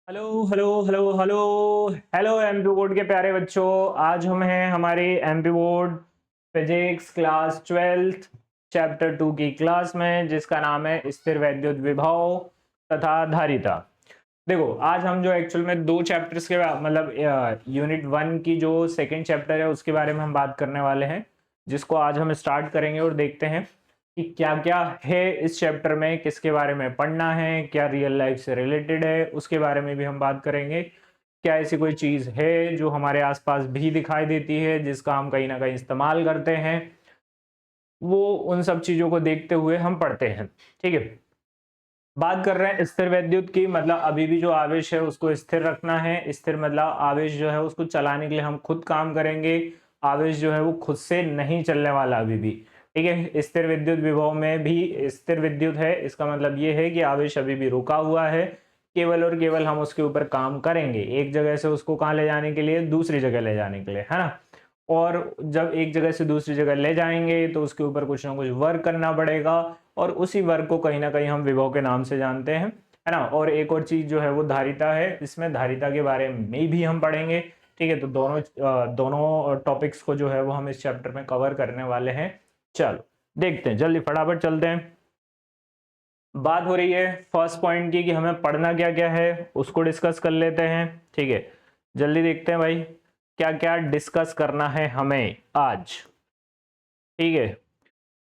Hello hello hello hello hello MP board के प्यारे बच्चों। आज हम हैं हमारे MP board physics class 12th chapter 2 की क्लास में, जिसका नाम है स्थिर वैद्युत विभव तथा धारिता। देखो, आज हम जो एक्चुअल में दो चैप्टर्स के मतलब यूनिट 1 की जो सेकंड चैप्टर है उसके बारे में हम बात करने वाले हैं, जिसको आज हम स्टार्ट करेंगे और देखते हैं कि क्या क्या है इस चैप्टर में, किसके बारे में पढ़ना है, क्या रियल लाइफ से रिलेटेड है उसके बारे में भी हम बात करेंगे। क्या ऐसी कोई चीज़ है जो हमारे आसपास भी दिखाई देती है जिसका हम कहीं ना कहीं इस्तेमाल करते हैं, वो उन सब चीज़ों को देखते हुए हम पढ़ते हैं। ठीक है, बात कर रहे हैं स्थिर वैद्युत की, मतलब अभी भी जो आवेश है उसको स्थिर रखना है। स्थिर मतलब आवेश जो है उसको चलाने के लिए हम खुद काम करेंगे। आवेश जो है वो खुद से नहीं चलने वाला अभी भी। ठीक है, स्थिर विद्युत विभव में भी स्थिर विद्युत है, इसका मतलब ये है कि आवेश अभी भी रुका हुआ है। केवल और केवल हम उसके ऊपर काम करेंगे, एक जगह से उसको कहाँ ले जाने के लिए, दूसरी जगह ले जाने के लिए, है ना। और जब एक जगह से दूसरी जगह ले जाएंगे तो उसके ऊपर कुछ ना कुछ वर्क करना पड़ेगा, और उसी वर्क को कहीं ना कहीं हम विभव के नाम से जानते हैं, है ना। और एक और चीज जो है वो धारिता है, इसमें धारिता के बारे में भी हम पढ़ेंगे। ठीक है, तो दोनों टॉपिक्स को जो है वो हम इस चैप्टर में कवर करने वाले हैं। चलो देखते हैं, जल्दी फटाफट चलते हैं। बात हो रही है फर्स्ट पॉइंट की कि हमें पढ़ना क्या क्या है, उसको डिस्कस कर लेते हैं। ठीक है, जल्दी देखते हैं भाई क्या क्या डिस्कस करना है हमें आज। ठीक है,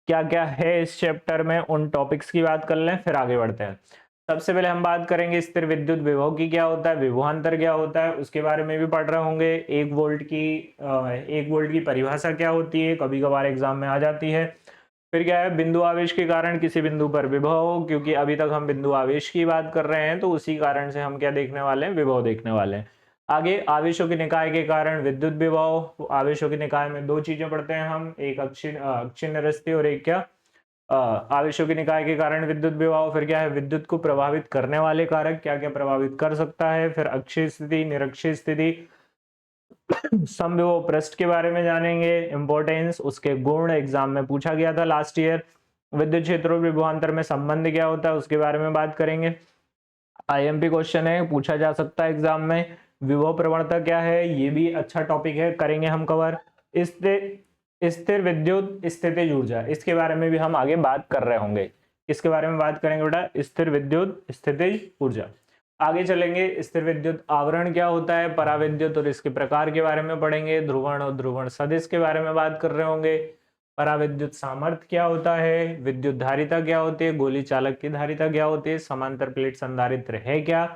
क्या क्या है इस चैप्टर में, उन टॉपिक्स की बात कर लें फिर आगे बढ़ते हैं। सबसे पहले हम बात करेंगे स्थिर विद्युत विभव की, क्या होता है, विभवांतर क्या होता है, उसके बारे में भी पढ़ रहे होंगे। एक वोल्ट की परिभाषा क्या होती है, कभी कभार एग्जाम में आ जाती है। फिर क्या है, बिंदु आवेश के कारण किसी बिंदु पर विभव, क्योंकि अभी तक हम बिंदु आवेश की बात कर रहे हैं तो उसी कारण से हम क्या देखने वाले हैं, विभव देखने वाले हैं। आगे आवेशों के निकाय के कारण विद्युत विभव। आवेशों के निकाय में दो चीजें पढ़ते हैं हम, एक अक्षीय स्थिति और एक क्या, आवेशों के निकाय के कारण विद्युत विभव। फिर क्या है, विद्युत को प्रभावित करने वाले कारक, क्या क्या प्रभावित कर सकता है। फिर अक्षीय स्थिति, निरक्षीय स्थिति, समविभव पृष्ठ के बारे में जानेंगे, इंपॉर्टेंस, उसके गुण, एग्जाम में पूछा गया था लास्ट ईयर। विद्युत क्षेत्र और विभवांतर में संबंध क्या होता है उसके बारे में बात करेंगे। आईएमपी क्वेश्चन है, पूछा जा सकता है एग्जाम में। विभव प्रवणता क्या है, ये भी अच्छा टॉपिक है, करेंगे हम कवर। स्थिर स्थिर विद्युत स्थितिज ऊर्जा, इसके बारे में भी हम आगे बात कर रहे होंगे। इसके बारे में बात करेंगे बेटा, स्थिर विद्युत स्थितिज ऊर्जा। आगे चलेंगे, स्थिर विद्युत आवरण क्या होता है, पराविद्युत और इसके प्रकार के बारे में पढ़ेंगे। ध्रुवण और ध्रुवण सदिश के बारे में बात कर रहे होंगे। पराविद्युत सामर्थ्य क्या होता है, विद्युत धारिता क्या होती है, गोली चालक की धारिता क्या होती है, समांतर प्लेट संधारित्र है क्या,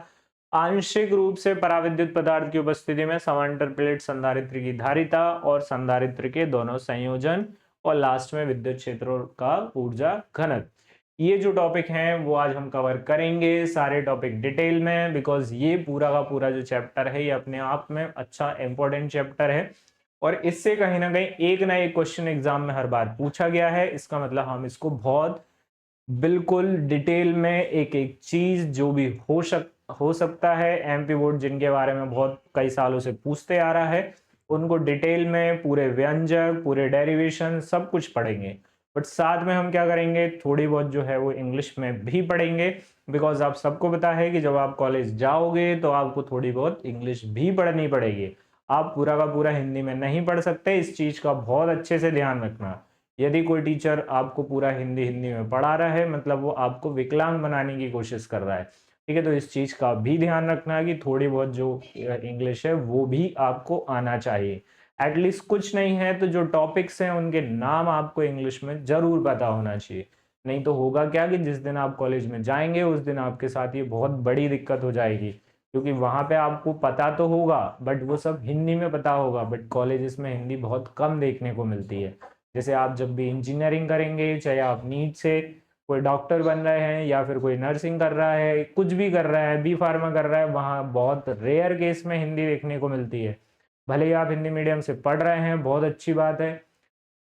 आंशिक रूप से पराविद्युत पदार्थ की उपस्थिति में समांतर प्लेट संधारित्र की धारिता और संधारित्र के दोनों संयोजन, और लास्ट में विद्युत क्षेत्रों का ऊर्जा घनत्व। ये जो टॉपिक हैं वो आज हम कवर करेंगे सारे टॉपिक डिटेल में, बिकॉज ये पूरा का पूरा जो चैप्टर है ये अपने आप में अच्छा इंपॉर्टेंट चैप्टर है, और इससे कहीं ना एक क्वेश्चन एग्जाम में हर बार पूछा गया है। इसका मतलब हम इसको बहुत बिल्कुल डिटेल में एक एक चीज जो भी हो सकता है, एमपी बोर्ड जिनके बारे में बहुत कई सालों से पूछते आ रहा है उनको डिटेल में पूरे व्यंजक, पूरे डेरिवेशन सब कुछ पढ़ेंगे। बट साथ में हम क्या करेंगे, थोड़ी बहुत जो है वो इंग्लिश में भी पढ़ेंगे, बिकॉज आप सबको पता है कि जब आप कॉलेज जाओगे तो आपको थोड़ी बहुत इंग्लिश भी पढ़नी पड़ेगी। आप पूरा का पूरा हिंदी में नहीं पढ़ सकते, इस चीज का बहुत अच्छे से ध्यान रखना। यदि कोई टीचर आपको पूरा हिंदी हिंदी में पढ़ा रहा है, मतलब वो आपको विकलांग बनाने की कोशिश कर रहा है। ठीक है, तो इस चीज का भी ध्यान रखना है कि थोड़ी बहुत जो इंग्लिश है वो भी आपको आना चाहिए। एटलीस्ट कुछ नहीं है तो जो टॉपिक्स हैं उनके नाम आपको इंग्लिश में जरूर पता होना चाहिए। नहीं तो होगा क्या कि जिस दिन आप कॉलेज में जाएंगे उस दिन आपके साथ ये बहुत बड़ी दिक्कत हो जाएगी, क्योंकि वहां पे आपको पता तो होगा बट वो सब हिंदी में पता होगा, बट कॉलेजेस में हिंदी बहुत कम देखने को मिलती है। जैसे आप जब भी इंजीनियरिंग करेंगे, चाहे आप नीट से कोई डॉक्टर बन रहे हैं या फिर कोई नर्सिंग कर रहा है, कुछ भी कर रहा है, बी फार्मा कर रहा है, वहाँ बहुत रेयर केस में हिंदी देखने को मिलती है। भले ही आप हिंदी मीडियम से पढ़ रहे हैं, बहुत अच्छी बात है,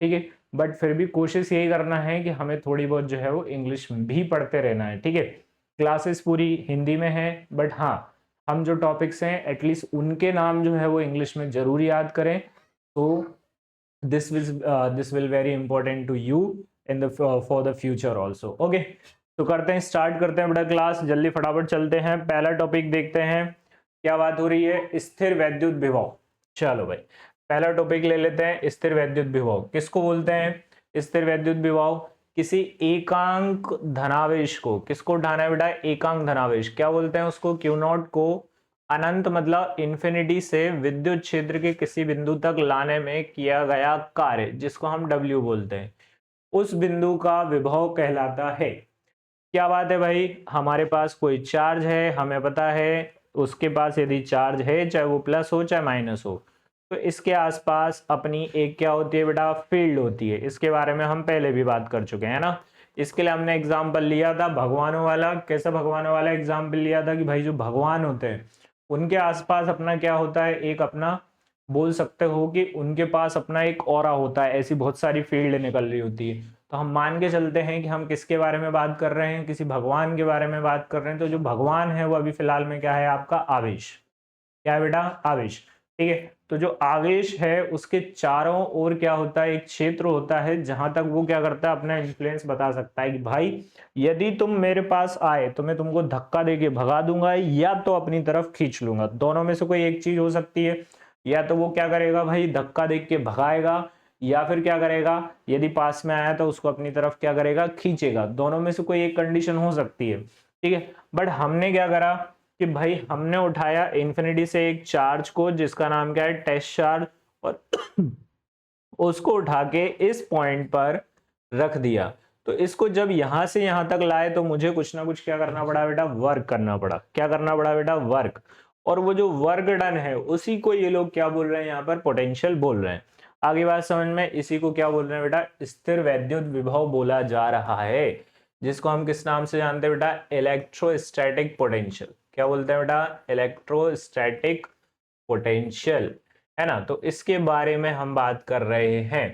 ठीक है, बट फिर भी कोशिश यही करना है कि हमें थोड़ी बहुत जो है वो इंग्लिश भी पढ़ते रहना है। ठीक है, क्लासेस पूरी हिंदी में है, बट हाँ हम जो टॉपिक्स हैं एटलीस्ट उनके नाम जो है वो इंग्लिश में जरूर याद करें, तो this will very important to you in the for the future also। okay, तो करते हैं, स्टार्ट करते हैं बेटा क्लास, जल्दी फटाफट चलते हैं। पहला टॉपिक देखते हैं, क्या बात हो रही है? स्थिर वैद्युत विभव। चलो भाई पहला टॉपिक ले लेते हैं, स्थिर वैद्युत विभव किसको बोलते हैं? स्थिर वैद्युत विभव किसी एकांक धनावेश को, किसको उठाना है बेटा? एकांक धनावेश। क्या बोलते हैं उसको? क्यू नॉट को अनंत मतलब इंफिनिटी से विद्युत क्षेत्र के किसी बिंदु तक लाने में किया गया कार्य, जिसको हम डब्ल्यू बोलते हैं, उस बिंदु का विभव कहलाता है। क्या बात है भाई? हमारे पास कोई चार्ज है, हमें पता है उसके पास यदि चार्ज है, चाहे वो प्लस हो चाहे माइनस हो, तो इसके आसपास अपनी एक क्या होती है बेटा? फील्ड होती है। इसके बारे में हम पहले भी बात कर चुके हैं ना। इसके लिए हमने एग्जाम्पल लिया था भगवानों वाला। कैसा भगवानों वाला एग्जाम्पल लिया था कि भाई जो भगवान होते हैं उनके आसपास अपना क्या होता है? एक अपना बोल सकते हो कि उनके पास अपना एक ऑरा होता है, ऐसी बहुत सारी फील्ड निकल रही होती है। तो हम मान के चलते हैं कि हम किसके बारे में बात कर रहे हैं? किसी भगवान के बारे में बात कर रहे हैं। तो जो भगवान है वो अभी फिलहाल में क्या है? आपका आवेश। क्या है बेटा? आवेश। ठीक है। तो जो आवेश है उसके चारों ओर क्या होता है? एक क्षेत्र होता है जहां तक वो क्या करता है? अपना इन्फ्लुएंस बता सकता है कि भाई यदि तुम मेरे पास आए तो मैं तुमको धक्का देके भगा दूंगा या तो अपनी तरफ खींच लूंगा। दोनों में से कोई एक चीज हो सकती है। या तो वो क्या करेगा भाई? धक्का देख के भगाएगा, या फिर क्या करेगा? यदि पास में आया तो उसको अपनी तरफ क्या करेगा? खींचेगा। दोनों में से कोई एक कंडीशन हो सकती है। ठीक है। बट हमने क्या करा कि भाई हमने उठाया इंफिनिटी से एक चार्ज को जिसका नाम क्या है? टेस्ट चार्ज, और उसको उठा के इस पॉइंट पर रख दिया। तो इसको जब यहां से यहां तक लाए तो मुझे कुछ ना कुछ क्या करना पड़ा बेटा? वर्क करना पड़ा। क्या करना पड़ा बेटा? वर्क। और वो जो वर्क डन है उसी को ये लोग क्या बोल रहे हैं? यहाँ पर पोटेंशियल बोल रहे हैं। आगे बात समझ में? इसी को क्या बोल रहे हैं बेटा? स्थिर वैद्युत विभव बोला जा रहा है, जिसको हम किस नाम से जानते हैं बेटा? Electrostatic potential. क्या बोलते हैं बेटा? इलेक्ट्रोस्टैटिक पोटेंशियल, है ना। तो इसके बारे में हम बात कर रहे हैं।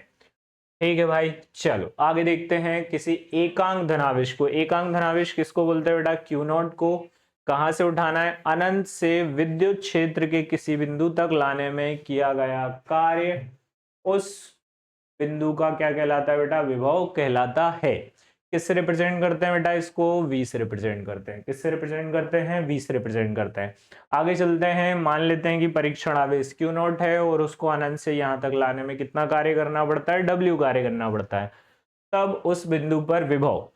ठीक है भाई। चलो आगे देखते हैं किसी एकांक धनावेश को। एकांक धनावेश किसको बोलते हैं बेटा? क्यू नॉट को। कहां से उठाना है? अनंत से विद्युत क्षेत्र के किसी बिंदु तक लाने में किया गया कार्य, उस बिंदु का क्या कहलाता है बेटा? विभव कहलाता है। किससे रिप्रेजेंट करते हैं बेटा इसको? V से रिप्रेजेंट करते हैं। किससे रिप्रेजेंट करते हैं? V से रिप्रेजेंट करते हैं। आगे चलते हैं। मान लेते हैं कि परीक्षण आवेश Q नॉट है और उसको अनंत से यहां तक लाने में कितना कार्य करना पड़ता है? W कार्य करना पड़ता है। तब उस बिंदु पर विभव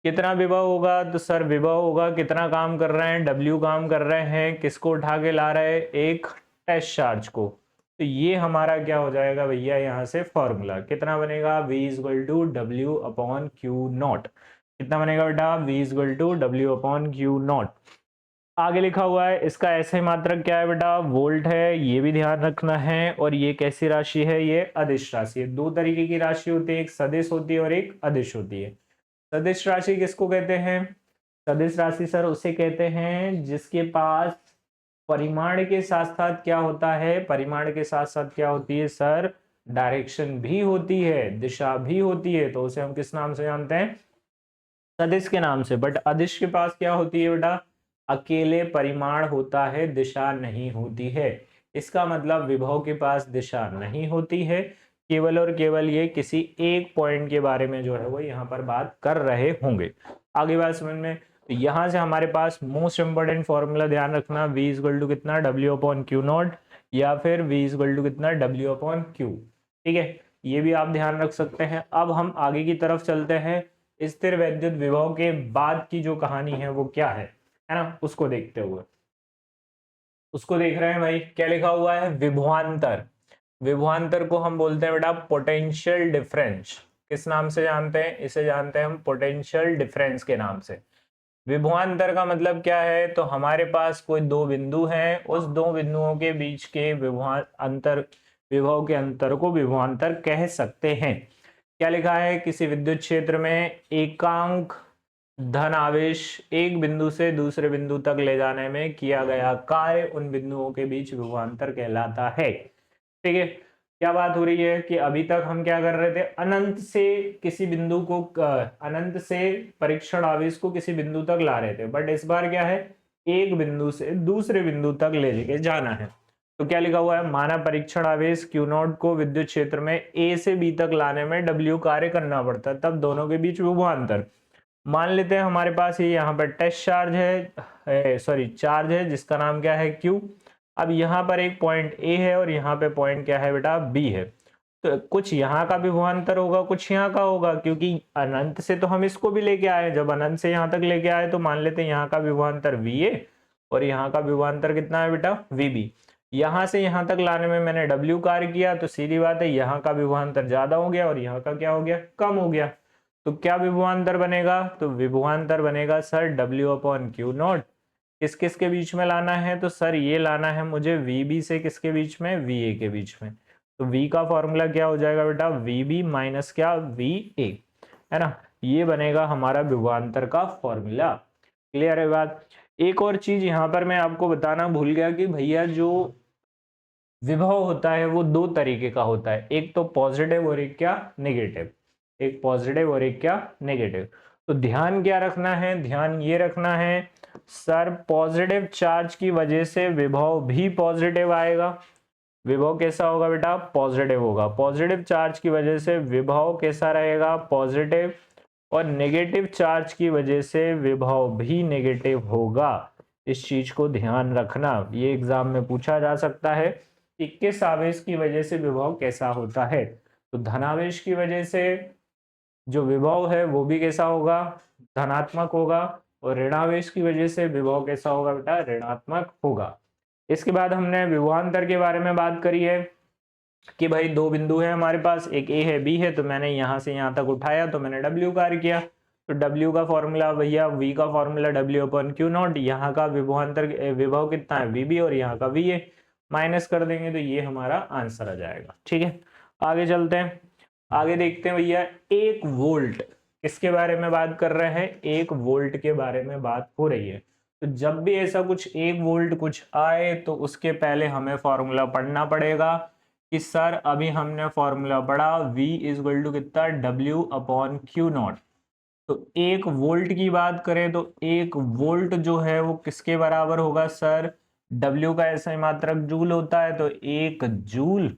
कितना विभव होगा? तो सर विभव होगा, कितना काम कर रहे हैं? W काम कर रहे हैं। किसको उठा के ला रहे हैं? एक टेस्ट चार्ज को। तो ये हमारा क्या हो जाएगा भैया? यहाँ से फॉर्मूला कितना बनेगा? V equal to W upon Q not. कितना बनेगा बेटा? V equal to W upon Q not. आगे लिखा हुआ है इसका ऐसे मात्रक क्या है बेटा? वोल्ट है। ये भी ध्यान रखना है। और ये कैसी राशि है? ये अदिश राशि है। दो तरीके की राशि होती है, एक सदिश होती है और एक अदिश होती है। सदिश राशि किसको कहते हैं? सदिश राशि सर उसे कहते हैं जिसके पास परिमाण के साथ साथ क्या होता है? परिमाण के साथ साथ क्या होती है सर? डायरेक्शन भी होती है, दिशा भी होती है। तो उसे हम किस नाम से जानते हैं? सदिश के नाम से। बट अदिश के पास क्या होती है बेटा? अकेले परिमाण होता है, दिशा नहीं होती है। इसका मतलब विभव के पास दिशा नहीं होती है, केवल और केवल ये किसी एक पॉइंट के बारे में जो है वो यहाँ पर बात कर रहे होंगे। आगे बात समझ में? तो यहां से हमारे पास मोस्ट इंपोर्टेंट फॉर्मूला ध्यान रखना, V इक्वल टू कितना? W अपॉन क्यू नॉट, या फिर V इक्वल टू कितना? W upon Q. ठीक है, ये भी आप ध्यान रख सकते हैं। अब हम आगे की तरफ चलते हैं। स्थिर वैद्युत विभव के बाद की जो कहानी है वो क्या है ना, उसको देखते हुए। उसको देख रहे हैं भाई, क्या लिखा हुआ है? विभवांतर। विभवांतर को हम बोलते हैं बेटा पोटेंशियल डिफरेंस। किस नाम से जानते हैं? इसे जानते हैं हम पोटेंशियल डिफरेंस के नाम से। विभवांतर का मतलब क्या है? तो हमारे पास कोई दो बिंदु हैं, उस दो बिंदुओं के बीच के विभव के अंतर को विभवांतर कह सकते हैं। क्या लिखा है? किसी विद्युत क्षेत्र में एकांक धन आवेश एक बिंदु से दूसरे बिंदु तक ले जाने में किया गया कार्य उन बिंदुओं के बीच विभवांतर कहलाता है। ठीक है। क्या बात हो रही है कि अभी तक हम क्या कर रहे थे? अनंत से किसी बिंदु को, अनंत से परीक्षण आवेश को किसी बिंदु तक ला रहे थे। बट इस बार क्या है? एक बिंदु से दूसरे बिंदु तक ले लेके जाना है। तो क्या लिखा हुआ है? माना परीक्षण आवेश Q नॉट को विद्युत क्षेत्र में A से B तक लाने में W कार्य करना पड़ता है, तब दोनों के बीच विभवांतर। मान लेते हैं हमारे पास ये यहाँ पर टेस्ट चार्ज है, सॉरी चार्ज है जिसका नाम क्या है? Q। अब यहाँ पर एक पॉइंट ए है और यहाँ पे पॉइंट क्या है बेटा, बी है। तो कुछ यहाँ का भी विभवांतर होगा, कुछ यहाँ का होगा, क्योंकि अनंत से तो हम इसको भी लेके आए, जब अनंत से यहाँ तक लेके आए तो मान लेते हैं यहाँ का विभवांतर VA और यहाँ का विभवांतर कितना है बेटा, VB। यहाँ से यहाँ तक लाने में मैंने W कार्य किया, तो सीधी बात है यहाँ का विभवांतर ज्यादा हो गया और यहाँ का क्या हो गया, कम हो गया। तो क्या विभवांतर बनेगा, तो विभवांतर बनेगा सर W/Q0। किस किस के बीच में लाना है, तो सर ये लाना है मुझे VB से किसके बीच में, VA के बीच में। तो V का फॉर्मूला क्या हो जाएगा बेटा, VB माइनस क्या, VA, है ना। ये बनेगा हमारा विभवांतर का फॉर्मूला। क्लियर है बात। एक और चीज यहाँ पर मैं आपको बताना भूल गया कि भैया जो विभव होता है वो दो तरीके का होता है, एक तो पॉजिटिव और एक क्या, नेगेटिव। एक पॉजिटिव और एक क्या, नेगेटिव। तो ध्यान क्या रखना है, ध्यान ये रखना है सर पॉजिटिव चार्ज की वजह से विभव भी पॉजिटिव आएगा। विभव कैसा होगा बेटा, पॉजिटिव होगा। पॉजिटिव चार्ज की वजह से विभव कैसा रहेगा, पॉजिटिव। और नेगेटिव चार्ज की वजह से विभव भी नेगेटिव होगा। इस चीज को ध्यान रखना, ये एग्जाम में पूछा जा सकता है कि किस आवेश की वजह से विभव कैसा होता है। तो धनावेश की वजह से जो विभव है वो भी कैसा होगा, धनात्मक होगा। और ऋणावेश की वजह से विभव कैसा होगा बेटा, ऋणात्मक होगा। इसके बाद हमने विभवांतर के बारे में बात करी है कि भाई दो बिंदु है हमारे पास, एक ए है बी है, तो मैंने यहां से यहां तक उठाया तो मैंने W कार्य किया। तो W का फॉर्मूला भैया, V का फॉर्मूला W/Q0। यहाँ का विभवांतर विभव कितना है, VB, और यहाँ का VA माइनस कर देंगे तो ये हमारा आंसर आ जाएगा। ठीक है, आगे चलते हैं। आगे देखते हैं भैया, 1 वोल्ट किसके बारे में बात कर रहे हैं, 1 वोल्ट के बारे में बात हो रही है। तो जब भी ऐसा कुछ 1 वोल्ट कुछ आए तो उसके पहले हमें फॉर्मूला पढ़ना पड़ेगा कि सर अभी हमने फॉर्मूला पढ़ा V इज टू कितना, W/Q0। तो 1 वोल्ट की बात करें तो 1 वोल्ट जो है वो किसके बराबर होगा सर, W का ऐसा मात्रक जूल होता है, तो 1 जूल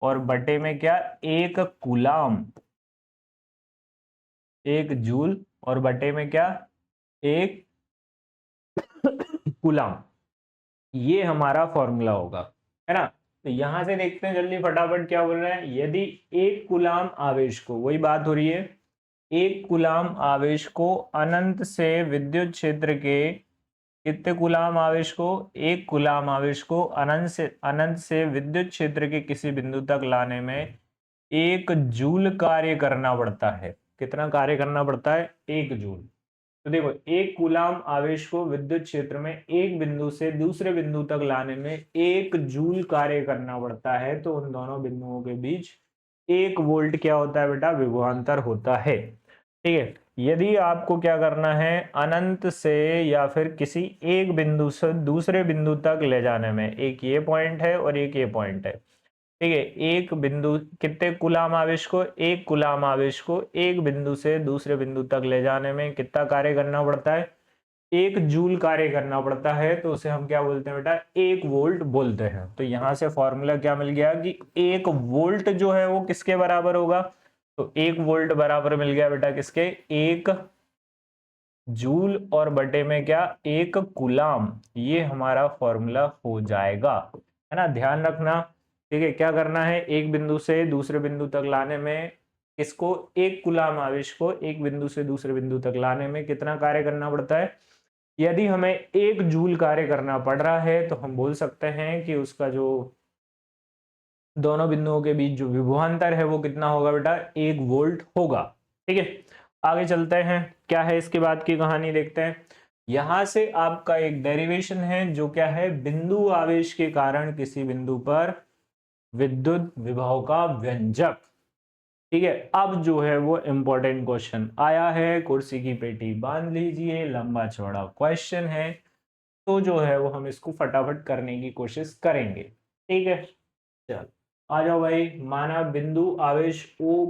और बटे में क्या, 1 कूलाम। 1 जूल और बटे में क्या, 1 कूलाम। ये हमारा फॉर्मूला होगा, है ना। तो यहां से देखते हैं जल्दी फटाफट क्या बोल रहे हैं। यदि 1 कूलाम आवेश को, वही बात हो रही है, 1 कूलाम आवेश को अनंत से विद्युत क्षेत्र के, कितने कूलाम आवेश को, 1 कूलाम आवेश को अनंत से विद्युत क्षेत्र के किसी बिंदु तक लाने में 1 जूल कार्य करना पड़ता है। कितना कार्य करना पड़ता है, 1 जूल। तो देखो 1 कूलाम आवेश को विद्युत क्षेत्र में एक बिंदु से दूसरे बिंदु तक लाने में 1 जूल कार्य करना पड़ता है। तो उन दोनों बिंदुओं के बीच 1 वोल्ट क्या होता है बेटा, विभवांतर होता है। ठीक है, यदि आपको क्या करना है, अनंत से या फिर किसी एक बिंदु से दूसरे बिंदु तक ले जाने में, एक ये पॉइंट है और एक ये पॉइंट है। ठीक है, एक बिंदु, कितने कूलाम आवेश को, 1 कूलाम आवेश को एक बिंदु से दूसरे बिंदु तक ले जाने में कितना कार्य करना पड़ता है, 1 जूल कार्य करना पड़ता है। तो उसे हम क्या बोलते हैं बेटा, 1 वोल्ट बोलते हैं। तो यहां से फॉर्मूला क्या मिल गया कि 1 वोल्ट जो है वो किसके बराबर होगा, तो 1 वोल्ट बराबर मिल गया बेटा किसके, 1 जूल और बटे में क्या, 1 कूलाम। ये हमारा फॉर्मूला हो जाएगा, है ना, ध्यान रखना। ठीक है, क्या करना है, एक बिंदु से दूसरे बिंदु तक लाने में इसको, 1 कूलाम आवेश को एक बिंदु से दूसरे बिंदु तक लाने में कितना कार्य करना पड़ता है। यदि हमें 1 जूल कार्य करना पड़ रहा है तो हम बोल सकते हैं कि उसका जो दोनों बिंदुओं के बीच जो विभवांतर है वो कितना होगा बेटा, 1 वोल्ट होगा। ठीक है, आगे चलते हैं, क्या है इसके बाद की कहानी देखते हैं। यहां से आपका एक डेरिवेशन है जो क्या है, बिंदु आवेश के कारण किसी बिंदु पर विद्युत विभव का व्यंजक। ठीक है, अब जो है वो इंपॉर्टेंट क्वेश्चन आया है, कुर्सी की पेटी बांध लीजिए, लंबा चौड़ा क्वेश्चन है। तो जो है वो हम इसको फटाफट करने की कोशिश करेंगे। ठीक है, चल आ जाओ भाई। माना बिंदु आवेश O,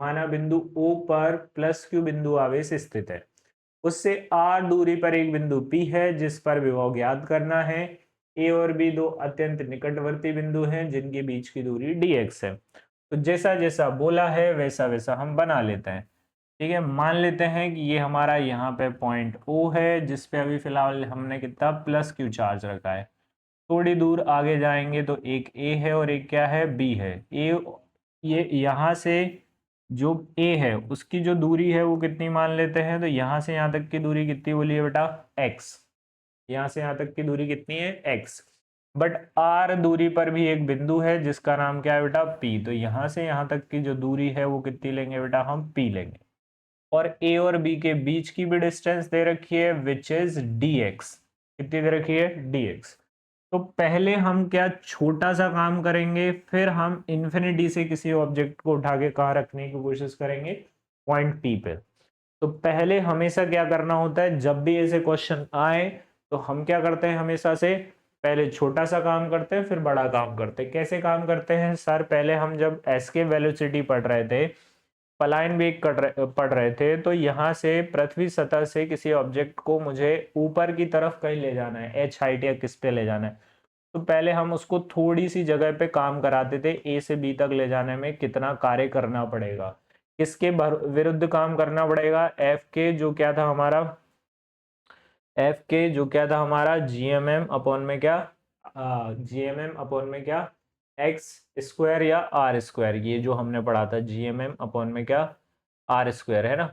माना बिंदु O पर +Q बिंदु आवेश स्थित है, उससे r दूरी पर एक बिंदु P है जिस पर विभव ज्ञात करना है। A और B दो अत्यंत निकटवर्ती बिंदु हैं जिनके बीच की दूरी dx है। तो जैसा जैसा बोला है वैसा वैसा हम बना लेते हैं। ठीक है, मान लेते हैं कि ये हमारा यहाँ पे पॉइंट O है जिसपे अभी फिलहाल हमने कितना +Q चार्ज रखा है। थोड़ी दूर आगे जाएंगे तो एक ए है और एक क्या है, बी है। ए, ये यहाँ से जो ए है उसकी जो दूरी है वो कितनी मान लेते हैं, तो यहाँ से यहाँ तक की दूरी कितनी बोली है बेटा, एक्स। यहाँ से यहाँ तक की दूरी कितनी है, एक्स। बट आर दूरी पर भी एक बिंदु है जिसका नाम क्या है बेटा, पी। तो यहाँ से यहाँ तक की जो दूरी है वो कितनी लेंगे बेटा, हम पी लेंगे। और ए और बी के बीच की भी डिस्टेंस दे रखी है विच इज dx। कितनी दे रखी है, dx। तो पहले हम क्या छोटा सा काम करेंगे, फिर हम इंफिनिटी से किसी ऑब्जेक्ट को उठा के कहाँ रखने की कोशिश करेंगे, पॉइंट पी पे। तो पहले हमेशा क्या करना होता है, जब भी ऐसे क्वेश्चन आए तो हम क्या करते हैं, हमेशा से पहले छोटा सा काम करते हैं फिर बड़ा काम करते हैं। कैसे काम करते हैं सर, पहले हम जब एस के वेलोसिटी पढ़ रहे थे, पलायन वेग पढ़ रहे थे, तो यहाँ से पृथ्वी सतह से किसी ऑब्जेक्ट को मुझे ऊपर की तरफ कहीं ले जाना है, एच हाइट या किस पे ले जाना है, तो पहले हम उसको थोड़ी सी जगह पे काम कराते थे। ए से बी तक ले जाने में कितना कार्य करना पड़ेगा, किसके विरुद्ध काम करना पड़ेगा, एफ के जो क्या था हमारा, एफ के जो क्या था हमारा, जीएमएम अपॉन में क्या, जीएमएम अपॉन में क्या, एक्स स्क्वायर या आर स्क्वायर, ये जो हमने पढ़ा था जीएमएम अपॉन में क्या, आर स्क्वायर है ना।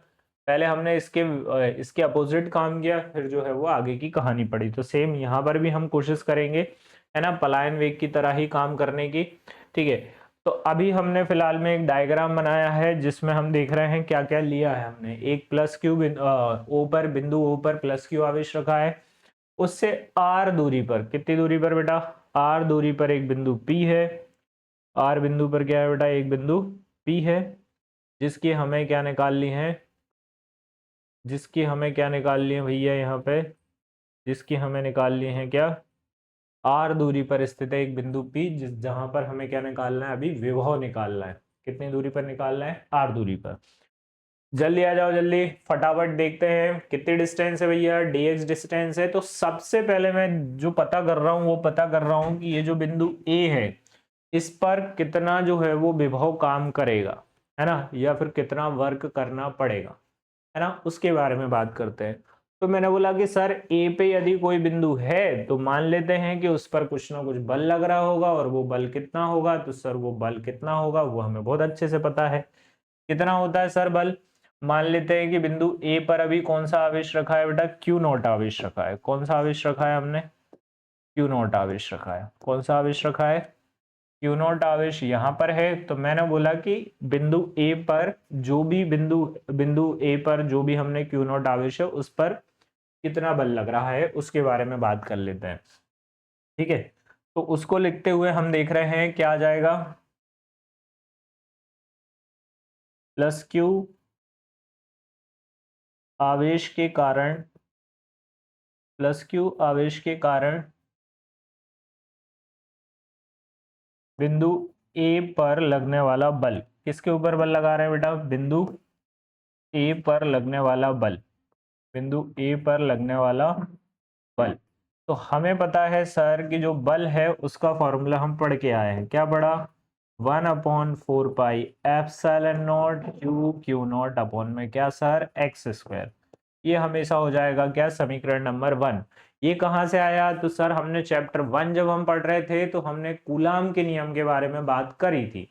पहले हमने इसके अपोजिट काम किया, फिर जो है वो आगे की कहानी पढ़ी। तो सेम यहाँ पर भी हम कोशिश करेंगे, है ना, पलायन वेग की तरह ही काम करने की। ठीक है, तो अभी हमने फिलहाल में एक डायग्राम बनाया है जिसमें हम देख रहे हैं क्या क्या लिया है हमने। एक प्लस क्यू ओ पर, बिंदु ओ पर प्लस क्यू आवेश रखा है, उससे आर दूरी पर, कितनी दूरी पर बेटा, आर दूरी पर एक बिंदु पी है। आर बिंदु पर क्या है बेटा, एक बिंदु पी है, जिसकी हमें क्या निकालनी है, जिसकी हमें क्या निकालनी है भैया यहाँ पे, जिसकी हमें निकालनी है क्या, आर दूरी पर स्थित है एक बिंदु पी, जहां पर हमें क्या निकालना है, अभी विभव निकालना है। कितनी दूरी पर निकालना है, आर दूरी पर। जल्दी आ जाओ, जल्दी फटाफट देखते हैं कितनी डिस्टेंस है भैया, dx डिस्टेंस है। तो सबसे पहले मैं जो पता कर रहा हूँ वो पता कर रहा हूँ कि ये जो बिंदु A है इस पर कितना जो है वो विभव काम करेगा, है ना, या फिर कितना वर्क करना पड़ेगा, है ना, उसके बारे में बात करते हैं। तो मैंने बोला कि सर ए पे यदि कोई बिंदु है तो मान लेते हैं कि उस पर कुछ ना कुछ बल लग रहा होगा, और वो बल कितना होगा, तो सर वो बल कितना होगा वो हमें बहुत अच्छे से पता है। कितना होता है सर बल, मान लेते हैं कि बिंदु ए पर अभी कौन सा आवेश रखा है बेटा, क्यू नॉट आवेश रखा है। कौन सा आवेश रखा है हमने, क्यू नॉट आवेश रखा है। कौन सा आवेश रखा है, क्यू नॉट आवेश यहाँ पर है। तो मैंने बोला कि बिंदु ए पर जो भी बिंदु ए पर जो भी हमने क्यू नॉट आवेश है उस पर कितना बल लग रहा है उसके बारे में बात कर लेते हैं। ठीक है, तो उसको लिखते हुए हम देख रहे हैं क्या आ जाएगा, प्लस क्यू आवेश के कारण, प्लस क्यू आवेश के कारण बिंदु ए पर लगने वाला बल। किसके ऊपर बल लगा रहे हैं बेटा, बिंदु ए पर लगने वाला बल, बिंदु ए पर लगने वाला बल। तो हमें पता है सर कि जो बल है उसका फॉर्मूला हम पढ़ के आए हैं। क्या पढ़ा, 1/4 pi epsilon not Q Q not upon में क्या सर, एक्स स्क्वायर। ये हमेशा हो जाएगा क्या, समीकरण नंबर 1। ये कहाँ से आया, तो सर हमने चैप्टर 1 जब हम पढ़ रहे थे तो हमने कूलाम के नियम के बारे में बात करी थी।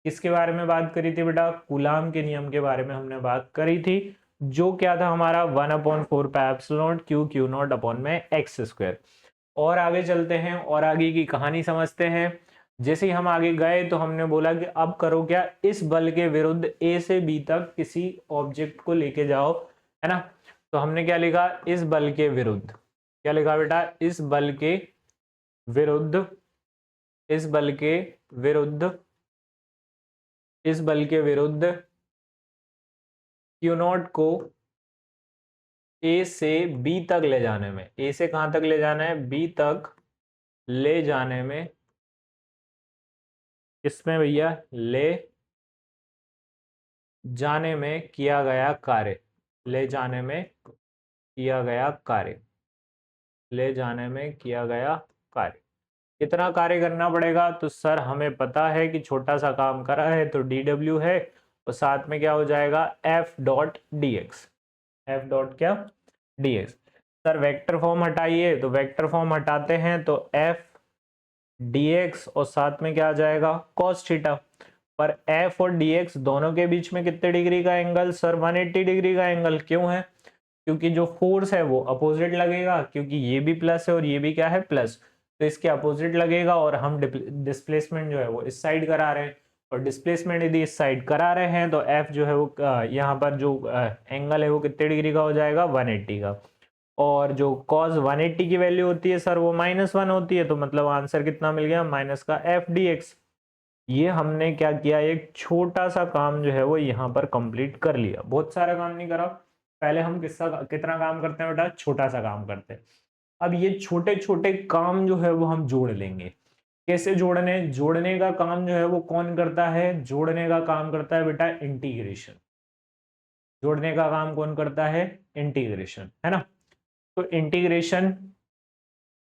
किसके बारे में बात करी थी बेटा, कूलाम के नियम के बारे में हमने बात करी थी, जो क्या था हमारा 1/4 पाई क्यू क्यू नॉट अपॉन में एक्स स्क्वायर। और आगे चलते हैं और आगे की कहानी समझते हैं। जैसे ही हम आगे गए तो हमने बोला कि अब करो क्या, इस बल के विरुद्ध ए से बी तक किसी ऑब्जेक्ट को लेके जाओ, है ना। तो हमने क्या लिखा, इस बल के विरुद्ध, क्या लिखा बेटा, इस बल के विरुद्ध, इस बल के विरुद्ध, इस बल के विरुद्ध क्यू नॉट को ए से बी तक ले जाने में, ए से कहां तक ले जाना है, बी तक ले जाने में, किसमें भैया, ले जाने में किया गया कार्य, ले जाने में किया गया कार्य, ले जाने में किया गया कार्य। कितना कार्य करना पड़ेगा, तो सर हमें पता है कि छोटा सा काम करा है तो dw है, और साथ में क्या हो जाएगा, f dot dx, f dot क्या, dx। सर वेक्टर फॉर्म हटाइए, तो वेक्टर फॉर्म हटाते हैं तो f dx और साथ में क्या आ जाएगा cos थीटा। पर f और dx दोनों के बीच में कितने डिग्री का एंगल सर 180 डिग्री का एंगल। क्यों है? क्योंकि जो फोर्स है वो अपोजिट लगेगा, क्योंकि ये भी प्लस है और ये भी क्या है प्लस, तो इसके अपोजिट लगेगा। और हम डिस्प्लेसमेंट जो है वो इस साइड करा रहे हैं, और डिस्प्लेसमेंट यदि इस साइड करा रहे हैं तो एफ जो है वो यहाँ पर जो एंगल है वो कितने डिग्री का हो जाएगा 180 का। और जो cos 180 की वैल्यू होती है सर वो -1 होती है, तो मतलब आंसर कितना मिल गया माइनस का एफ डी एक्स। ये हमने क्या किया, एक छोटा सा काम जो है वो यहाँ पर कंप्लीट कर लिया, बहुत सारा काम नहीं करा। पहले हम कितना काम करते हैं बेटा, छोटा सा काम करते हैं। अब ये छोटे छोटे काम जो है वो हम जोड़ लेंगे। कैसे जोड़ने का काम जो है वो कौन करता है, जोड़ने का काम करता है बेटा इंटीग्रेशन। जोड़ने का काम कौन करता है, इंटीग्रेशन, है ना। तो इंटीग्रेशन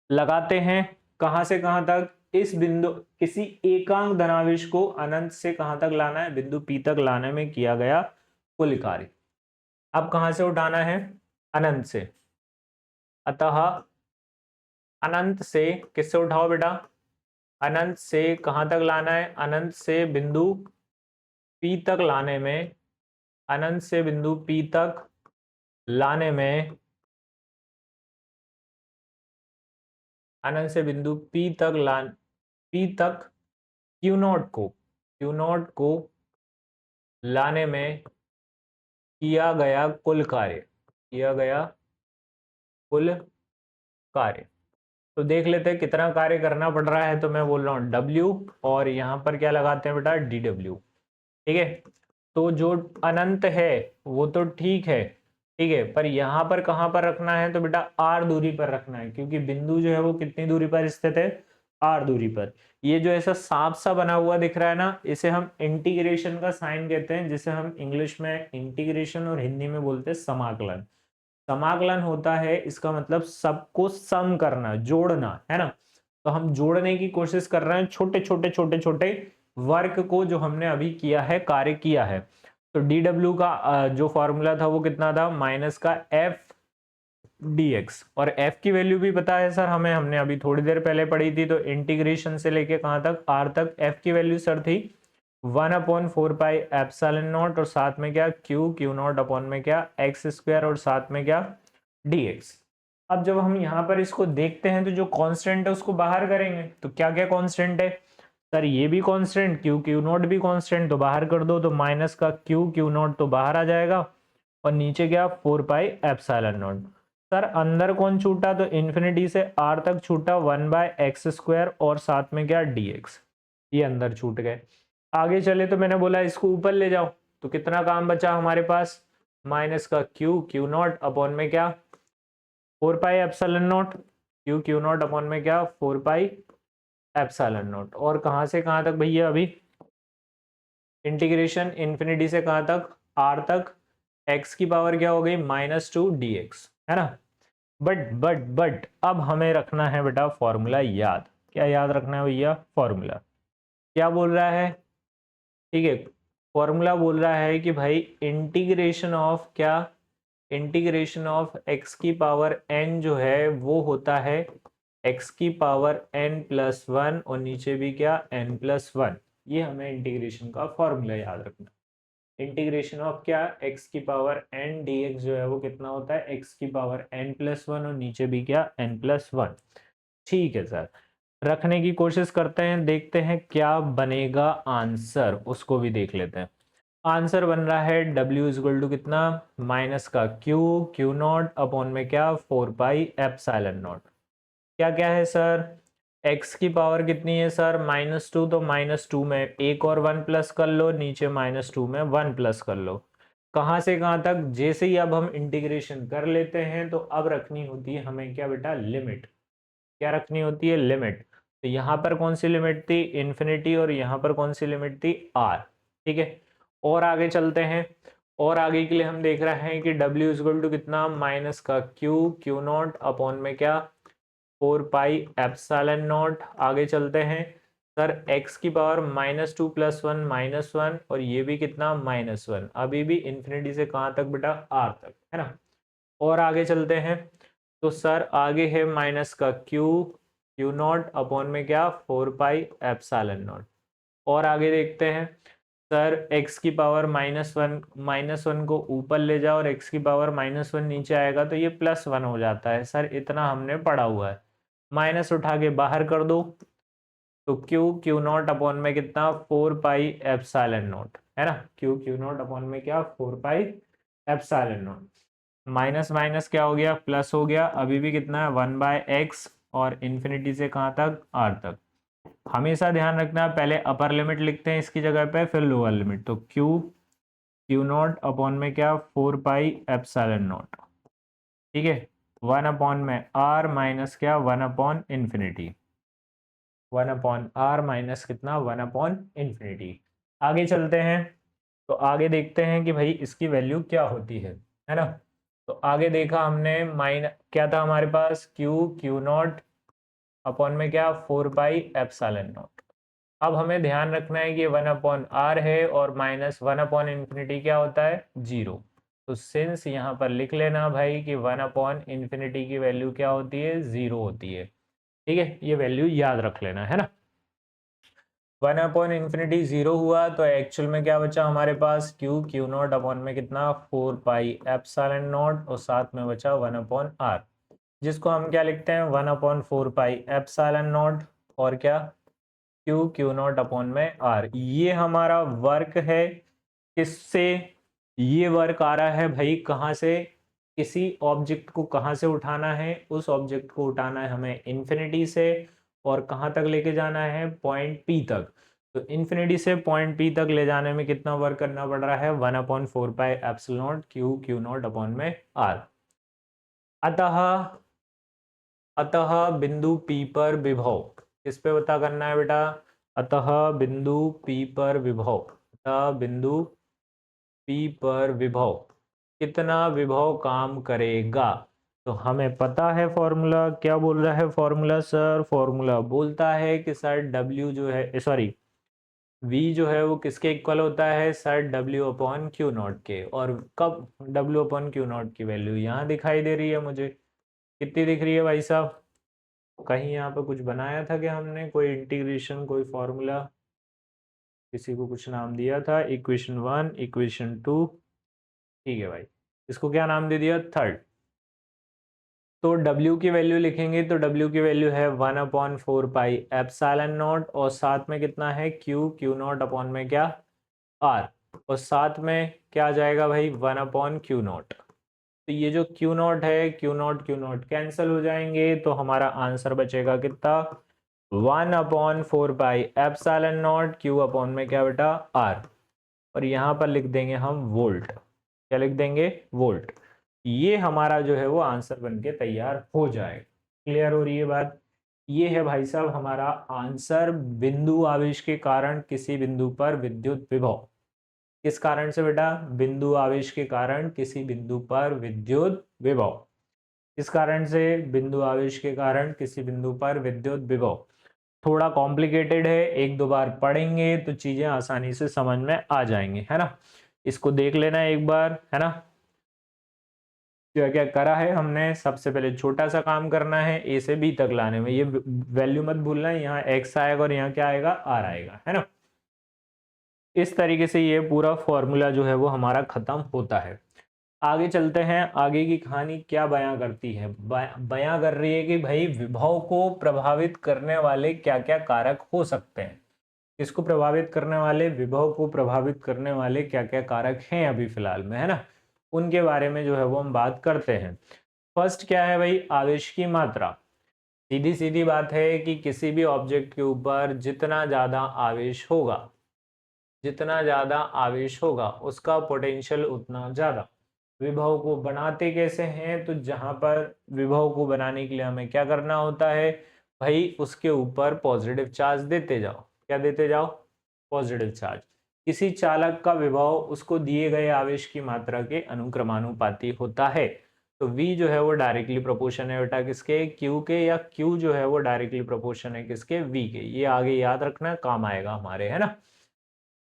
लगाते हैं कहां से कहां तक, इस बिंदु किसी एकांक धनावेश को अनंत से कहां तक लाना है, बिंदु P तक लाने में किया गया कुल कार्य। अब कहां से उठाना है, अनंत से। अतः अनंत से किससे उठाओ बेटा, अनंत से कहां तक लाना है, अनंत से बिंदु P तक लाने में, अनंत से बिंदु P तक लाने में, अनंत से बिंदु P तक P तक Q0 को लाने में किया गया कुल कार्य, किया गया कुल कार्य। तो देख लेते हैं कितना कार्य करना पड़ रहा है। तो मैं बोल रहा हूँ W और यहाँ पर क्या लगाते हैं बेटा DW, ठीक है। तो जो अनंत है वो तो ठीक है, ठीक है, पर यहाँ पर कहाँ पर रखना है, तो बेटा R दूरी पर रखना है, क्योंकि बिंदु जो है वो कितनी दूरी पर स्थित है, R दूरी पर। ये जो ऐसा सांप सा बना हुआ दिख रहा है ना, इसे हम इंटीग्रेशन का साइन कहते हैं, जिसे हम इंग्लिश में इंटीग्रेशन और हिंदी में बोलते हैं समाकलन। समाकलन होता है, इसका मतलब सबको सम करना, जोड़ना, है ना। तो हम जोड़ने की कोशिश कर रहे हैं छोटे छोटे छोटे छोटे वर्क को, जो हमने अभी किया है, कार्य किया है। तो dw का जो फॉर्मूला था वो कितना था, माइनस का एफ dx, और f की वैल्यू भी पता है सर हमें, हमने अभी थोड़ी देर पहले पढ़ी थी। तो इंटीग्रेशन से लेके कहां तक, r तक, f की वैल्यू सर थी 1/4πε0, और साथ में क्या q0 अपॉन में क्या x², और साथ में क्या dx। अब जब हम यहाँ पर इसको देखते हैं तो जो कांस्टेंट है उसको बाहर करेंगे, तो क्या क्या कांस्टेंट है सर, ये भी कांस्टेंट, q0 भी कांस्टेंट, तो बाहर कर दो, तो माइनस का q0 तो बाहर आ जाएगा, और नीचे क्या 4πε0। सर अंदर कौन छूटा, तो इन्फिनिटी से r तक छूटा 1/x², और साथ में क्या dx, ये अंदर छूट गए। आगे चले तो मैंने बोला इसको ऊपर ले जाओ, तो कितना काम बचा हमारे पास, माइनस का q0 अपॉन में क्या 4πε0, q0 अपॉन में क्या 4πε0। और कहां से कहां तक भैया, अभी इंटीग्रेशन इन्फिनिटी से कहां तक, r तक, x की पावर क्या हो गई -2 dx, है ना। बट अब हमें रखना है बेटा फॉर्मूला याद। क्या याद रखना है भैया, फॉर्मूला। क्या बोल रहा है, ठीक है, फॉर्मूला बोल रहा है कि भाई इंटीग्रेशन ऑफ क्या, इंटीग्रेशन ऑफ x की पावर n जो है वो होता है x की पावर n+1, और नीचे भी क्या n+1। ये हमें इंटीग्रेशन का फॉर्मूला याद रखना। इंटीग्रेशन ऑफ क्या, x की पावर n dx जो है वो कितना होता है, x की पावर n+1, और नीचे भी क्या n+1। ठीक है सर, रखने की कोशिश करते हैं, देखते हैं क्या बनेगा आंसर, उसको भी देख लेते हैं। आंसर बन रहा है W इक्वल टू कितना, माइनस का Q0 अपॉन में क्या 4πε0। क्या क्या है सर, x की पावर कितनी है सर -2, तो -2 में एक और 1 प्लस कर लो, नीचे -2 में 1 प्लस कर लो। कहां से कहां तक, जैसे ही अब हम इंटीग्रेशन कर लेते हैं तो अब रखनी होती है हमें क्या बेटा, लिमिट। क्या रखनी होती है, लिमिट। तो यहाँ पर कौन सी लिमिट थी, इन्फिनिटी, और यहाँ पर कौन सी लिमिट थी, r। ठीक है, और आगे चलते हैं, और आगे के लिए हम देख रहे हैं कि W इक्वल टू कितना, माइनस का Q0 अपॉन में क्या 4πε0। आगे चलते हैं सर, x की पावर -2 + 1 -1, और ये भी कितना -1, अभी भी इन्फिनिटी से कहाँ तक बेटा, r तक, है ना। और आगे चलते हैं तो सर आगे है माइनस का क्यू नॉट अपॉन में क्या 4 पाई एप्सिलॉन नॉट। और आगे देखते हैं सर x की पावर -1 को ऊपर ले जाओ और x की पावर -1 नीचे आएगा तो ये +1 हो जाता है। सर इतना हमने पढ़ा हुआ है, माइनस उठा के बाहर कर दो तो क्यू नॉट अपॉन में कितना 4 पाई एप्सिलॉन नॉट है ना। क्यू नॉट अपॉन में क्या 4 पाई एप्सिलॉन नॉट। माइनस माइनस क्या हो गया प्लस हो गया, अभी भी कितना है 1/x और इन्फिनिटी से कहाँ तक r तक। हमेशा ध्यान रखना पहले अपर लिमिट लिखते हैं इसकी जगह पे फिर लोअर लिमिट, तो क्यू नॉट अपॉन में क्या 4 पाई एप्सिलॉन नॉट, ठीक है। 1 अपॉन में r माइनस क्या 1 upon infinity, 1 upon r minus कितना 1 अपॉन इन्फिनिटी। आगे चलते हैं तो आगे देखते हैं कि भाई इसकी वैल्यू क्या होती है ना। तो आगे देखा हमने क्या था हमारे पास क्यू नॉट अपॉन में क्या 4 पाई एप्सिलॉन नॉट। अब हमें ध्यान रखना है कि 1 अपॉन आर है और -1 अपॉन इन्फिनिटी क्या होता है 0। तो सिंस यहाँ पर लिख लेना भाई कि 1 अपॉन इन्फिनिटी की वैल्यू क्या होती है 0 होती है, ठीक है। ये वैल्यू याद रख लेना है ना। 1 अपॉन इन्फिनिटी 0 हुआ तो एक्चुअल में क्या बचा हमारे पास क्यू नॉट अपॉन में कितना 4 पाई एप्सिलॉन नॉट और साथ में बचा 1 अपॉन आर, जिसको हम क्या लिखते हैं 1 अपॉन 4 पाई एप्सिलॉन नॉट और क्या क्यू नॉट अपॉन में आर। ये हमारा वर्क है किससे, ये वर्क आ रहा है भाई कहाँ से, किसी ऑब्जेक्ट को कहाँ से उठाना है, उस ऑब्जेक्ट को उठाना है हमें इन्फिनिटी से और कहाँ तक लेके जाना है पॉइंट पी तक। तो इन्फिनिटी से पॉइंट पी तक ले जाने में कितना वर्क करना पड़ रहा है 1 upon 4 pi epsilon not Q not upon में आर। अतः बिंदु P पर विभव किस पे पता करना है बेटा, अतः बिंदु P पर विभव, अतः बिंदु P पर विभव कितना विभव काम करेगा। तो हमें पता है फॉर्मूला, क्या बोल रहा है फॉर्मूला सर, फॉर्मूला बोलता है कि सर W जो है सॉरी V जो है वो किसके इक्वल होता है sir W upon Q not के। और कब W अपॉन क्यू नॉट की वैल्यू यहाँ दिखाई दे रही है मुझे, कितनी दिख रही है भाई साहब, कहीं यहाँ पे कुछ बनाया था कि हमने कोई इंटीग्रेशन कोई फॉर्मूला, किसी को कुछ नाम दिया था इक्वेशन 1 इक्वेशन 2, ठीक है भाई, इसको क्या नाम दे दिया थर्ड। तो W की वैल्यू लिखेंगे तो W की वैल्यू है 1 अपॉन 4 पाई एप्सिलॉन नॉट और साथ में कितना है क्यू नॉट अपॉन में क्या R और साथ में क्या आ जाएगा भाई 1 अपॉन क्यू नॉट। तो ये जो क्यू नॉट है क्यू नॉट कैंसिल हो जाएंगे तो हमारा आंसर बचेगा कितना 1 upon 4 pi epsilon not Q upon में क्या बेटा R और यहाँ पर लिख देंगे हम वोल्ट, क्या लिख देंगे वोल्ट। ये हमारा जो है वो आंसर बन के तैयार हो जाएगा। क्लियर हो रही है बात, ये है भाई साहब हमारा आंसर बिंदु आवेश के कारण किसी बिंदु पर विद्युत विभव। किस कारण से बेटा, बिंदु आवेश के कारण किसी बिंदु पर विद्युत विभव, इस कारण से बिंदु आवेश के कारण किसी बिंदु पर विद्युत विभव। थोड़ा कॉम्प्लिकेटेड है, एक दो बार पढ़ेंगे तो चीजें आसानी से समझ में आ जाएंगी, है ना। इसको देख लेना एक बार, है ना। क्या क्या करा है हमने, सबसे पहले छोटा सा काम करना है ए से बी तक लाने में, ये वैल्यू मत भूलना, यहाँ एक्स आएगा और यहाँ क्या आएगा आर आएगा, है ना। इस तरीके से ये पूरा फॉर्मूला जो है वो हमारा खत्म होता है। आगे चलते हैं, आगे की कहानी क्या बयां करती है, बयां कर रही है कि भाई विभव को प्रभावित करने वाले क्या क्या कारक हो सकते हैं। इसको प्रभावित करने वाले, विभव को प्रभावित करने वाले क्या क्या कारक हैं अभी फिलहाल में, है ना, उनके बारे में जो है वो हम बात करते हैं। फर्स्ट क्या है भाई, आवेश की मात्रा। सीधी सीधी बात है कि किसी भी ऑब्जेक्ट के ऊपर जितना ज्यादा आवेश होगा, जितना ज्यादा आवेश होगा उसका पोटेंशियल उतना ज्यादा। विभव को बनाते कैसे हैं, तो जहां पर विभव को बनाने के लिए हमें क्या करना होता है भाई, उसके ऊपर पॉजिटिव चार्ज देते जाओ। क्या देते जाओ, पॉजिटिव चार्ज। किसी चालक का विभव उसको दिए गए आवेश की मात्रा के अनुक्रमानुपाती होता है। तो V जो है वो डायरेक्टली प्रोपोर्शन है बेटा किसके, Q के, या Q जो है वो डायरेक्टली प्रोपोर्शन है किसके, V के। ये आगे याद रखना, काम आएगा हमारे, है ना।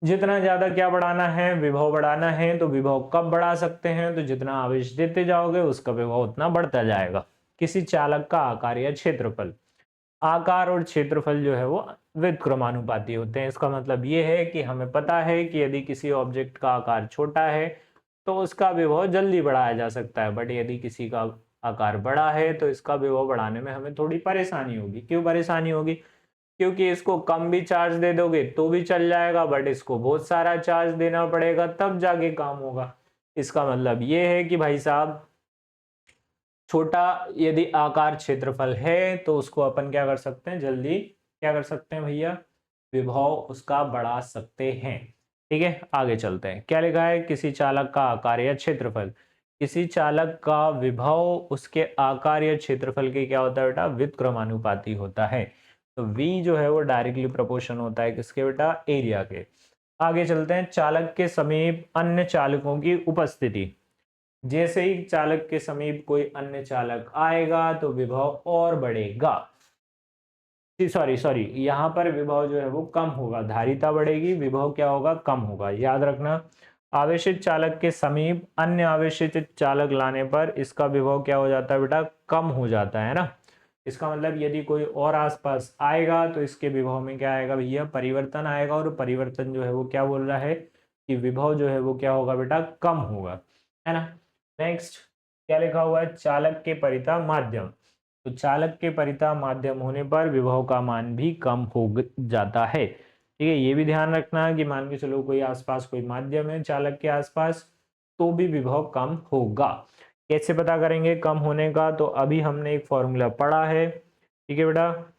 जितना ज्यादा क्या बढ़ाना है, विभव बढ़ाना है, तो विभव कब बढ़ा सकते हैं, तो जितना आवेश देते जाओगे उसका विभव उतना बढ़ता जाएगा। किसी चालक का आकार या क्षेत्रफल, आकार और क्षेत्रफल जो है वो व्युत्क्रमानुपाती होते हैं। इसका मतलब ये है कि हमें पता है कि यदि किसी ऑब्जेक्ट का आकार छोटा है तो उसका विभव जल्दी बढ़ाया जा सकता है, बट यदि किसी का आकार बड़ा है तो इसका विभव बढ़ाने में हमें थोड़ी परेशानी होगी। क्यों परेशानी होगी? क्योंकि इसको कम भी चार्ज दे दोगे तो भी चल जाएगा, बट इसको बहुत सारा चार्ज देना पड़ेगा तब जाके काम होगा। इसका मतलब ये है कि भाई साहब, छोटा यदि आकार क्षेत्रफल है तो उसको अपन क्या कर सकते हैं, जल्दी क्या कर सकते हैं भैया, विभव उसका बढ़ा सकते हैं। ठीक है, आगे चलते हैं। क्या लिखा है? किसी चालक का आकार या क्षेत्रफल, किसी चालक का विभव उसके आकार या क्षेत्रफल के क्या होता है बेटा, व्युत्क्रमानुपाती होता है। तो v जो है वो डायरेक्टली प्रोपोर्शन होता है किसके बेटा, एरिया के। आगे चलते हैं। चालक के समीप अन्य चालकों की उपस्थिति, जैसे ही चालक के समीप कोई अन्य चालक आएगा तो विभव और बढ़ेगा। सॉरी सॉरी, यहाँ पर विभव जो है वो कम होगा, धारिता बढ़ेगी, विभव क्या होगा, कम होगा। याद रखना, आवेशित चालक के समीप अन्य आवेशित चालक लाने पर इसका विभव क्या हो जाता है बेटा, कम हो जाता है ना। इसका मतलब यदि कोई और आसपास आएगा तो इसके विभव में क्या आएगा भैया, परिवर्तन आएगा, और परिवर्तन जो है वो क्या बोल रहा है कि विभव जो है वो क्या होगा बेटा, कम होगा, है ना। नेक्स्ट क्या लिखा हुआ है, चालक के परिता माध्यम। तो चालक के परिता माध्यम होने पर विभव का मान भी कम हो जाता है। ठीक है, ये भी ध्यान रखना कि मान के चलो कोई आसपास कोई माध्यम है चालक के आसपास, तो भी विभव कम होगा। कैसे पता करेंगे कम होने का? तो अभी हमने एक फॉर्मूला पढ़ा है, ठीक है बेटा।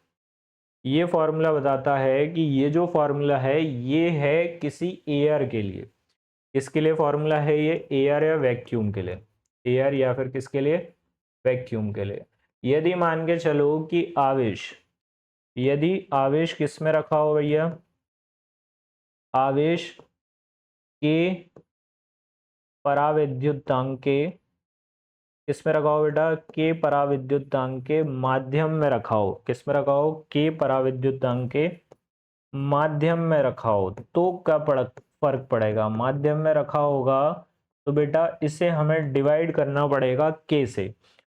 ये फॉर्मूला बताता है कि ये जो फॉर्मूला है ये है किसी एयर के लिए। किसके लिए फॉर्मूला है ये? एयर या वैक्यूम के लिए। एयर या फिर किसके लिए? वैक्यूम के लिए। यदि मान के चलो कि आवेश, यदि आवेश किस में रखा हो भैया, आवेश के पराविद्युतांक के, किस में रखा हो बेटा, के पराविद्युतांक के माध्यम में रखा हो। किस में रखा हो? के पराविद्युतांक के माध्यम में रखा हो, तो क्या फर्क पड़ेगा? माध्यम में रखा होगा तो बेटा इसे हमें डिवाइड करना पड़ेगा के से।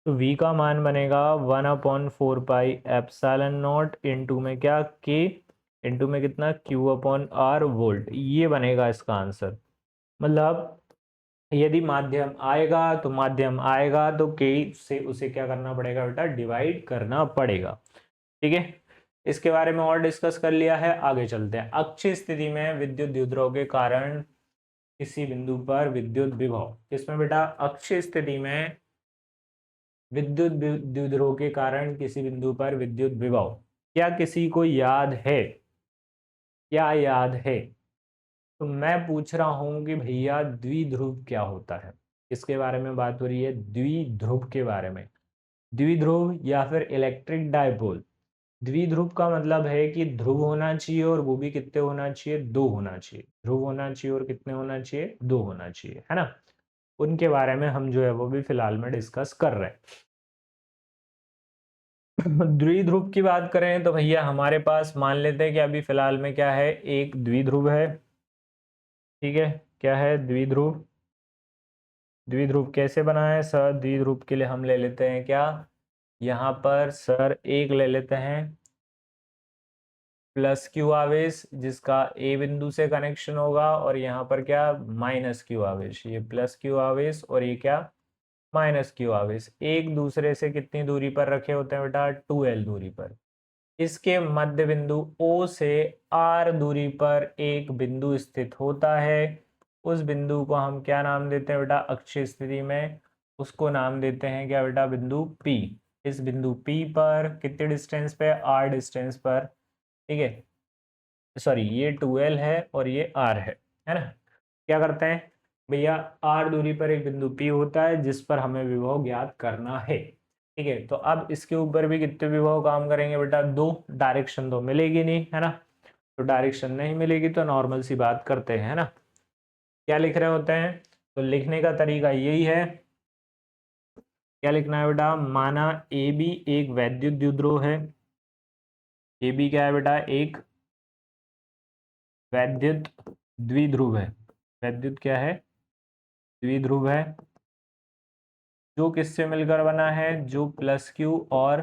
तो v का मान बनेगा 1/4 पाई एप्सिलॉन नॉट इंटू में क्या, के, इंटू में कितना, q/r वोल्ट। ये बनेगा इसका आंसर। मतलब यदि माध्यम आएगा तो के से उसे क्या करना पड़ेगा बेटा, डिवाइड करना पड़ेगा। ठीक है, इसके बारे में और डिस्कस कर लिया है। आगे चलते हैं। अक्षीय स्थिति में विद्युत द्विध्रुव के कारण किसी बिंदु पर विद्युत विभव, किसमें बेटा, अक्षीय स्थिति में विद्युत द्विध्रुव के कारण किसी बिंदु पर विद्युत विभव, क्या किसी को याद है? क्या याद है? तो मैं पूछ रहा हूं कि भैया द्विध्रुव क्या होता है। इसके बारे में बात हो रही है, द्विध्रुव के बारे में। द्विध्रुव या फिर इलेक्ट्रिक डायपोल। द्विध्रुव का मतलब है कि ध्रुव होना चाहिए, और वो भी कितने होना चाहिए, दो होना चाहिए। ध्रुव होना चाहिए और कितने होना चाहिए, दो होना चाहिए, है ना। उनके बारे में हम जो है वो भी फिलहाल में डिस्कस कर रहे हैं। द्विध्रुव की बात करें तो भैया हमारे पास मान लेते हैं कि अभी फिलहाल में क्या है, एक द्विध्रुव है। ठीक है, क्या है, द्विध्रुव। द्विध्रुव कैसे बना है सर? द्विध्रुव के लिए हम ले लेते हैं क्या, यहाँ पर सर एक ले लेते हैं प्लस क्यू आवेश, जिसका ए बिंदु से कनेक्शन होगा, और यहाँ पर क्या, माइनस क्यू आवेश। ये प्लस क्यू आवेश और ये क्या, माइनस क्यू आवेश, एक दूसरे से कितनी दूरी पर रखे होते हैं बेटा, 2l दूरी पर। इसके मध्य बिंदु O से R दूरी पर एक बिंदु स्थित होता है। उस बिंदु को हम क्या नाम देते हैं बेटा, अक्षीय स्थिति में उसको नाम देते हैं क्या बेटा, बिंदु P। इस बिंदु P पर कितने डिस्टेंस पे, R डिस्टेंस पर। ठीक है, सॉरी ये 2l है और ये R है ना। क्या करते हैं भैया, R दूरी पर एक बिंदु P होता है जिस पर हमें विभव ज्ञात करना है। ठीक है, तो अब इसके ऊपर भी कितने विभव काम करेंगे बेटा, दो। डायरेक्शन तो मिलेगी नहीं, है ना। तो डायरेक्शन नहीं मिलेगी तो नॉर्मल सी बात करते हैं, है ना। क्या लिख रहे होते हैं? तो लिखने का तरीका यही है। क्या लिखना है बेटा, माना ए बी एक वैद्युत द्विध्रुव है। ए बी क्या है बेटा, एक वैद्युत द्विध्रुव है। वैद्युत क्या है, द्विध्रुव है, जो किससे मिलकर बना है, जो प्लस क्यू और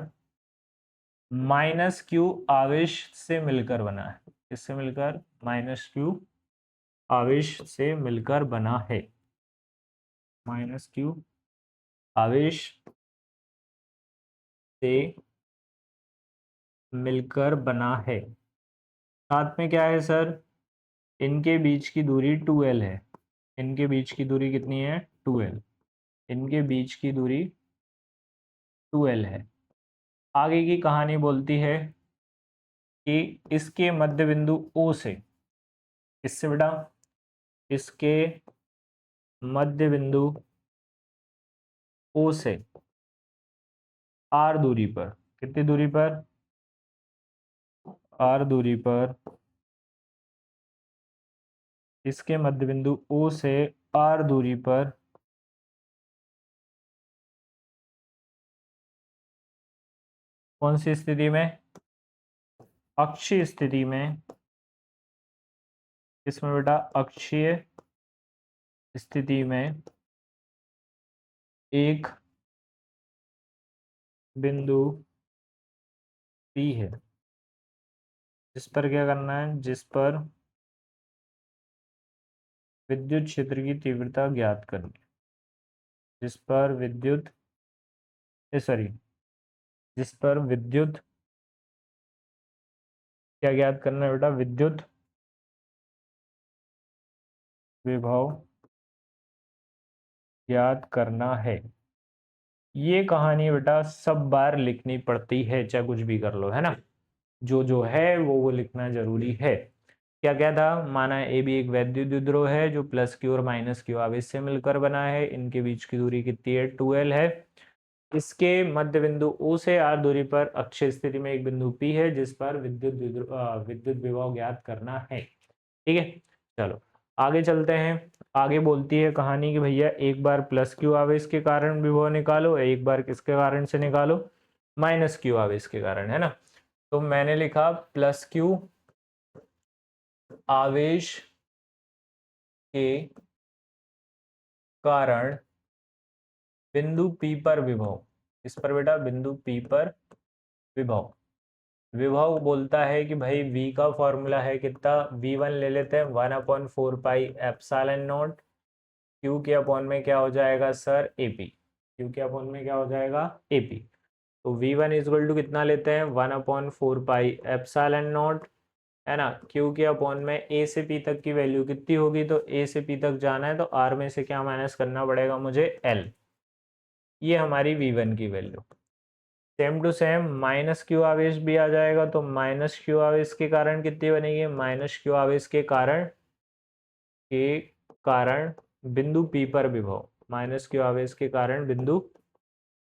माइनस क्यू आवेश से मिलकर बना है। किससे मिलकर? माइनस क्यू आवेश से मिलकर बना है। माइनस क्यू आवेश से मिलकर बना है। साथ में क्या है सर? इनके बीच की दूरी 2l है। इनके बीच की दूरी कितनी है? 2l। इनके बीच की दूरी 2l है। आगे की कहानी बोलती है कि इसके मध्य बिंदु O से, इससे बेटा, इसके मध्य बिंदु O से R दूरी पर, कितनी दूरी पर? R दूरी पर इसके मध्य बिंदु O से R दूरी पर कौन सी स्थिति में? अक्षीय स्थिति में। इसमें बेटा अक्षीय स्थिति में एक बिंदु P है, जिस पर क्या करना है? जिस पर विद्युत क्षेत्र की तीव्रता ज्ञात करनी है। जिस पर विद्युत सॉरी जिस पर विद्युत क्या ज्ञात करना है बेटा? विद्युत विभव ज्ञात करना है। ये कहानी बेटा सब बार लिखनी पड़ती है, चाहे कुछ भी कर लो, है ना। जो जो है वो लिखना जरूरी है। क्या क्या था? माना ए भी एक वैद्युत द्विध्रुव है जो प्लस क्यू और माइनस क्यू आवेश से मिलकर बना है। इनके बीच की दूरी कितनी है? 2l है। इसके मध्य बिंदु O से R दूरी पर अक्षीय स्थिति में एक बिंदु P है, जिस पर विद्युत विभव ज्ञात करना है। ठीक है, चलो आगे चलते हैं। आगे बोलती है कहानी कि भैया एक बार प्लस क्यू आवेश के कारण विभव निकालो, एक बार किसके कारण से निकालो? माइनस क्यू आवेश के कारण, है ना। तो मैंने लिखा प्लस क्यू आवेश के कारण बिंदु P पर विभव। इस पर बेटा बिंदु P पर विभव। विभव बोलता है कि भाई V का फॉर्मूला है कितना? V1 ले लेते हैं 1/4 पाई एप्सिलॉन नॉट। Q के अपॉन में क्या हो जाएगा सर? AP। Q के अपॉन में क्या हो जाएगा? AP। तो V1 इक्वल टू कितना लेते हैं? 1/4 पाई एप्सिलॉन नॉट, है ना। Q के अपॉन में A से P तक की वैल्यू कितनी होगी? तो A से P तक जाना है तो R में से क्या माइनस करना पड़ेगा मुझे? L। ये हमारी V1 की value. Same to same minus Q आवेश भी आ जाएगा, तो माइनस क्यू आवेश के कारण कितनी बनेगी? माइनस क्यू आवेश के कारण बिंदु P पर विभव। माइनस क्यू आवेश के कारण बिंदु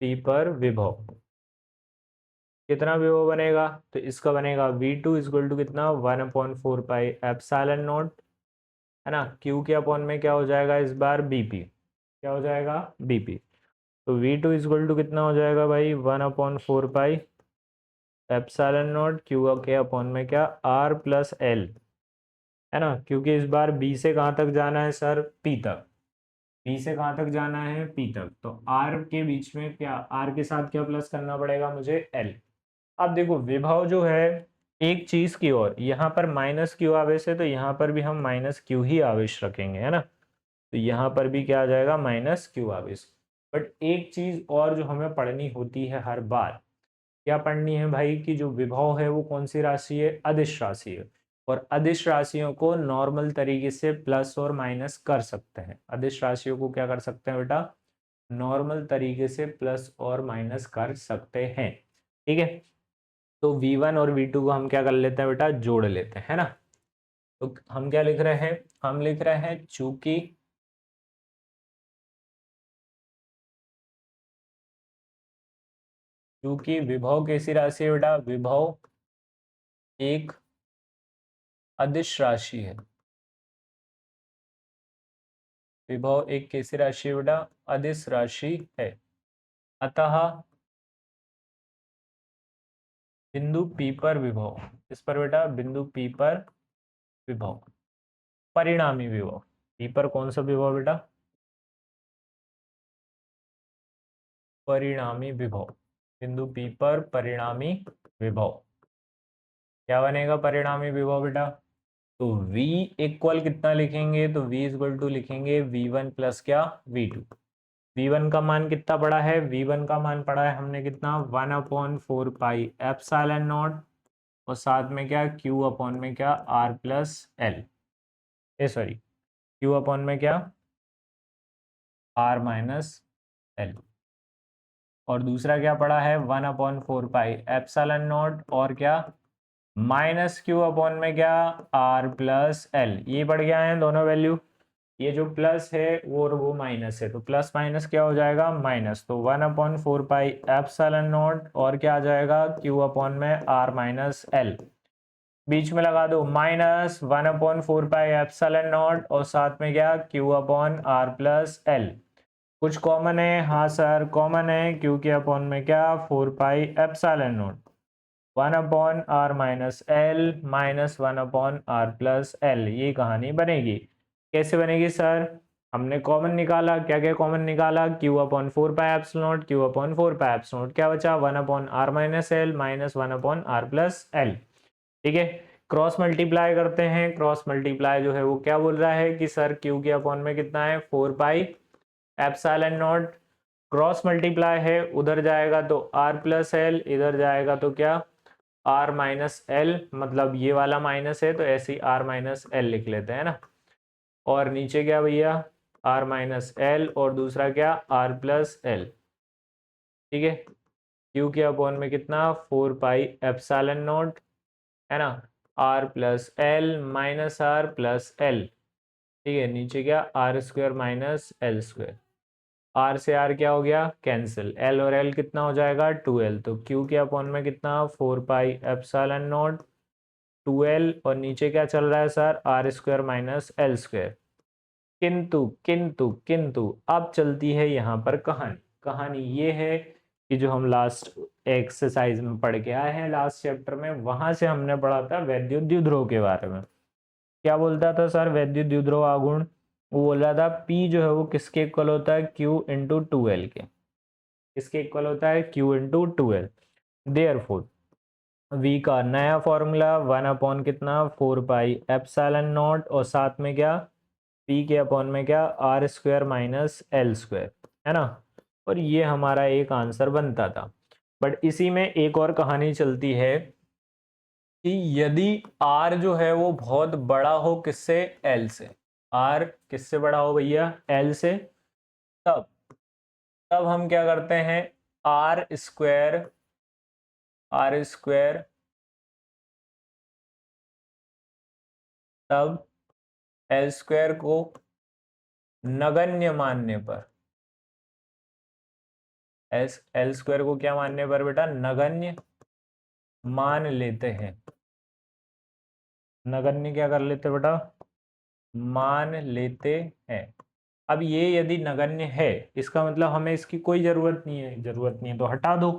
P पर विभव कितना विभव बनेगा? तो इसका बनेगा V2 इक्वल टू कितना? 1/4 पाई एप्सिलॉन नॉट, है ना। Q के अपॉन में क्या हो जाएगा इस बार? BP। क्या हो जाएगा? BP। तो V2 इक्वल टू कितना हो जाएगा भाई? 1/4 पाई एप्सिलॉन नॉट Q के अपॉन में क्या? R प्लस L, है ना। क्योंकि इस बार B से कहाँ तक जाना है सर? P तक। B से कहाँ तक जाना है? P तक। तो R के बीच में क्या, R के साथ क्या प्लस करना पड़ेगा मुझे? L। अब देखो विभव जो है एक चीज की ओर, यहाँ पर माइनस क्यू आवेश है तो यहाँ पर भी हम माइनस क्यू ही आवेश रखेंगे, है ना। तो यहाँ पर भी क्या आ जाएगा? माइनस क्यू आवेश। बट एक चीज और जो हमें पढ़नी होती है हर बार, क्या पढ़नी है भाई? कि जो विभव है वो कौन सी राशि है? अदिश राशि है। और अदिश राशियों को नॉर्मल तरीके से प्लस और माइनस कर सकते हैं। अदिश राशियों को क्या कर सकते हैं बेटा? नॉर्मल तरीके से प्लस और माइनस कर सकते हैं। ठीक है, तो V1 और V2 को हम क्या कर लेते हैं बेटा? जोड़ लेते हैं, है ना। तो हम क्या लिख रहे हैं? हम लिख रहे हैं चूंकि विभव कैसी राशि है बेटा? विभव एक अदिश राशि है। विभव एक कैसी राशि है बेटा? अदिश राशि है। अतः बिंदु P पर विभव, इस पर बेटा बिंदु P पर विभव, परिणामी विभव। P पर कौन सा विभव बेटा? परिणामी विभव। बिंदु P पर परिणामी विभव। क्या बनेगा परिणामी विभव बेटा? तो V इक्वल कितना लिखेंगे? तो V इक्वल टू लिखेंगे V1 प्लस क्या V2। V1 का मान कितना पड़ा है? V1 का मान पड़ा है हमने कितना 1/4 पाई एप्सिलॉन नॉट और साथ में क्या Q अपॉन में क्या R प्लस L, ए सॉरी Q अपॉन में क्या R माइनस L। और दूसरा क्या पड़ा है 1/4 पाई एप्सिलॉन नॉट और क्या माइनस Q अपॉन में क्या R प्लस L। ये पड़ गया है दोनों वैल्यू। ये जो प्लस है वो माइनस है, तो प्लस माइनस क्या हो जाएगा माइनस। तो 1/4 पाई एप्सिलॉन नॉट और क्या आ जाएगा Q अपॉन में R माइनस L। बीच में लगा दो माइनस 1/4 पाई एप्सिलॉन नॉट और साथ में क्या Q upon R plus L। कुछ कॉमन है? हाँ सर कॉमन है, Q के अपॉन में क्या 4 पाई epsilon not 1/R minus L minus 1/R plus L. ये कहानी बनेगी। कैसे बनेगी सर? हमने कॉमन निकाला, क्या क्या कॉमन निकाला? Q/4 pi epsilon not, Q/4 pi epsilon not, क्या बचा 1/R minus L minus 1/R plus L. ठीक है, क्रॉस मल्टीप्लाई करते हैं। क्रॉस मल्टीप्लाई जो है वो क्या बोल रहा है कि सर Q के अपॉन में कितना है 4 पाई एप्सिलॉन नॉट। क्रॉस मल्टीप्लाई है, उधर जाएगा तो R प्लस एल, इधर जाएगा तो क्या R माइनस एल, मतलब ये वाला माइनस है तो ऐसे ही R माइनस एल लिख लेते हैं ना। और नीचे क्या भैया R माइनस एल और दूसरा क्या R प्लस एल। ठीक है, Q के अपॉन में कितना 4 पाई एप्सिलॉन नॉट है ना, R plus L minus R plus L. ठीक है, नीचे क्या R square minus L square. R से R क्या हो गया कैंसिल, L और L कितना हो जाएगा 2L। तो Q के अपॉन में कितना 4 पाई एप्सिलॉन नॉट 2L और नीचे क्या चल रहा है sir R square minus L square. किंतु किंतु किंतु अब चलती है यहाँ पर कहानी। कहानी ये है कि जो हम लास्ट एक्सरसाइज में पढ़ के आए हैं लास्ट चैप्टर में, वहां से हमने पढ़ा था वैद्युत द्विध्रुव के बारे में। क्या बोलता था सर वैद्युत द्विध्रुव आघूर्ण? वो बोल रहा था P जो है वो किसके इक्वल होता है Q इंटू 2L के। किसके इक्वल होता है Q into 2L। Therefore V का नया फॉर्मूला 1 अपॉन कितना 4 पाई एप्सिलॉन नॉट और साथ में क्या P के अपॉन में क्या R square minus L square, है ना। और ये हमारा एक आंसर बनता था। बट इसी में एक और कहानी चलती है कि यदि R जो है वो बहुत बड़ा हो किससे L से, R किससे बड़ा हो भैया L से, तब तब हम क्या करते हैं आर स्क्वायर तब एल स्क्वायर को नगण्य मानने पर, एल स्क्वायर को क्या मानने पर बेटा नगण्य मान लेते हैं। नगण्य क्या कर लेते बेटा मान लेते हैं। अब ये यदि नगण्य है इसका मतलब हमें इसकी कोई जरूरत नहीं है, जरूरत नहीं है तो हटा दो।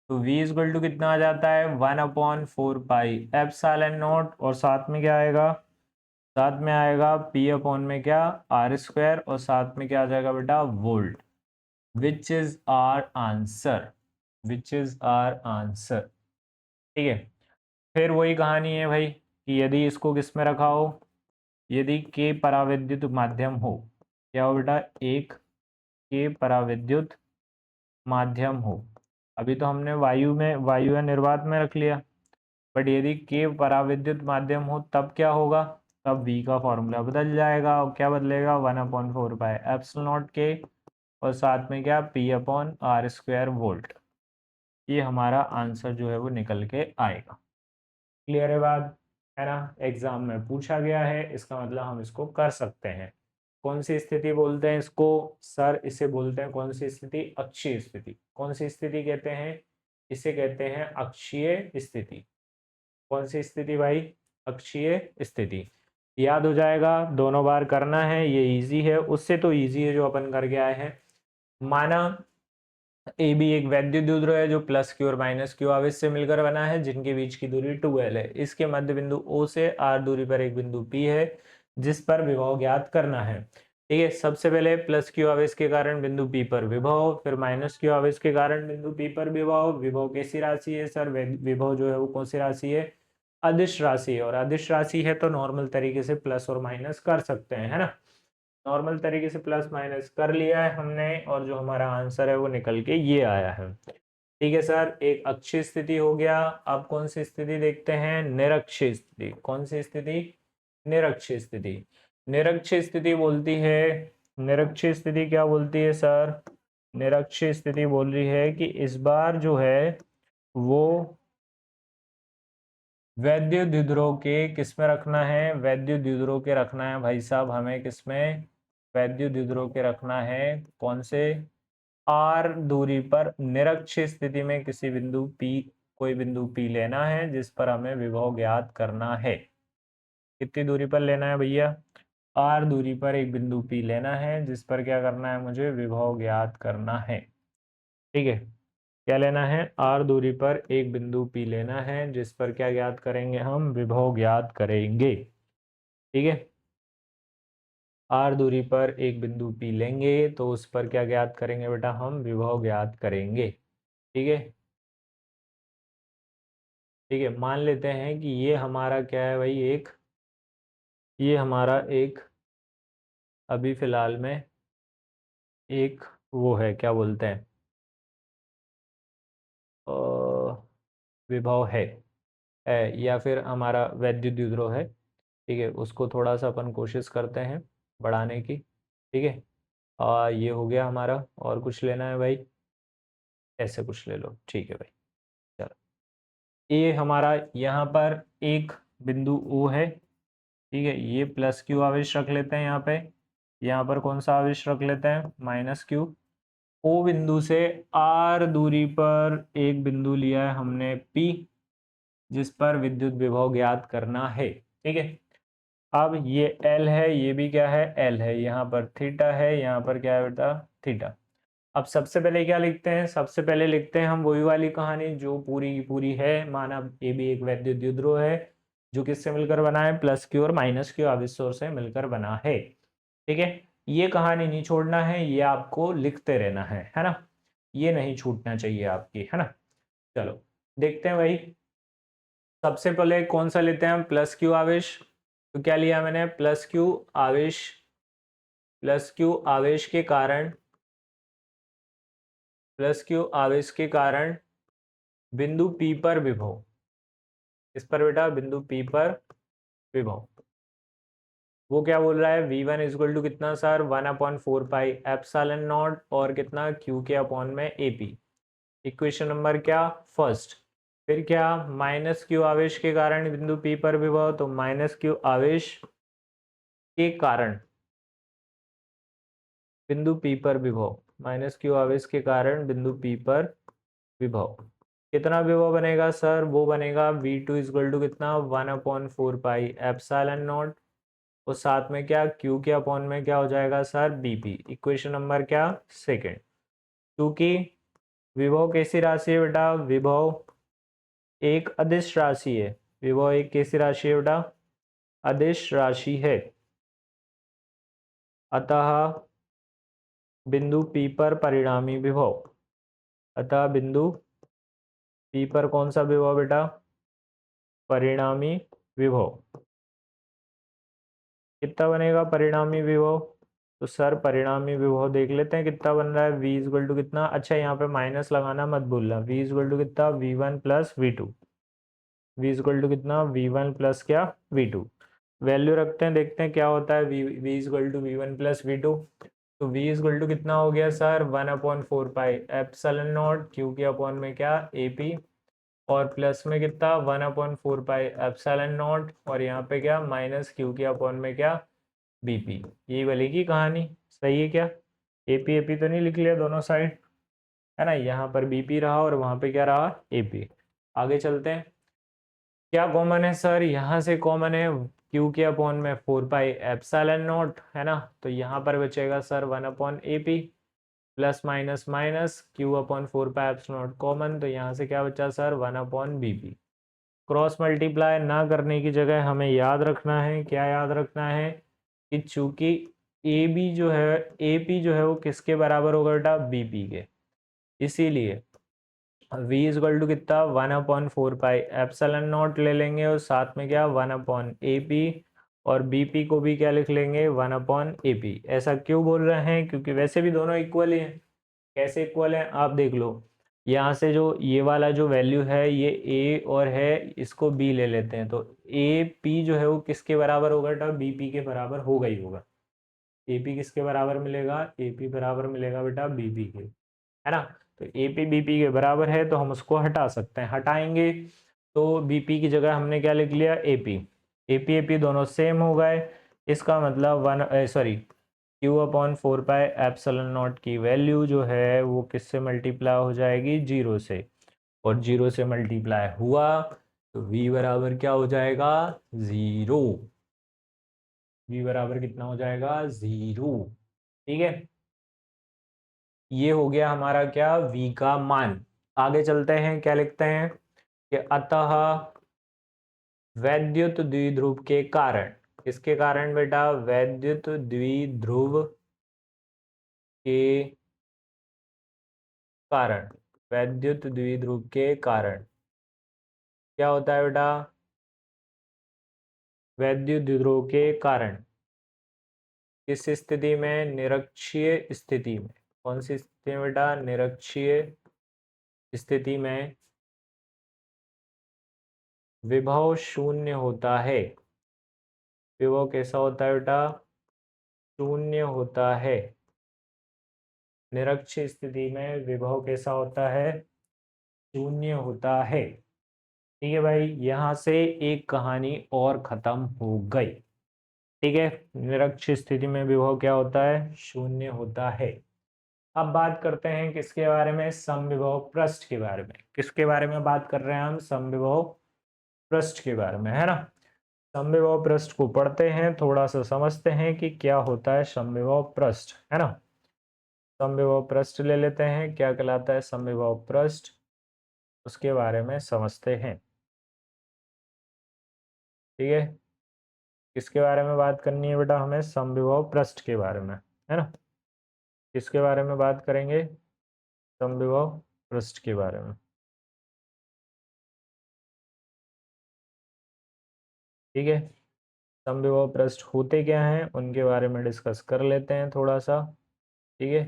तो v इक्वल टू कितना आ जाता है 1/4 पाई एप्सिलॉन नॉट और साथ में क्या आएगा, साथ में आएगा P अपॉन में क्या R स्क्वायर और साथ में क्या आ जाएगा बेटा volt. Which is our answer, which is our answer. ठीक है, फिर वही कहानी है भाई कि यदि इसको किस में रखा हो, यदि के पराविद्युत माध्यम हो, क्या हो बेटा एक के पराविद्युत माध्यम हो। अभी तो हमने वायु या निर्वात में रख लिया, बट यदि के पराविद्युत माध्यम हो तब क्या होगा, तब V का फॉर्मूला बदल जाएगा। और क्या बदलेगा 1/4 पाई एप्सिलॉन नॉट के और साथ में क्या P upon R square volt. ये हमारा आंसर जो है वो निकल के आएगा। क्लियर है बात, है ना। एग्जाम में पूछा गया है, इसका मतलब हम इसको कर सकते हैं। कौन सी स्थिति बोलते हैं इसको सर? इसे बोलते हैं कौन सी स्थिति? अक्षीय स्थिति। कौन सी स्थिति कहते हैं? इसे कहते हैं अक्षीय स्थिति। कौन सी स्थिति भाई? अक्षीय स्थिति। याद हो जाएगा, दोनों बार करना है, ये इजी है, उससे तो इजी है जो अपन करके आए हैं। माना ए बी एक वैद्युत द्विध्रुव है जो प्लस क्यू और माइनस क्यू आवेश से मिलकर बना है, जिनके बीच की दूरी 2L है। इसके मध्य बिंदु O से R दूरी पर एक बिंदु P है जिस पर विभव ज्ञात करना है। ठीक है। सबसे पहले प्लस क्यू आवेश के कारण बिंदु पी पर विभव, फिर माइनस क्यू आवेश के कारण बिंदु पी पर विभव। विभव कैसी राशि है सर? विभव जो है वो कौन सी राशि है? अदिश राशि है, और अदिश राशि है तो नॉर्मल तरीके से प्लस और माइनस कर सकते हैं, है ना। नॉर्मल तरीके से प्लस माइनस कर लिया है हमने, और जो हमारा आंसर है वो निकल के ये आया है। ठीक है सर, एक अक्षीय स्थिति हो गया। अब कौन सी स्थिति देखते हैं? निरक्षीय स्थिति। कौन सी स्थिति? निरक्षीय स्थिति। निरक्षीय स्थिति बोलती है, निरक्षीय स्थिति क्या बोलती है सर? निरक्षीय स्थिति बोल रही है कि इस बार जो है वो वैद्युत द्विध्रुव के किस में रखना है? वैद्युत द्विध्रुव के रखना है भाई साहब हमें, किसमें? वैद्युत द्विध्रुव के रखना है। कौन से? आर दूरी पर निरक्षीय स्थिति में किसी बिंदु P, कोई बिंदु P लेना है जिस पर हमें विभव ज्ञात करना है। कितनी दूरी पर लेना है भैया? आर दूरी पर एक बिंदु P लेना है जिस पर क्या करना है? मुझे विभव ज्ञात करना है। ठीक है, क्या लेना है? आर दूरी पर एक बिंदु P लेना है जिस पर क्या ज्ञात करेंगे? हम विभव ज्ञात करेंगे। ठीक है, आर दूरी पर एक बिंदु P लेंगे तो उस पर क्या ज्ञात करेंगे बेटा? हम विभव ज्ञात करेंगे। ठीक है, ठीक है, मान लेते हैं कि ये हमारा क्या है भाई? ये हमारा एक अभी फिलहाल में एक वो है, क्या बोलते हैं, विभव है, या फिर हमारा वैद्युत द्विध्रुव है। ठीक है, उसको थोड़ा सा अपन कोशिश करते हैं बढ़ाने की। ठीक है, ये हो गया हमारा। और कुछ लेना है भाई? ऐसे कुछ ले लो, ठीक है भाई। चलो, ये हमारा यहाँ पर एक बिंदु O है। ठीक है, ये प्लस क्यू आवेश रख लेते हैं यहाँ पे। यहाँ पर कौन सा आवेश रख लेते हैं? Minus Q. O बिंदु से R दूरी पर एक बिंदु लिया है हमने P, जिस पर विद्युत विभव ज्ञात करना है। ठीक है, अब ये L है, ये भी क्या है? L है। यहाँ पर थीटा है, यहाँ पर क्या है बेटा? थीटा। अब सबसे पहले क्या लिखते हैं? सबसे पहले लिखते हैं हम वही वाली कहानी जो पूरी की पूरी है। माना ये भी एक वैद्युत द्विध्रुव है जो किससे मिलकर बना है? प्लस क्यू और माइनस क्यू आवेशों से मिलकर बना है। ठीक है, ये कहानी नहीं छोड़ना है, ये आपको लिखते रहना है ना। ये नहीं छूटना चाहिए आपकी, है ना। चलो देखते हैं भाई। सबसे पहले कौन सा लेते हैं हम? प्लस क्यू आवेश। तो क्या लिया मैंने? प्लस क्यू आवेश। प्लस क्यू आवेश के कारण, प्लस क्यू आवेश के कारण बिंदु P पर विभव। इस पर बेटा? बिंदु P पर विभव। वो क्या बोल रहा है? V1 इजक्वल टू कितना सर? 1/4 पाई एप्सिलॉन नॉट, और कितना? Q के अपॉन में AP। इक्वेशन नंबर क्या? फर्स्ट। फिर क्या? माइनस क्यू आवेश के कारण बिंदु P पर विभव, तो माइनस क्यू आवेश के कारण बिंदु P पर विभव। माइनस क्यू आवेश के कारण बिंदु P पर विभव। कितना विभव बनेगा सर? वो बनेगा V2 इजक्वल टू कितना? 1/4 पाई एप्सिलॉन नॉट, और साथ में क्या? Q के अपॉन में क्या हो जाएगा सर? BP। इक्वेशन नंबर क्या? सेकेंड। क्योंकि विभव कैसी राशि है बेटा? विभव एक अदिश राशि है। विभव एक कैसी राशि है बेटा? अदिश राशि है। अतः बिंदु P पर परिणामी विभव, अतः बिंदु P पर कौन सा विभव बेटा? परिणामी विभव। कितना बनेगा परिणामी विभव? तो सर परिणामी विभव देख लेते हैं कितना बन रहा है। V इजक्वल टू कितना? अच्छा, यहाँ पे माइनस लगाना मत भूलना। V इजक्वल टू कितना? V1 plus V2। V is equal to कितना? V1 प्लस क्या? V2। वैल्यू रखते हैं, देखते हैं क्या होता है। V is equal to V1 plus V2। तो V इजक्वल टू कितना हो गया sir? 1/4 pi epsilon not, Q के अपॉन में क्या? AP, और प्लस में कितना? 1/4 पाई एप्सिलॉन नॉट, और यहाँ पे क्या? माइनस Q के अपॉन में क्या? BP। यही बनेगी कहानी। सही है क्या? AP तो नहीं लिख लिया दोनों साइड, है ना। यहाँ पर BP रहा और वहाँ पे क्या रहा? AP। आगे चलते हैं। क्या कॉमन है सर? यहाँ से कॉमन है Q के अपॉन में 4 पाई एप्सिलॉन नॉट, है ना। तो यहाँ पर बचेगा sir 1/AP, plus minus minus Q upon 4 pi epsilon not common, तो यहाँ से क्या बचा सर? 1/BP। क्रॉस मल्टीप्लाई ना करने की जगह हमें याद रखना है, क्या याद रखना है? कि चूंकि ए बी जो है, ए पी जो है वो किसके बराबर होगा बेटा, बी पी के। इसीलिए v इज इक्वल टू कितना, 1/4 पाई एप्सिलॉन नॉट ले लेंगे और साथ में क्या 1/AP, और BP को भी क्या लिख लेंगे 1/AP। ऐसा क्यों बोल रहे हैं, क्योंकि वैसे भी दोनों इक्वल ही हैं। कैसे इक्वल हैं आप देख लो, यहाँ से जो ये वाला जो वैल्यू है ये A और है, इसको B ले लेते हैं, तो AP जो है वो किसके बराबर होगा बेटा, BP के बराबर होगा ही होगा। AP किसके बराबर मिलेगा, AP बराबर मिलेगा बेटा BP के, है ना। तो AP BP के बराबर है तो हम उसको हटा सकते हैं, हटाएंगे तो BP की जगह हमने क्या लिख लिया, AP। AP दोनों सेम हो गए, इसका मतलब Q/4 पाई एप्सिलॉन नॉट की वैल्यू जो है वो किससे मल्टीप्लाई हो जाएगी, 0 से, और 0 से मल्टीप्लाई हुआ तो V बराबर क्या हो जाएगा, 0। V बराबर कितना हो जाएगा, 0। ठीक है, ये हो गया हमारा क्या, V का मान। आगे चलते हैं, क्या लिखते हैं कि अतः वैद्युत द्विध्रुव के कारण, किसके कारण बेटा, वैद्युत द्विध्रुव के कारण, वैद्युत द्विध्रुव के कारण क्या होता है बेटा, वैद्युत द्विध्रुव के कारण किस स्थिति में, निरक्षीय स्थिति में। कौन सी स्थिति में बेटा, निरक्षीय स्थिति में विभव शून्य होता है। विभव कैसा होता है बेटा, शून्य होता है। निरक्षीय स्थिति में विभव कैसा होता है, शून्य होता है। ठीक है भाई, यहां से एक कहानी और खत्म हो गई। ठीक है, निरक्षीय स्थिति में विभव क्या होता है, शून्य होता है। अब बात करते हैं किसके बारे में, समविभव पृष्ठ के बारे में। किसके बारे में बात कर रहे हैं हम, समविभव पृष्ठ के बारे में, है ना। समविभव पृष्ठ को पढ़ते हैं, थोड़ा सा समझते हैं कि क्या होता है समविभव पृष्ठ, है ना। समविभव पृष्ठ ले लेते हैं, क्या कहलाता है समविभव पृष्ठ, उसके बारे में समझते हैं। ठीक है, किसके बारे में बात करनी है बेटा हमें, समविभव पृष्ठ के बारे में, है ना। किसके बारे में बात करेंगे, समविभव पृष्ठ के बारे में। ठीक है, समविभव पृष्ठ होते क्या हैं उनके बारे में डिस्कस कर लेते हैं थोड़ा सा। ठीक है,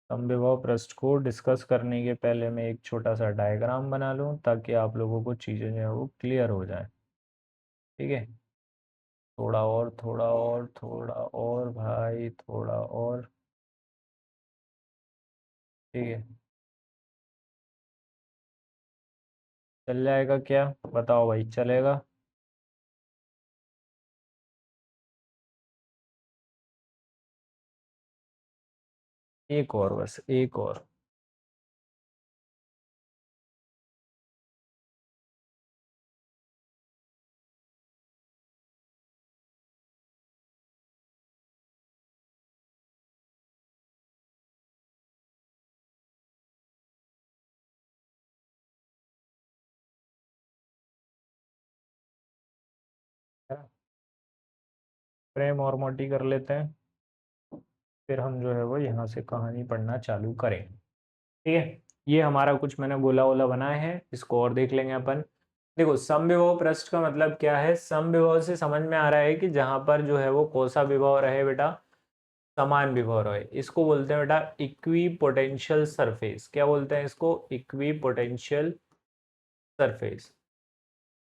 समविभव पृष्ठ को डिस्कस करने के पहले मैं एक छोटा सा डायग्राम बना लूं ताकि आप लोगों को चीज़ें जो है वो क्लियर हो जाए। ठीक है, थोड़ा और, थोड़ा और, थोड़ा और भाई, थोड़ा और। ठीक है, चल जाएगा क्या, बताओ भाई, चलेगा। एक और, बस एक और। फ्रेम और मोटी कर लेते हैं, फिर हम जो है वो यहाँ से कहानी पढ़ना चालू करें। ठीक है, ये हमारा कुछ मैंने गोला वोला बनाए हैं, इसको और देख लेंगे अपन। देखो, समविभव पृष्ठ का मतलब क्या है, समविभव से समझ में आ रहा है कि जहां पर जो है वो कौन सा विभव रहे बेटा, समान विभव रहे। इसको बोलते हैं बेटा इक्वी पोटेंशियल सरफेस। क्या बोलते हैं इसको, इक्वी पोटेंशियल सरफेस।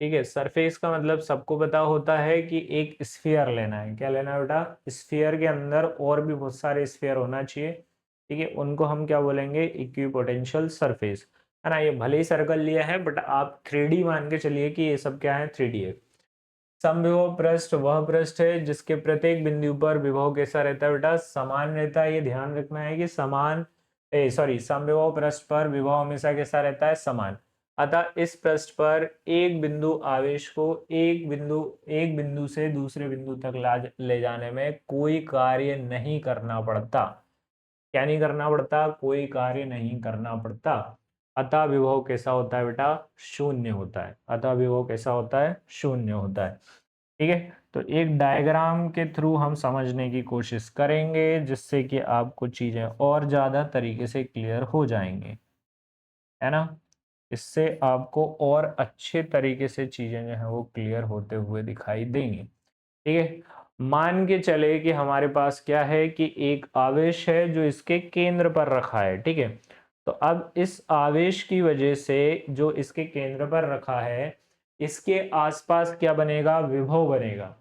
ठीक है, सरफेस का मतलब सबको पता होता है कि एक स्फीयर लेना है। क्या लेना है बेटा, स्फीयर के अंदर और भी बहुत सारे स्फीयर होना चाहिए। ठीक है, उनको हम क्या बोलेंगे, इक्विपोटेंशियल सरफेस, है ना। ये भले ही सर्कल लिया है बट आप 3D मान के चलिए कि ये सब क्या है, 3D है। समविभव पृष्ठ वह पृष्ठ है जिसके प्रत्येक बिंदु पर विभव कैसा रहता है बेटा, समान रहता है। ये ध्यान रखना है कि समविभव पृष्ठ पर विभव हमेशा कैसा रहता है, समान। अतः इस पृष्ठ पर एक बिंदु आवेश को एक बिंदु से दूसरे बिंदु तक ले जाने में कोई कार्य नहीं करना पड़ता। क्या नहीं करना पड़ता, कोई कार्य नहीं करना पड़ता। अतः विभव कैसा होता है बेटा, शून्य होता है। अतः विभव कैसा होता है, शून्य होता है। ठीक है, तो एक डायग्राम के थ्रू हम समझने की कोशिश करेंगे जिससे कि आपको चीजें और ज्यादा तरीके से क्लियर हो जाएंगे, है ना। इससे आपको और अच्छे तरीके से चीजें जो है वो क्लियर होते हुए दिखाई देंगी। ठीक है, मान के चले कि हमारे पास क्या है कि एक आवेश है जो इसके केंद्र पर रखा है। ठीक है, तो अब इस आवेश की वजह से जो इसके केंद्र पर रखा है इसके आसपास क्या बनेगा, विभव बनेगा।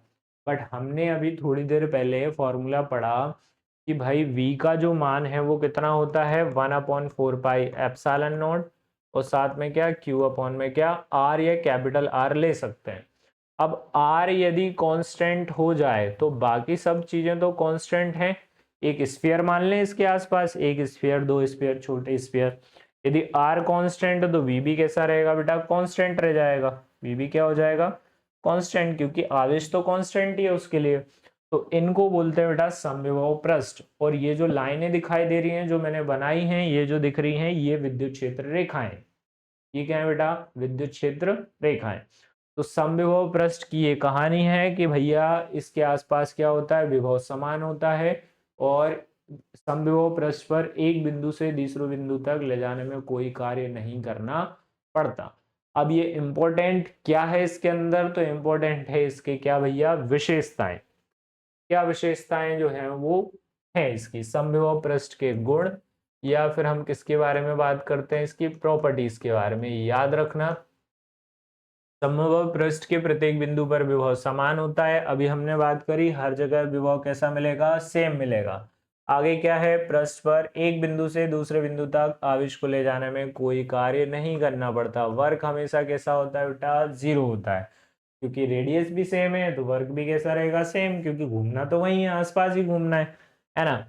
बट हमने अभी थोड़ी देर पहले फॉर्मूला पढ़ा कि भाई v का जो मान है वो कितना होता है, 1/4 पाई एप्सिलॉन नॉट, और साथ में क्या q अपॉन में क्या r या कैपिटल R ले सकते हैं। अब R यदि कांस्टेंट हो जाए तो बाकी सब चीजें तो कांस्टेंट हैं। एक स्फीयर मान लें इसके आसपास, एक स्फीयर, दो स्फीयर, छोटे स्फीयर। यदि R कांस्टेंट तो V भी कैसा रहेगा बेटा, कांस्टेंट रह जाएगा। V भी क्या हो जाएगा, कांस्टेंट, क्योंकि आवेश तो कांस्टेंट ही है उसके लिए। तो इनको बोलते हैं बेटा समविभव पृष्ठ। और ये जो लाइनें दिखाई दे रही हैं जो मैंने बनाई हैं, ये जो दिख रही हैं, ये विद्युत क्षेत्र रेखाएं। ये क्या है बेटा, विद्युत क्षेत्र रेखाएं। तो समविभव पृष्ठ की ये कहानी है कि भैया इसके आसपास क्या होता है, विभव समान होता है, और समविभव पृष्ठ पर एक बिंदु से दूसरे बिंदु तक ले जाने में कोई कार्य नहीं करना पड़ता। अब ये इंपॉर्टेंट क्या है इसके अंदर, तो इंपॉर्टेंट है इसके क्या भैया, विशेषताएं। क्या विशेषताएं जो है वो है इसकी, समविभव पृष्ठ के गुण, या फिर हम किसके बारे में बात करते हैं, इसकी प्रॉपर्टीज के बारे में। याद रखना, समविभव पृष्ठ के प्रत्येक बिंदु पर विभव समान होता है। अभी हमने बात करी हर जगह विभव कैसा मिलेगा, सेम मिलेगा। आगे क्या है, पृष्ठ पर एक बिंदु से दूसरे बिंदु तक आवेश को ले जाने में कोई कार्य नहीं करना पड़ता। वर्क हमेशा कैसा होता है बेटा, 0 होता है, क्योंकि रेडियस भी सेम है तो वर्क भी कैसा रहेगा, सेम, क्योंकि घूमना तो वही है, आसपास ही घूमना है ना।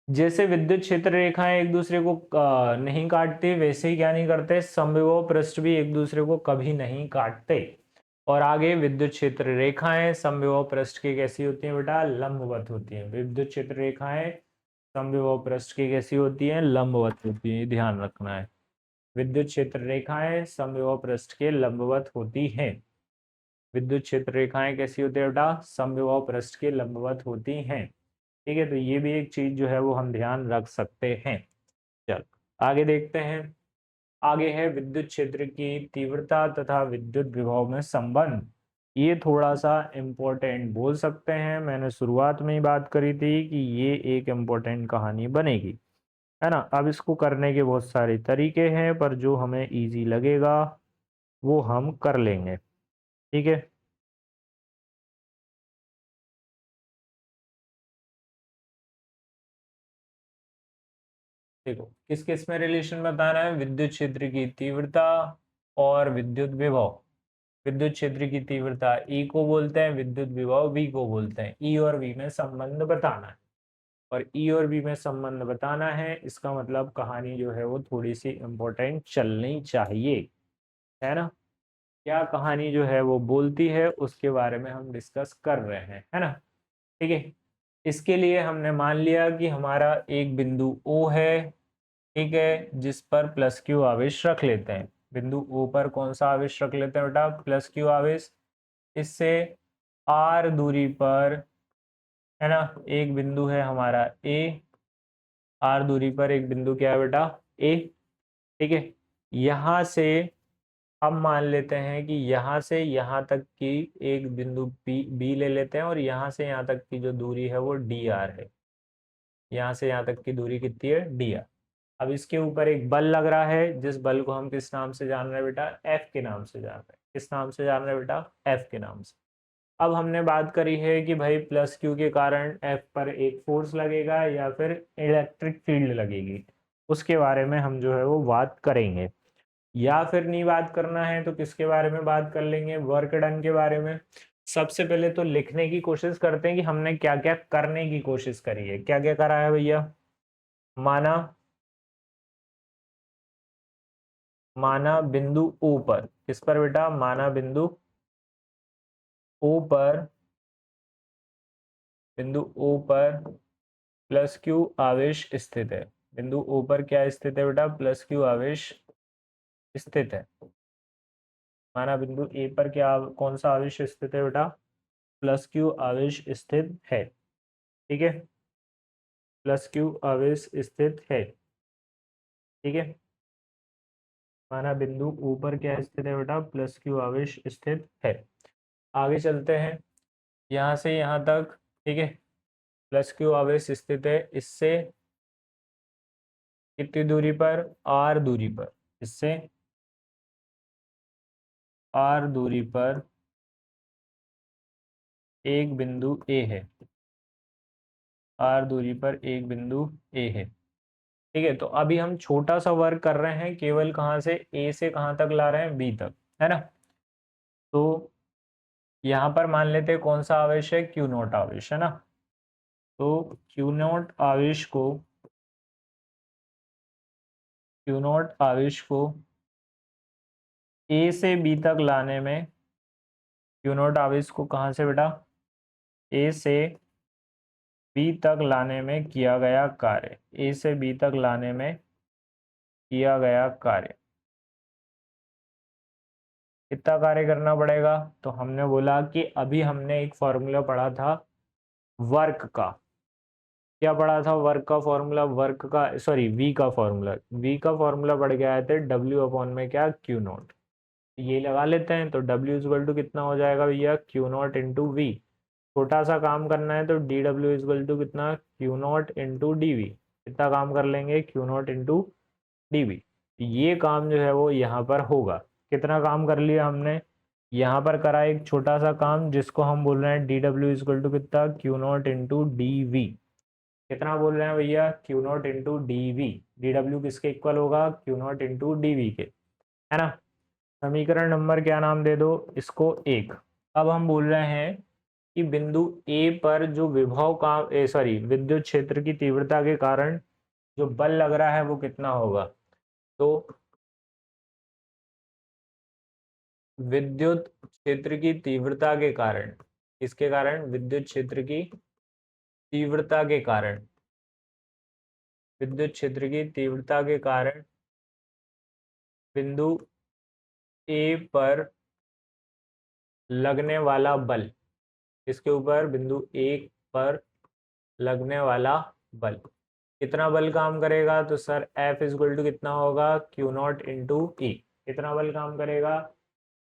जैसे विद्युत क्षेत्र रेखाएं एक दूसरे को नहीं काटती, वैसे ही क्या नहीं करते, समविभव पृष्ठ भी एक दूसरे को कभी नहीं काटते। और आगे विद्युत क्षेत्र रेखाएं समविभव पृष्ठ की कैसी होती हैं बेटा, लंबवत होती हैं। विद्युत क्षेत्र रेखाएं समविभव पृष्ठ की कैसी होती हैं, लंबवत होती हैं, ध्यान रखना है। विद्युत क्षेत्र रेखाएं समविभव पृष्ठ के लंबवत होती हैं। विद्युत क्षेत्र रेखाएं कैसी होती है बेटा, समविभव पृष्ठ के लंबवत होती हैं। ठीक है, तो ये भी एक चीज जो है वो हम ध्यान रख सकते हैं। चल आगे देखते हैं। आगे है विद्युत क्षेत्र की तीव्रता तथा विद्युत विभव में संबंध। ये थोड़ा सा इम्पोर्टेंट बोल सकते हैं, मैंने शुरुआत में ही बात करी थी कि ये एक इम्पोर्टेंट कहानी बनेगी, है ना। अब इसको करने के बहुत सारे तरीके हैं, पर जो हमें इजी लगेगा वो हम कर लेंगे। ठीक है, देखो किस किस में रिलेशन बताना है, विद्युत क्षेत्र की तीव्रता और विद्युत विभव। विद्युत क्षेत्र की तीव्रता E को बोलते हैं, विद्युत विभव V को बोलते हैं। E और V में संबंध बताना है, और E और V में संबंध बताना है, इसका मतलब कहानी जो है वो थोड़ी सी इंपॉर्टेंट चलनी चाहिए, है ना। क्या कहानी जो है वो बोलती है उसके बारे में हम डिस्कस कर रहे हैं, है ना। ठीक है, इसके लिए हमने मान लिया कि हमारा एक बिंदु O है, ठीक है, जिस पर प्लस क्यू आवेश रख लेते हैं। बिंदु O पर कौन सा आवेश रख लेते हैं बेटा, प्लस क्यू आवेश। इससे R दूरी पर, है ना, एक बिंदु है हमारा A। R दूरी पर एक बिंदु क्या है बेटा, A। ठीक है, यहां से हम मान लेते हैं कि यहां से यहां तक की एक बिंदु B ले लेते हैं, और यहां से यहां तक की जो दूरी है वो DR है। यहाँ से यहाँ तक की दूरी कितनी है, DR। अब इसके ऊपर एक बल लग रहा है, जिस बल को हम किस नाम से जान रहे हैं बेटा, F के नाम से जान रहे हैं। किस नाम से जान रहे हैं बेटा, F के नाम से। अब हमने बात करी है कि भाई प्लस क्यू के कारण F पर एक फोर्स लगेगा या फिर इलेक्ट्रिक फील्ड लगेगी, उसके बारे में हम जो है वो बात करेंगे। या फिर नहीं बात करना है तो किसके बारे में बात कर लेंगे, वर्क डन के बारे में। सबसे पहले तो लिखने की कोशिश करते हैं कि हमने क्या क्या करने की कोशिश करी है। क्या क्या करा है भैया, माना माना बिंदु O पर, किस पर बेटा, माना बिंदु O पर, बिंदु O पर प्लस क्यू आवेश स्थित है। बिंदु O पर क्या स्थित है बेटा, प्लस क्यू आवेश स्थित है। माना बिंदु A पर क्या, कौन सा आवेश स्थित है बेटा, प्लस क्यू आवेश स्थित है, ठीक है, प्लस क्यू आवेश स्थित है, ठीक है। हमारा बिंदु ऊपर क्या स्थित है बेटा, प्लस क्यू आवेश स्थित है। आगे चलते हैं यहाँ से यहाँ तक, ठीक है, प्लस क्यू आवेश स्थित है, इससे कितनी दूरी पर, आर दूरी पर, इससे आर दूरी पर एक बिंदु ए है, आर दूरी पर एक बिंदु ए है, ठीक है। तो अभी हम छोटा सा वर्क कर रहे हैं, केवल कहाँ से, ए से कहाँ तक ला रहे हैं, बी तक, है ना। तो यहाँ पर मान लेते हैं कौन सा आवेश है, क्यू नॉट आवेश, है ना। तो क्यू नॉट आवेश को, क्यू नॉट आवेश को ए से बी तक लाने में, क्यू नॉट आवेश को कहाँ से बेटा, ए से बी तक लाने में किया गया कार्य, ए से बी तक लाने में किया गया कार्य, कितना कार्य करना पड़ेगा। तो हमने बोला कि अभी हमने एक फॉर्मूला पढ़ा था वर्क का, क्या पढ़ा था, वर्क का फॉर्मूला, वर्क का सॉरी वी का फॉर्मूला, वी का फॉर्मूला पढ़ के आए थे, डब्ल्यू अपॉन में क्या, क्यू नॉट। ये लगा लेते हैं, तो डब्ल्यू इजल टू कितना हो जाएगा भैया, क्यू नॉट इंटू वी। छोटा सा काम करना है तो डी डब्ल्यू इजल टू कितना, Q not into D V. कितना काम कर लेंगे, Q not into D V. ये काम जो है वो यहाँ पर होगा। कितना काम कर लिया हमने, यहाँ पर करा एक छोटा सा काम जिसको हम बोल रहे हैं डी डब्ल्यू इजल टू कितना, Q not into D V. कितना बोल रहे हैं भैया, Q not into D V. D W किसके इक्वल होगा, Q not into D V के, है ना। समीकरण नंबर क्या नाम दे दो इसको, एक। अब हम बोल रहे हैं कि बिंदु ए पर जो विभव का सॉरी विद्युत क्षेत्र की तीव्रता के कारण जो बल लग रहा है वो कितना होगा। तो विद्युत क्षेत्र की तीव्रता के कारण, इसके कारण विद्युत क्षेत्र की तीव्रता के कारण, विद्युत क्षेत्र की तीव्रता के कारण बिंदु ए पर लगने वाला बल, इसके ऊपर बिंदु ए पर लगने वाला बल, कितना बल काम करेगा। तो सर F इजल टू कितना होगा, क्यू नॉट इंटू ई। कितना बल काम करेगा,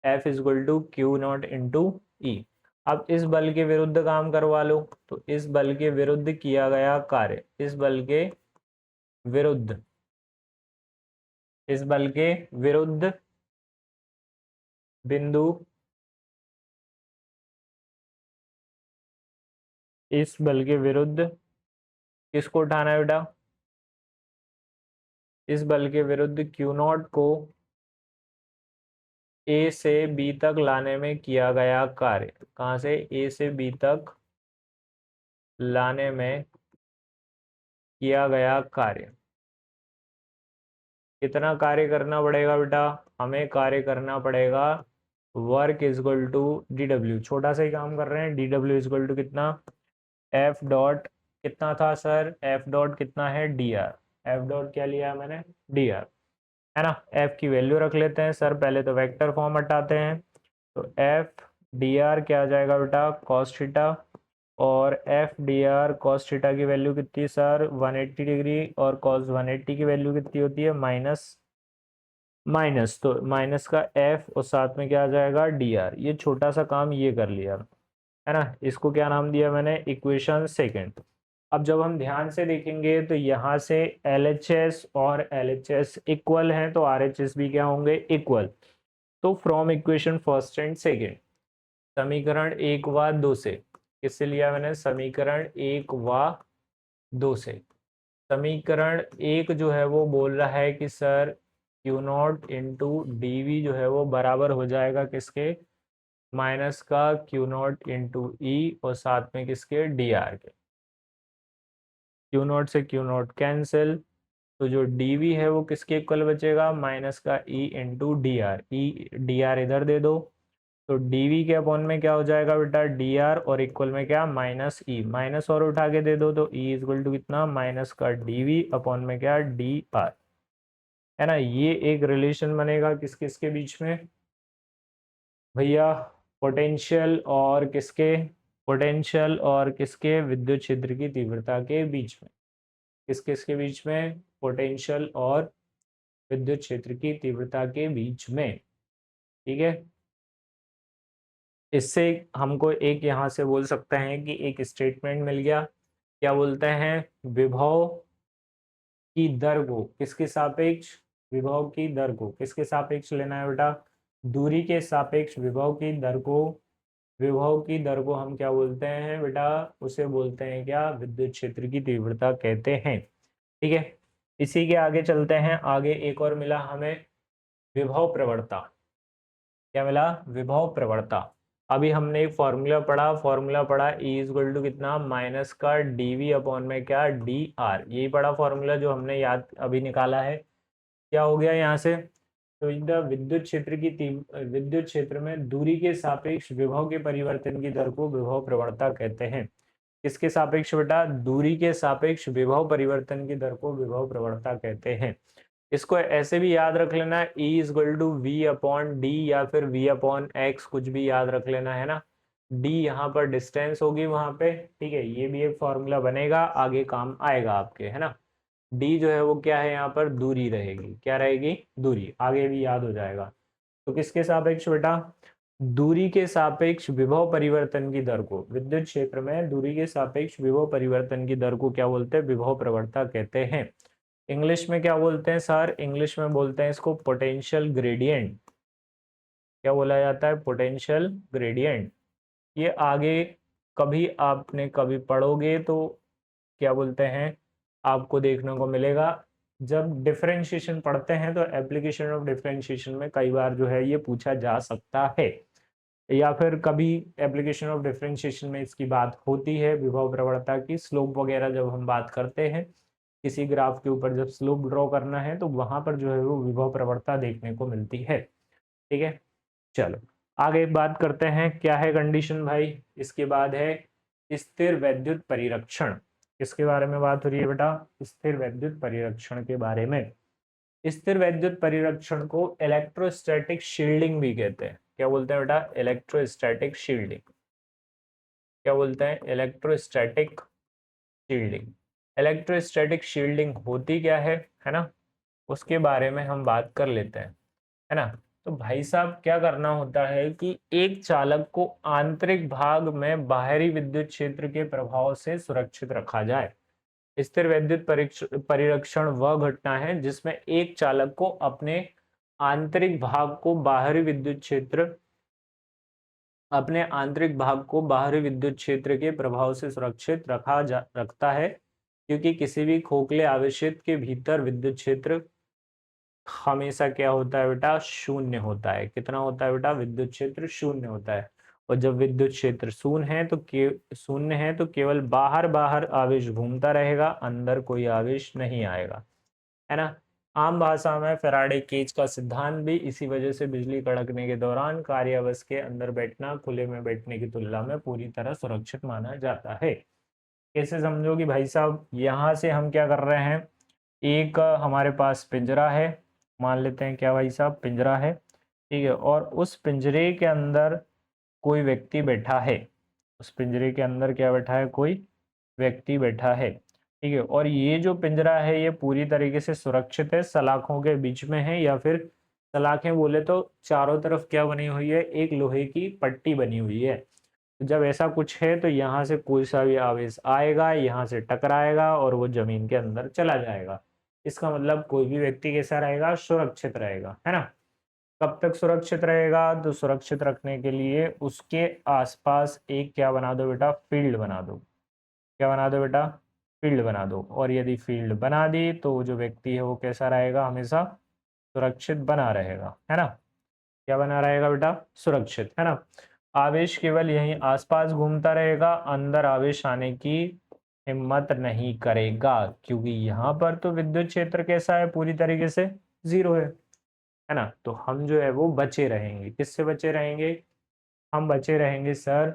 F equal to Q not into E. अब इस बल के विरुद्ध काम करवा लो, तो इस बल के विरुद्ध किया गया कार्य, इस बल के विरुद्ध, इस बल के विरुद्ध बिंदु, इस बल के विरुद्ध किसको उठाना है बेटा, इस बल के विरुद्ध क्यू नॉट को ए से बी तक लाने में किया गया कार्य, कहाँ से, ए से बी तक लाने में किया गया कार्य। कितना कार्य करना पड़ेगा बेटा, हमें कार्य करना पड़ेगा work equal to D W. छोटा सा ही काम कर रहे हैं, डी डब्ल्यू इजल टू कितना, एफ डॉट कितना था सर, एफ डॉट कितना है, डी आर। एफ डॉट क्या लिया मैंने, डी आर, है ना। एफ की वैल्यू रख लेते हैं सर, पहले तो वेक्टर फॉर्म हटाते हैं। तो एफ डी आर क्या आ जाएगा बेटा, कॉस थीटा, और F D R cos theta की वैल्यू कितनी सर, 180 डिग्री, और कॉस 180 की वैल्यू कितनी होती है, माइनस माइनस, तो माइनस का एफ और साथ में क्या आ जाएगा, डी आर। ये छोटा सा काम ये कर लिया, है ना। इसको क्या नाम दिया मैंने, इक्वेशन सेकेंड। अब जब हम ध्यान से देखेंगे तो यहाँ से LHS और LHS इक्वल हैं, तो RHS भी क्या होंगे, इक्वल। तो from equation first and second, समीकरण एक व दो से, किससे लिया मैंने, समीकरण एक व दो से। समीकरण एक जो है वो बोल रहा है कि sir Q not into D V जो है वो बराबर हो जाएगा किसके, माइनस का क्यू नॉट इंटू ई, और साथ में किसके, डी आर के। क्यू नॉट से क्यू नॉट कैंसिल, तो जो डी वी है वो किसके इक्वल बचेगा, माइनस का ई into D R. E D R इधर दे दो, तो डी वी के अपॉन में क्या हो जाएगा बेटा, डी आर, और इक्वल में क्या, माइनस ई, माइनस और उठा के दे दो, तो ई इक्वल टू कितना, माइनस का डी वी अपॉन में क्या, डी आर, है ना। ये एक रिलेशन बनेगा किस किस के बीच में भैया, पोटेंशियल और किसके, पोटेंशियल और किसके, विद्युत क्षेत्र की तीव्रता के बीच में। किस किस के बीच में, पोटेंशियल और विद्युत क्षेत्र की तीव्रता के बीच में। ठीक है, इससे हमको एक यहाँ से बोल सकते हैं कि एक स्टेटमेंट मिल गया। क्या बोलते हैं, विभव की दर को किसके सापेक्ष, विभव की दर को किसके सापेक्ष लेना है बेटा, दूरी के सापेक्ष विभव की दर को, विभव की दर को हम क्या बोलते हैं बेटा, उसे बोलते हैं क्या, विद्युत क्षेत्र की तीव्रता कहते हैं। ठीक है, इसी के आगे चलते हैं। आगे एक और मिला हमें, विभव प्रवणता। क्या मिला, विभव प्रवणता। अभी हमने एक फॉर्मूला पढ़ा E इक्वल टू कितना, माइनस का dV अपॉन में क्या, dr। यही पढ़ा फॉर्मूला जो हमने याद अभी निकाला है। क्या हो गया यहाँ से, तो विद्युत क्षेत्र की विद्युत क्षेत्र में दूरी के सापेक्ष विभव के परिवर्तन की दर को विभव प्रवणता कहते हैं। किसके सापेक्ष बेटा, दूरी के सापेक्ष विभव परिवर्तन की दर को विभव प्रवणता कहते हैं। इसको ऐसे भी याद रख लेना है, E equal to V upon D या फिर V अपॉन एक्स, कुछ भी याद रख लेना है ना। D यहाँ पर डिस्टेंस होगी वहां पे। ठीक है, ये भी एक फॉर्मूला बनेगा, आगे काम आएगा आपके, है ना। D जो है वो क्या है, यहाँ पर दूरी रहेगी। क्या रहेगी, दूरी, आगे भी याद हो जाएगा। तो किसके सापेक्ष बेटा, दूरी के सापेक्ष विभव परिवर्तन की दर को, विद्युत क्षेत्र में दूरी के सापेक्ष विभव परिवर्तन की दर को क्या बोलते हैं, विभव प्रवणता कहते हैं। इंग्लिश में क्या बोलते हैं सर, इंग्लिश में बोलते हैं इसको पोटेंशियल ग्रेडियंट। क्या बोला जाता है, पोटेंशियल ग्रेडियंट। ये आगे कभी आपने कभी पढ़ोगे तो क्या बोलते हैं, आपको देखने को मिलेगा। जब डिफरेंशिएशन पढ़ते हैं तो एप्लीकेशन ऑफ डिफरेंशिएशन में कई बार जो है ये पूछा जा सकता है, या फिर कभी एप्लीकेशन ऑफ डिफरेंशिएशन में इसकी बात होती है, विभव प्रवणता की स्लोप वगैरह जब हम बात करते हैं, किसी ग्राफ के ऊपर जब स्लोप ड्रॉ करना है तो वहां पर जो है वो विभव प्रवणता देखने को मिलती है। ठीक है, चलो आगे बात करते हैं। क्या है कंडीशन भाई, इसके बाद है स्थिर वैद्युत परिरक्षण। किसके बारे में बात हो रही है बेटा, स्थिर वैद्युत परिरक्षण के बारे में। स्थिर वैद्युत परिरक्षण को इलेक्ट्रोस्टैटिक शील्डिंग भी कहते हैं। क्या बोलते हैं बेटा, इलेक्ट्रोस्टैटिक शील्डिंग। क्या बोलते हैं, इलेक्ट्रोस्टैटिक शील्डिंग। इलेक्ट्रोस्टैटिक शील्डिंग होती क्या है ना, उसके बारे में हम बात कर लेते हैं, है ना। तो भाई साहब क्या करना होता है कि एक चालक को आंतरिक भाग में बाहरी विद्युत क्षेत्र के प्रभाव से सुरक्षित रखा जाए। स्थिर वैद्युत परिरक्षण वह घटना है जिसमें एक चालक को अपने आंतरिक भाग को बाहरी विद्युत क्षेत्र, अपने आंतरिक भाग को बाहरी विद्युत क्षेत्र के प्रभाव से सुरक्षित रखता है, क्योंकि किसी भी खोखले आवेशित के भीतर विद्युत क्षेत्र हमेशा क्या होता है बेटा, शून्य होता है। कितना होता है बेटा, विद्युत क्षेत्र शून्य होता है। और जब विद्युत क्षेत्र शून्य है तो केवल बाहर बाहर आवेश घूमता रहेगा, अंदर कोई आवेश नहीं आएगा, है ना। आम भाषा में फैराडे केज का सिद्धांत भी इसी वजह से बिजली कड़कने के दौरान कार्यावस्थ के अंदर बैठना खुले में बैठने की तुलना में पूरी तरह सुरक्षित माना जाता है। कैसे समझोगी भाई साहब, यहाँ से हम क्या कर रहे हैं, एक हमारे पास पिंजरा है, मान लेते हैं क्या भाई साहब, पिंजरा है। ठीक है, और उस पिंजरे के अंदर कोई व्यक्ति बैठा है, उस पिंजरे के अंदर क्या बैठा है, कोई व्यक्ति बैठा है। ठीक है, और ये जो पिंजरा है ये पूरी तरीके से सुरक्षित है, सलाखों के बीच में है, या फिर सलाखें बोले तो चारों तरफ क्या बनी हुई है, एक लोहे की पट्टी बनी हुई है। जब ऐसा कुछ है तो यहाँ से कोई सा भी आवेश आएगा, यहाँ से टकराएगा और वो जमीन के अंदर चला जाएगा। इसका मतलब कोई भी व्यक्ति कैसा रहेगा, सुरक्षित रहेगा, है ना। कब तक सुरक्षित रहेगा, तो सुरक्षित रखने के लिए उसके आसपास एक क्या बना दो बेटा, फील्ड बना दो। क्या बना दो बेटा, फील्ड बना दो। और यदि फील्ड बना दी तो जो व्यक्ति है वो कैसा रहेगा, हमेशा सुरक्षित बना रहेगा, है ना। क्या बना रहेगा बेटा, सुरक्षित, है ना। आवेश केवल यहीं आसपास घूमता रहेगा, अंदर आवेश आने की हिम्मत नहीं करेगा, क्योंकि यहाँ पर तो विद्युत क्षेत्र कैसा है, पूरी तरीके से जीरो है ना। तो हम जो है वो बचे रहेंगे, किससे बचे रहेंगे, हम बचे रहेंगे सर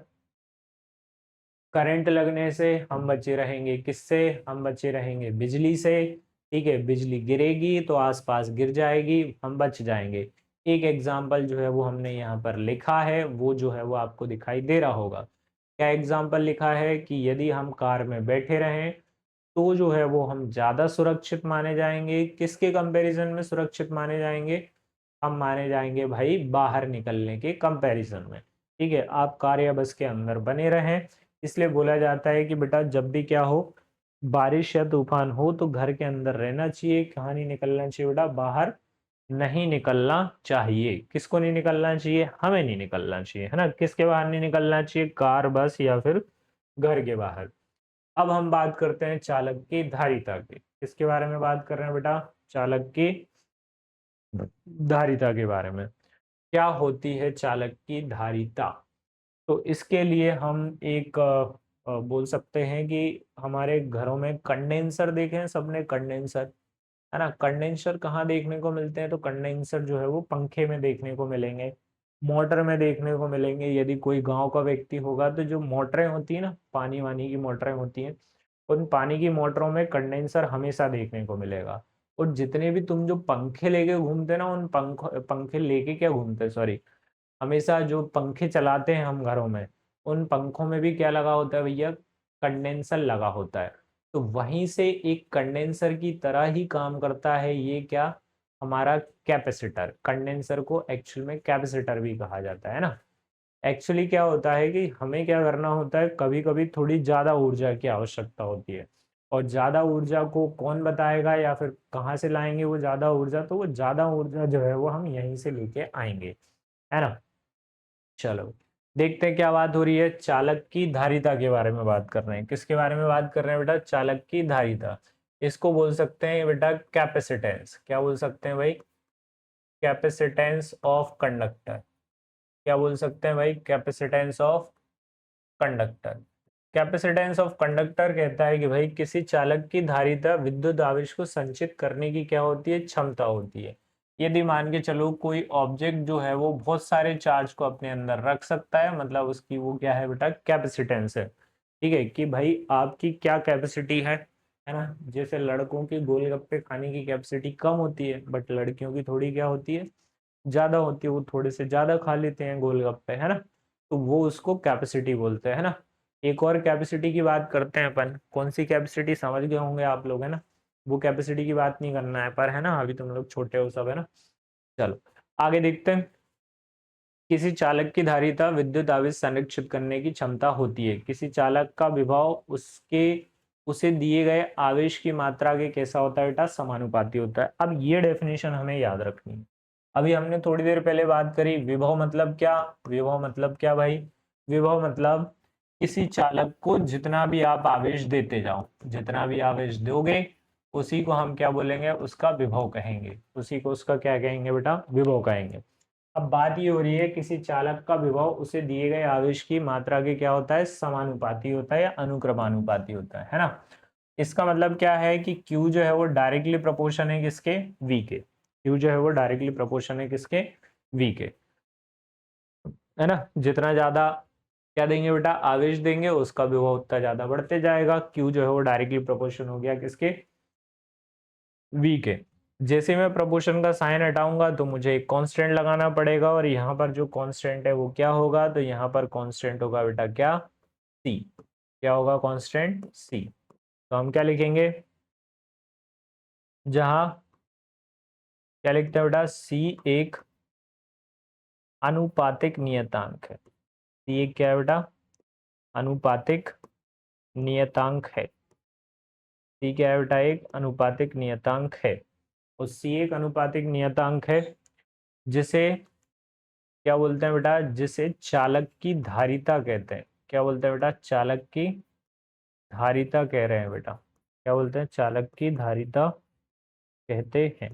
करंट लगने से, हम बचे रहेंगे किससे, हम बचे रहेंगे बिजली से। ठीक है, बिजली गिरेगी तो आसपास गिर जाएगी, हम बच जाएंगे। एक एग्जाम्पल जो है वो हमने यहाँ पर लिखा है, वो जो है वो आपको दिखाई दे रहा होगा। क्या एग्जाम्पल लिखा है कि यदि हम कार में बैठे रहें तो जो है वो हम ज्यादा सुरक्षित माने जाएंगे। किसके कंपैरिजन में सुरक्षित माने जाएंगे? हम माने जाएंगे भाई बाहर निकलने के कंपैरिजन में। ठीक है, आप कार या बस के अंदर बने रहें, इसलिए बोला जाता है कि बेटा जब भी क्या हो, बारिश या तूफान हो तो घर के अंदर रहना चाहिए, कहाँ नहीं निकलना चाहिए बेटा, बाहर नहीं निकलना चाहिए। किसको नहीं निकलना चाहिए? हमें नहीं निकलना चाहिए, है ना। किसके बाहर नहीं निकलना चाहिए? कार, बस या फिर घर के बाहर। अब हम बात करते हैं चालक की धारिता की। किसके बारे में बात कर रहे हैं बेटा? चालक की धारिता के बारे में। क्या होती है चालक की धारिता? तो इसके लिए हम एक बोल सकते हैं कि हमारे घरों में कंडेंसर देखे हैं सबने, कंडेंसर, है ना। कंडेंसर कहाँ देखने को मिलते हैं? तो कंडेंसर जो है वो पंखे में देखने को मिलेंगे, मोटर में देखने को मिलेंगे। यदि कोई गांव का व्यक्ति होगा तो जो मोटरें होती है ना, पानी वानी की मोटरें होती हैं, उन पानी की मोटरों में कंडेंसर हमेशा देखने को मिलेगा। और जितने भी तुम जो पंखे लेके घूमते ना, उन पंखे लेके क्या घूमते, सॉरी, हमेशा जो पंखे चलाते हैं हम घरों में, उन पंखों में भी क्या लगा होता है भैया? कंडेंसर लगा होता है। तो वहीं से एक कंडेंसर की तरह ही काम करता है ये क्या, हमारा कैपेसिटर। कंडेंसर को एक्चुअल में कैपेसिटर भी कहा जाता है ना। एक्चुअली क्या होता है कि हमें क्या करना होता है, कभी कभी थोड़ी ज्यादा ऊर्जा की आवश्यकता होती है, और ज्यादा ऊर्जा को कौन बताएगा या फिर कहाँ से लाएंगे वो ज्यादा ऊर्जा? तो वो ज्यादा ऊर्जा जो है वो हम यहीं से लेके आएंगे, है ना। चलो देखते हैं क्या बात हो रही है। चालक की धारिता के बारे में बात कर रहे हैं। किसके बारे में बात कर रहे हैं बेटा? चालक की धारिता। इसको बोल सकते हैं बेटा कैपेसिटेंस। क्या बोल सकते हैं भाई? Capacitance of conductor. क्या बोल सकते हैं भाई? Capacitance of conductor. Capacitance of conductor कहता है कि भाई किसी चालक की धारिता विद्युत आवेश को संचित करने की क्या होती है? क्षमता होती है। यदि मान के चलो कोई ऑब्जेक्ट जो है वो बहुत सारे चार्ज को अपने अंदर रख सकता है, मतलब उसकी वो क्या है बेटा? कैपेसिटेंस है। ठीक है, कि भाई आपकी क्या कैपेसिटी है ना। जैसे लड़कों की गोलगप्पे खाने की कैपेसिटी कम होती है, बट लड़कियों की थोड़ी क्या होती है? ज्यादा होती है, वो थोड़े से ज्यादा खा लेते हैं गोलगप्पे, है ना। तो वो उसको कैपेसिटी बोलते हैं, है ना। एक और कैपेसिटी की बात करते हैं अपन। कौन सी कैपेसिटी? समझ गए होंगे आप लोग, है ना। वो कैपेसिटी की बात नहीं करना है पर, है ना, अभी तुम लोग छोटे हो सब, है ना। चलो आगे देखते हैं। किसी चालक की धारिता विद्युत आवेश संरक्षित करने की क्षमता होती है। किसी चालक का विभव उसके उसे दिए गए आवेश की मात्रा के कैसा होता है बेटा? समानुपाती होता है। अब ये डेफिनेशन हमें याद रखनी है। अभी हमने थोड़ी देर पहले बात करी, विभव मतलब क्या? विभव मतलब क्या भाई? विभव मतलब किसी चालक को जितना भी आप आवेश देते जाओ, जितना भी आवेश दोगे उसी को हम क्या बोलेंगे? उसका विभव कहेंगे। उसी को उसका क्या कहेंगे बेटा? विभव कहेंगे। अब बात ये हो रही है किसी चालक का विभव उसे दिए गए आवेश की मात्रा के क्या होता है? समानुपाती होता है या अनुक्रमानुपाती होता है ना। इसका मतलब क्या है कि Q जो है वो डायरेक्टली प्रोपोर्शन है किसके? V के। Q जो है वो डायरेक्टली प्रोपोर्शन है किसके? V के, है ना। जितना ज्यादा क्या देंगे बेटा? आवेश देंगे, उसका विभव उतना ज्यादा बढ़ते जाएगा। Q जो है वो डायरेक्टली प्रोपोर्शन हो गया किसके? V के। जैसे मैं प्रोपोर्शन का साइन हटाऊंगा तो मुझे एक कांस्टेंट लगाना पड़ेगा, और यहाँ पर जो कांस्टेंट है वो क्या होगा? तो यहाँ पर कांस्टेंट होगा बेटा क्या? C। क्या होगा कांस्टेंट? C। तो हम क्या लिखेंगे? जहां क्या लिखते हैं बेटा? C एक अनुपातिक नियतांक है। C एक क्या है बेटा? अनुपातिक नियतांक है। C क्या है बेटा? एक अनुपातिक नियतांक है। और C एक अनुपातिक नियतांक है जिसे क्या बोलते हैं बेटा? जिसे चालक की धारिता कहते हैं। क्या बोलते हैं बेटा? चालक की धारिता कह रहे हैं बेटा। क्या बोलते हैं? चालक की धारिता कहते हैं।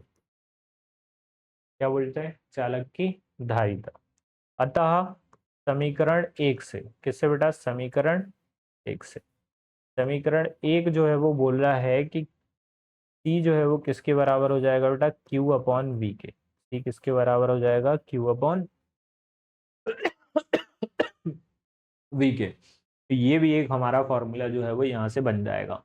क्या बोलते हैं? चालक की धारिता। अतः समीकरण एक से, किससे बेटा? समीकरण एक से। समीकरण एक जो है वो बोल रहा है कि C जो है वो किसके बराबर हो जाएगा बेटा? Q अपॉन V के। C किसके बराबर हो जाएगा? Q अपॉन V के। तो ये भी एक हमारा फॉर्मूला जो है वो यहाँ से बन जाएगा।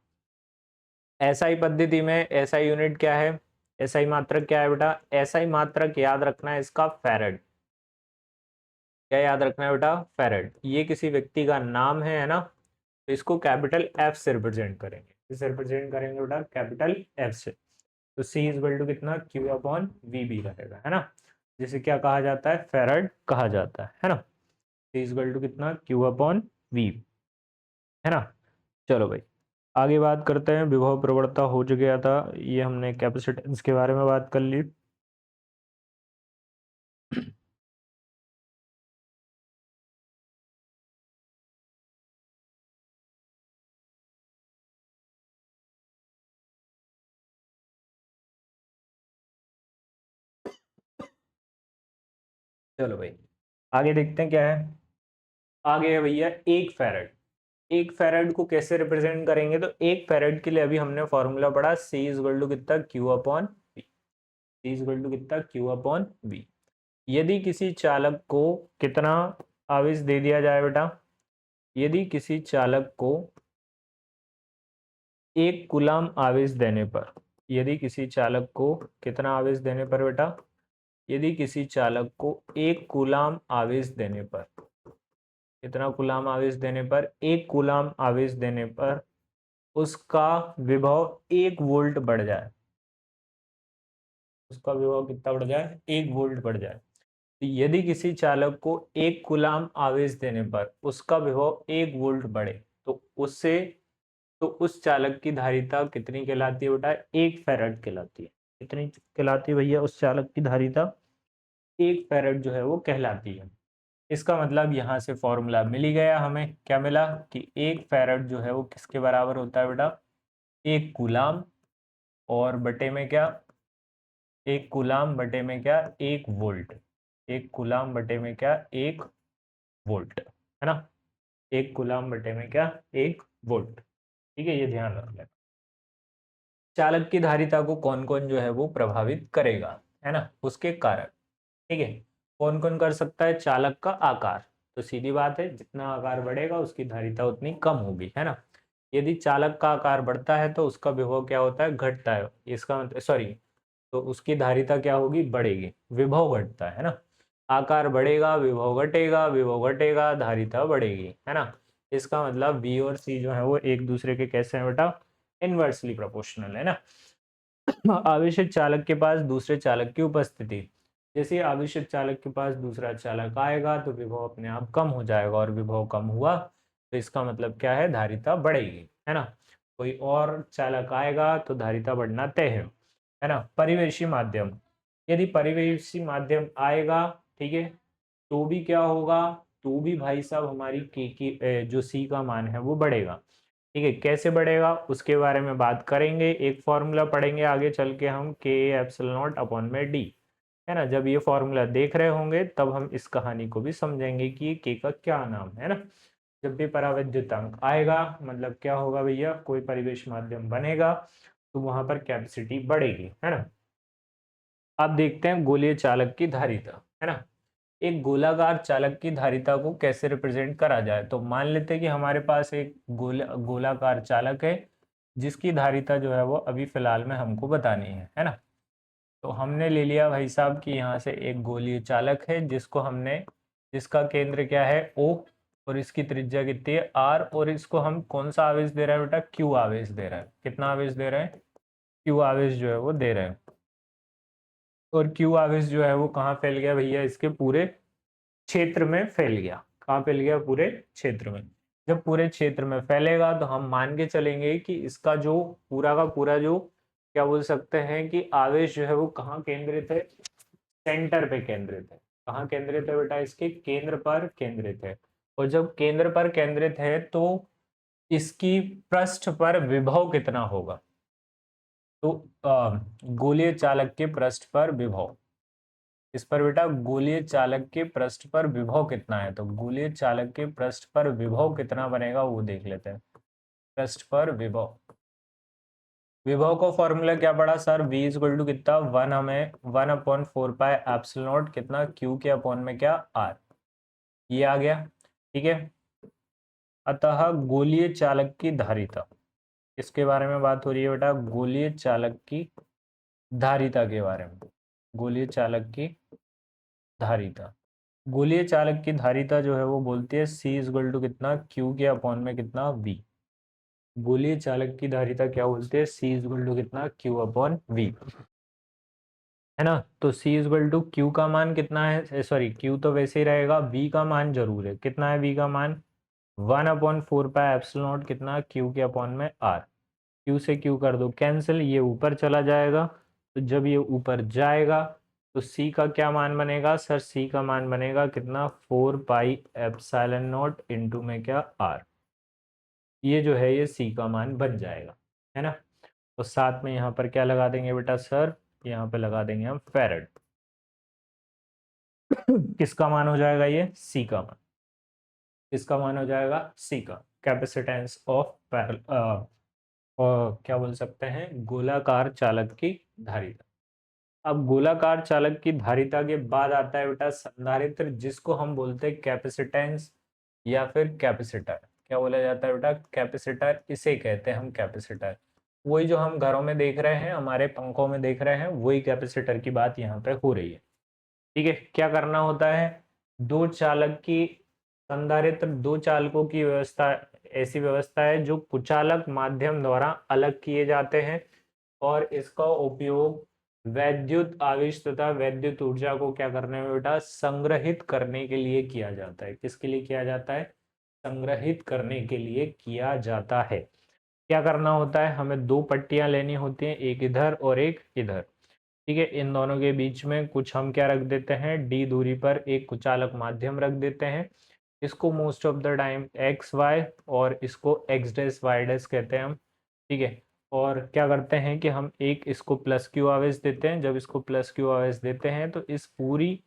एसआई पद्धति में एसआई यूनिट क्या है? एसआई मात्रक क्या है बेटा? एसआई मात्रक याद रखना है इसका फैरड। क्या याद रखना है बेटा? फेरेड। ये किसी व्यक्ति का नाम है ना, तो इसको कैपिटल एफ से रिप्रेजेंट करेंगे। किससे रिप्रेजेंट करेंगे बेटा? कैपिटल एफ से। तो सी इज इक्वल टू कितना? क्यू अपॉन वी भी रहेगा, है ना, जिसे क्या कहा जाता है? फेरेड कहा जाता है ना। सी इज इक्वल टू कितना? क्यू अपॉन वी, है ना। चलो भाई आगे बात करते हैं। विभव प्रवणता हो जो गया था, ये हमने कैपेसिटेंस के बारे में बात कर ली। चलो भाई आगे देखते हैं क्या है। आगे है भैया एक फेरेड। एक फेरेड को कैसे रिप्रेजेंट करेंगे? तो एक फेरेड के लिए अभी हमने फॉर्मूला पढ़ा, सी इज इक्वल टू कितना? Q upon V. C is equal to कितना? Q upon V. यदि किसी चालक को कितना आवेश दे दिया जाए बेटा? यदि किसी चालक को एक कूलाम आवेश देने पर, यदि किसी चालक को कितना आवेश देने पर बेटा? यदि किसी चालक को एक कूलाम आवेश देने पर, कितना कूलाम आवेश देने पर? एक कूलाम आवेश देने पर उसका विभव 1 वोल्ट बढ़ जाए, उसका विभव कितना बढ़ जाए? 1 वोल्ट बढ़ जाए। तो यदि किसी चालक को एक कूलाम आवेश देने पर उसका विभव 1 वोल्ट बढ़े, तो उससे तो उस चालक की धारिता कितनी कहलाती है बेटा? 1 फैराड कहलाती है। कितनी कहलाती है भैया उस चालक की धारिता? 1 फैराड जो है वो कहलाती है। इसका मतलब यहाँ से फॉर्मूला मिल ही गया हमें। क्या मिला? कि 1 फैराड जो है वो किसके बराबर होता है बेटा? 1 कूलाम, और बटे में क्या? 1 कूलाम बटे में क्या? 1 वोल्ट। 1 कूलाम बटे में क्या? 1 वोल्ट, है ना। 1 कूलाम बटे में क्या? 1 वोल्ट। ठीक है, ये ध्यान रख लेना। चालक की धारिता को कौन कौन जो है वो प्रभावित करेगा, है ना, उसके कारक। ठीक है, कौन कौन कर सकता है? चालक का आकार। तो सीधी बात है, जितना आकार बढ़ेगा उसकी धारिता उतनी कम होगी, है ना। यदि चालक का आकार बढ़ता है तो उसका विभव क्या होता है? घटता है। इसका मतलब सॉरी, तो उसकी धारिता क्या होगी? बढ़ेगी। विभव घटता है ना। आकार बढ़ेगा, विभव घटेगा, विभव घटेगा, धारिता बढ़ेगी, है ना। इसका मतलब बी और सी जो है वो एक दूसरे के कैसे हैं बेटा? इनवर्सली प्रोपोर्शनल, है ना। आवेशित चालक के पास दूसरे चालक की उपस्थिति। जैसे आवेशित चालक के पास दूसरा चालक आएगा तो विभव अपने आप कम हो जाएगा, और विभव कम हुआ तो इसका मतलब क्या है? धारिता बढ़ेगी, है ना। कोई और चालक आएगा तो धारिता बढ़ना तय है ना। परिवेशी माध्यम, यदि परिवेशी माध्यम आएगा, ठीक है, तो भी क्या होगा? तो भी भाई साहब हमारी के की जो सी का मान है वो बढ़ेगा। ठीक है, कैसे बढ़ेगा उसके बारे में बात करेंगे। एक फॉर्मूला पढ़ेंगे आगे चल के हम, के एप्सिलॉन नॉट अपॉन में डी, है ना। जब ये फॉर्मूला देख रहे होंगे तब हम इस कहानी को भी समझेंगे कि ये के का क्या नाम है ना। जब भी परावैद्युतांक आएगा मतलब क्या होगा भैया? कोई परिवेश माध्यम बनेगा तो वहां पर कैपेसिटी बढ़ेगी, है ना। अब देखते हैं गोलीय चालक की धारिता, है ना। एक गोलाकार चालक की धारिता को कैसे रिप्रेजेंट करा जाए? तो मान लेते हैं कि हमारे पास एक गोलाकार चालक है जिसकी धारिता जो है वो अभी फिलहाल में हमको बतानी है ना। तो हमने ले लिया भाई साहब कि यहाँ से एक गोलीय चालक है जिसको हमने, जिसका केंद्र क्या है? O, और इसकी त्रिज्या कितनी है? R, और इसको हम कौन सा आवेश दे रहे हैं बेटा? Q आवेश दे रहे हैं। कितना आवेश दे रहे हैं? Q आवेश जो है वो दे रहे हैं। और Q आवेश जो है वो कहाँ फैल गया भैया? इसके पूरे क्षेत्र में फैल गया। कहाँ फैल गया? पूरे क्षेत्र में। जब पूरे क्षेत्र में फैलेगा तो हम मान के चलेंगे कि इसका जो पूरा का पूरा जो क्या बोल सकते हैं कि आवेश जो है वो कहाँ केंद्रित है? सेंटर पे केंद्रित है। कहाँ केंद्रित है बेटा? इसके केंद्र पर केंद्रित है। और जब केंद्र पर केंद्रित है तो इसकी पृष्ठ पर विभव कितना होगा? तो गोलीय चालक के पृष्ठ पर विभव, इस पर बेटा गोलीय चालक के पृष्ठ पर विभव कितना है? तो गोलीय चालक के पृष्ठ पर विभव कितना बनेगा वो देख लेते हैं। पृष्ठ पर विभव, विभव का फॉर्मूला क्या पड़ा सर? v इक्वल टू कितना? 1, हमें 1/4 पाई एप्सिलॉन नॉट कितना? q के अपॉन में क्या? r, ये आ गया। ठीक है, अतः गोलीय चालक की धारिता, इसके बारे में बात हो रही है बेटा, गोलीय चालक की धारिता के बारे में। गोलीय चालक की धारिता, गोलीय चालक की धारिता जो है वो बोलती है C इक्वल टू कितना, Q के अपॉन में कितना V। गोलीय चालक की धारिता क्या बोलते हैं, C इक्वल टू कितना, Q अपॉन V, है ना। तो C इक्वल टू Q का मान कितना है, सॉरी Q तो वैसे ही रहेगा, V का मान जरूर है, कितना है V का मान, 1/4 पाई एप्सिलॉन नॉट कितना, Q के अपॉन में R। Q से Q कर दो कैंसिल, ये ऊपर चला जाएगा, तो जब ये ऊपर जाएगा तो C का क्या मान बनेगा सर, C का मान बनेगा कितना, 4 पाई एप्सिलॉन नॉट इंटू में क्या R। ये जो है ये C का मान बन जाएगा, है ना। तो साथ में यहाँ पर क्या लगा देंगे बेटा सर, यहाँ पे लगा देंगे हम फेरेड। किसका मान हो जाएगा ये, C का मान, किसका मान हो जाएगा, C का, कैपेसिटेंस ऑफ पैरल, और क्या बोल सकते हैं, गोलाकार चालक की धारिता। अब गोलाकार चालक की धारिता के बाद आता है बेटा संधारित्र, जिसको हम बोलते हैं कैपेसिटेंस या फिर कैपेसिटर। क्या बोला जाता है बेटा, कैपेसिटर, इसे कहते हैं हम कैपेसिटर। वही जो हम घरों में देख रहे हैं, हमारे पंखों में देख रहे हैं, वही कैपेसिटर की बात यहाँ पे हो रही है। ठीक है, क्या करना होता है, दो चालक की, संधारित्र दो चालकों की व्यवस्था, ऐसी व्यवस्था है जो कुचालक माध्यम द्वारा अलग किए जाते हैं, और इसका उपयोग वैद्युत आवेश तथा वैद्युत ऊर्जा को क्या करने में बेटा, संग्रहित करने के लिए किया जाता है। किसके लिए किया जाता है, संग्रहित करने के लिए किया जाता है। क्या करना होता है, हमें दो पट्टियां लेनी होती हैं, एक इधर और एक इधर। ठीक है, इन दोनों के बीच में कुछ हम क्या रख देते हैं, d दूरी पर एक कुचालक माध्यम रख देते हैं। इसको most of the time X Y और इसको एक्स डैश वाई डैश कहते हैं हम। ठीक है, और क्या करते हैं कि हम एक इसको प्लस क्यू आवेश देते हैं। जब इसको प्लस क्यू आवेश देते हैं तो इस पूरी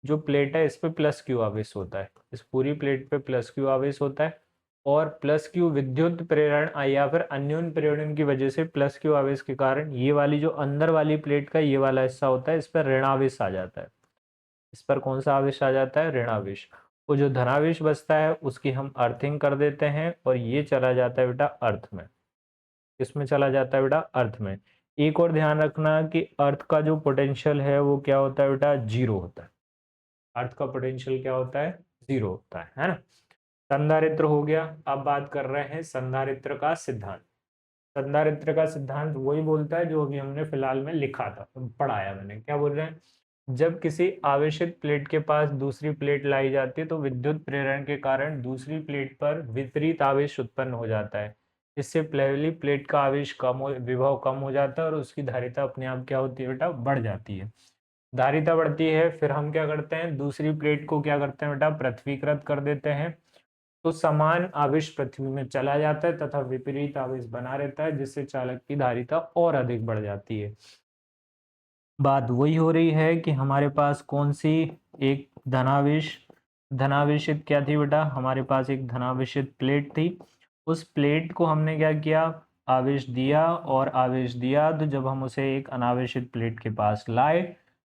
जो प्लेट है इस पे प्लस क्यू आवेश होता है, इस पूरी प्लेट पे प्लस क्यू आवेश होता है, और प्लस क्यू विद्युत प्रेरण या फिर अन्योन्य प्रेरण की वजह से प्लस क्यू आवेश के कारण ये वाली जो अंदर वाली प्लेट का ये वाला हिस्सा होता है, इस पर ऋणावेश आ जाता है। इस पर कौन सा आवेश आ जाता है, ऋणावेश। वो जो धनावेश बचता है उसकी हम अर्थिंग कर देते हैं, और ये चला जाता है बेटा अर्थ में। इसमें चला जाता है बेटा अर्थ में। एक और ध्यान रखना कि अर्थ का जो पोटेंशियल है वो क्या होता है बेटा, जीरो होता है। अर्थ का पोटेंशियल क्या होता है, जीरो होता है ना। संधारित्र हो गया। अब बात कर रहे हैं संधारित्र का सिद्धांत। संधारित्र का सिद्धांत वही बोलता है जो अभी हमने फिलहाल में लिखा था, पढ़ाया मैंने। क्या बोल रहे हैं, जब किसी आवेशित प्लेट के पास दूसरी प्लेट लाई जाती है तो विद्युत प्रेरण के कारण दूसरी प्लेट पर विपरीत आवेश उत्पन्न हो जाता है। इससे पहली प्लेट का आवेश कम हो, विभव कम हो जाता है, और उसकी धारिता अपने आप क्या होती है बेटा, बढ़ जाती है। धारिता बढ़ती है, फिर हम क्या करते हैं, दूसरी प्लेट को क्या करते हैं बेटा, पृथ्वीकृत कर देते हैं। तो समान आवेश पृथ्वी में चला जाता है तथा विपरीत आवेश बना रहता है, जिससे चालक की धारिता और अधिक बढ़ जाती है। बात वही हो रही है कि हमारे पास कौन सी, एक धनावेश, धनावेशित क्या थी बेटा, हमारे पास एक धनावेशित प्लेट थी। उस प्लेट को हमने क्या किया, आवेश दिया और आवेश दिया, तो जब हम उसे एक अनावेशित प्लेट के पास लाए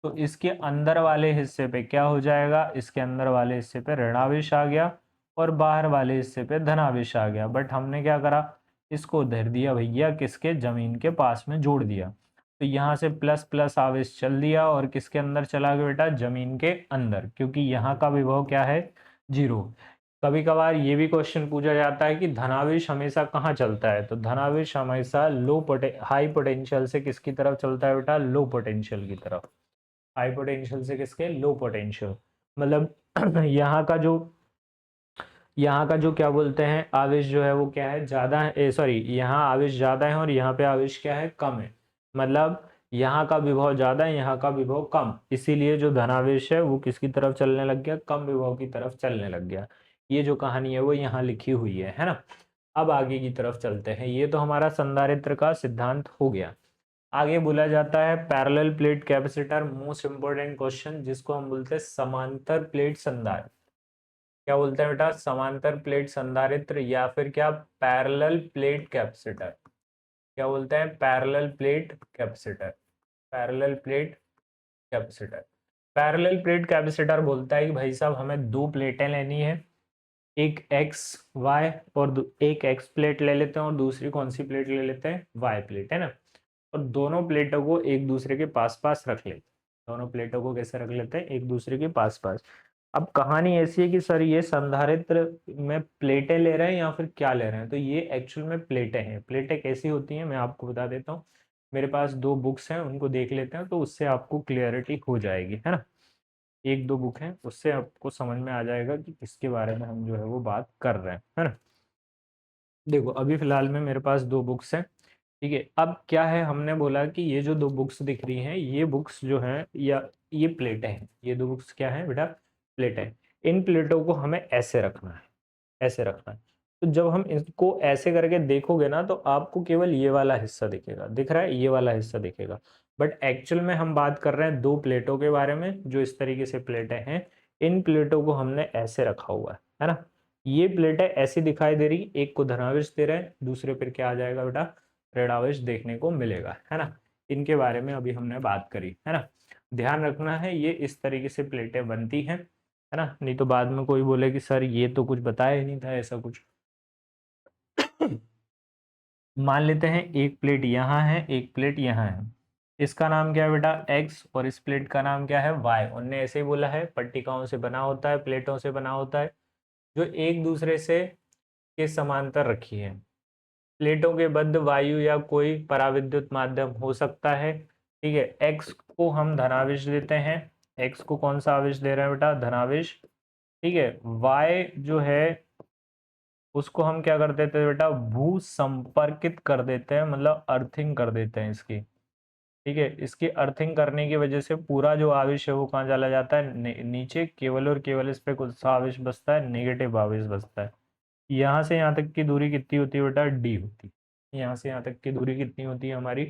तो इसके अंदर वाले हिस्से पे क्या हो जाएगा, इसके अंदर वाले हिस्से पे ऋणावेश आ गया और बाहर वाले हिस्से पे धनावेश आ गया। बट हमने क्या करा, इसको धर दिया भैया किसके, जमीन के पास में जोड़ दिया। तो यहाँ से प्लस प्लस आवेश चल दिया और किसके अंदर चला गया बेटा, जमीन के अंदर, क्योंकि यहाँ का विभव क्या है, जीरो। कभी कभार ये भी क्वेश्चन पूछा जाता है कि धनावेश हमेशा कहाँ चलता है, तो धनावेश हमेशा हाई पोटेंशियल से किसकी तरफ चलता है बेटा, लो पोटेंशियल की तरफ। हाई पोटेंशियल से किसके, लो पोटेंशियल। मतलब यहाँ का जो क्या बोलते हैं, आवेश जो है वो क्या है, ज्यादा है, सॉरी यहाँ आवेश ज्यादा है और यहाँ पे आवेश क्या है, कम है। मतलब यहाँ का विभव ज्यादा है, यहाँ का विभव कम, इसीलिए जो धनावेश है वो किसकी तरफ चलने लग गया, कम विभव की तरफ चलने लग गया। ये जो कहानी है वो यहाँ लिखी हुई है ना। अब आगे की तरफ चलते हैं। ये तो हमारा संधारित्र का सिद्धांत हो गया। आगे बोला जाता है parallel plate capacitor, most important question, जिसको हम बोलते हैं समांतर प्लेट संधारित्र। क्या बोलते हैं बेटा, समांतर प्लेट संधारित्र या फिर क्या, पैरेलल प्लेट कैपेसिटर। क्या बोलते हैं, parallel plate capacitor, parallel plate capacitor. Parallel plate capacitor बोलता है कि भाई साहब हमें दो प्लेटें लेनी है, एक एक्स वाई और एक एक्स प्लेट ले लेते हैं और दूसरी कौन सी प्लेट ले लेते हैं, वाई प्लेट, है ना। और दोनों प्लेटों को एक दूसरे के पास पास रख लेते हैं। दोनों प्लेटों को कैसे रख लेते हैं, एक दूसरे के पास पास। अब कहानी ऐसी है कि सर ये संधारित्र में प्लेटें ले रहे हैं या फिर क्या ले रहे हैं, तो ये एक्चुअल में प्लेटें हैं। प्लेटें कैसी होती हैं मैं आपको बता देता हूँ। मेरे पास 2 बुक्स हैं, उनको देख लेते हैं तो उससे आपको क्लियरिटी हो जाएगी, है ना। 1-2 बुक हैं, उससे आपको समझ में आ जाएगा कि किसके बारे में हम जो है वो बात कर रहे हैं, है ना। देखो अभी फिलहाल में मेरे पास 2 बुक्स हैं, ठीक है। अब क्या है, हमने बोला कि ये जो 2 बुक्स दिख रही हैं ये बुक्स जो हैं या ये प्लेटें हैं, ये 2 बुक्स क्या हैं बेटा, प्लेटें। इन प्लेटों को हमें ऐसे रखना है, ऐसे रखना है। तो जब हम इसको ऐसे करके देखोगे ना तो आपको केवल ये वाला हिस्सा दिखेगा, दिख रहा है, ये वाला हिस्सा दिखेगा। बट एक्चुअल में हम बात कर रहे हैं 2 प्लेटों के बारे में जो इस तरीके से प्लेटें हैं। इन प्लेटों को हमने ऐसे रखा हुआ है ना। ये प्लेटें ऐसी दिखाई दे रही, एक को धनावेश दे रहे हैं, दूसरे पर क्या आ जाएगा बेटा, ऋणावेश देखने को मिलेगा, है ना। इनके बारे में अभी हमने बात करी, है ना। ध्यान रखना है ये इस तरीके से प्लेटें बनती हैं, है ना। नहीं तो बाद में कोई बोले कि सर ये तो कुछ बताया ही नहीं था ऐसा कुछ। मान लेते हैं एक प्लेट यहाँ है, एक प्लेट यहाँ है। इसका नाम क्या है बेटा, एक्स, और इस प्लेट का नाम क्या है, वाई। उनने ऐसे ही बोला है, पट्टिकाओं से बना होता है, प्लेटों से बना होता है जो एक दूसरे से के समांतर रखी है। प्लेटों के बद्ध वायु या कोई पराविद्युत माध्यम हो सकता है, ठीक है। एक्स को हम धनावेश देते हैं, एक्स को कौन सा आवेश दे रहे हैं बेटा, धनावेश, ठीक है। वाई जो है उसको हम क्या कर देते हैं बेटा, भू संपर्कित कर देते हैं, मतलब अर्थिंग कर देते हैं इसकी, ठीक है। इसकी अर्थिंग करने की वजह से पूरा जो आवेश है वो कहाँ चला जाता है, नीचे। केवल और केवल इस पे कुछ सा आवेश बचता है, नेगेटिव आवेश बचता है। यहाँ से यहाँ तक की दूरी कितनी होती है बेटा, डी होती है। यहाँ से यहाँ तक की दूरी कितनी होती है हमारी,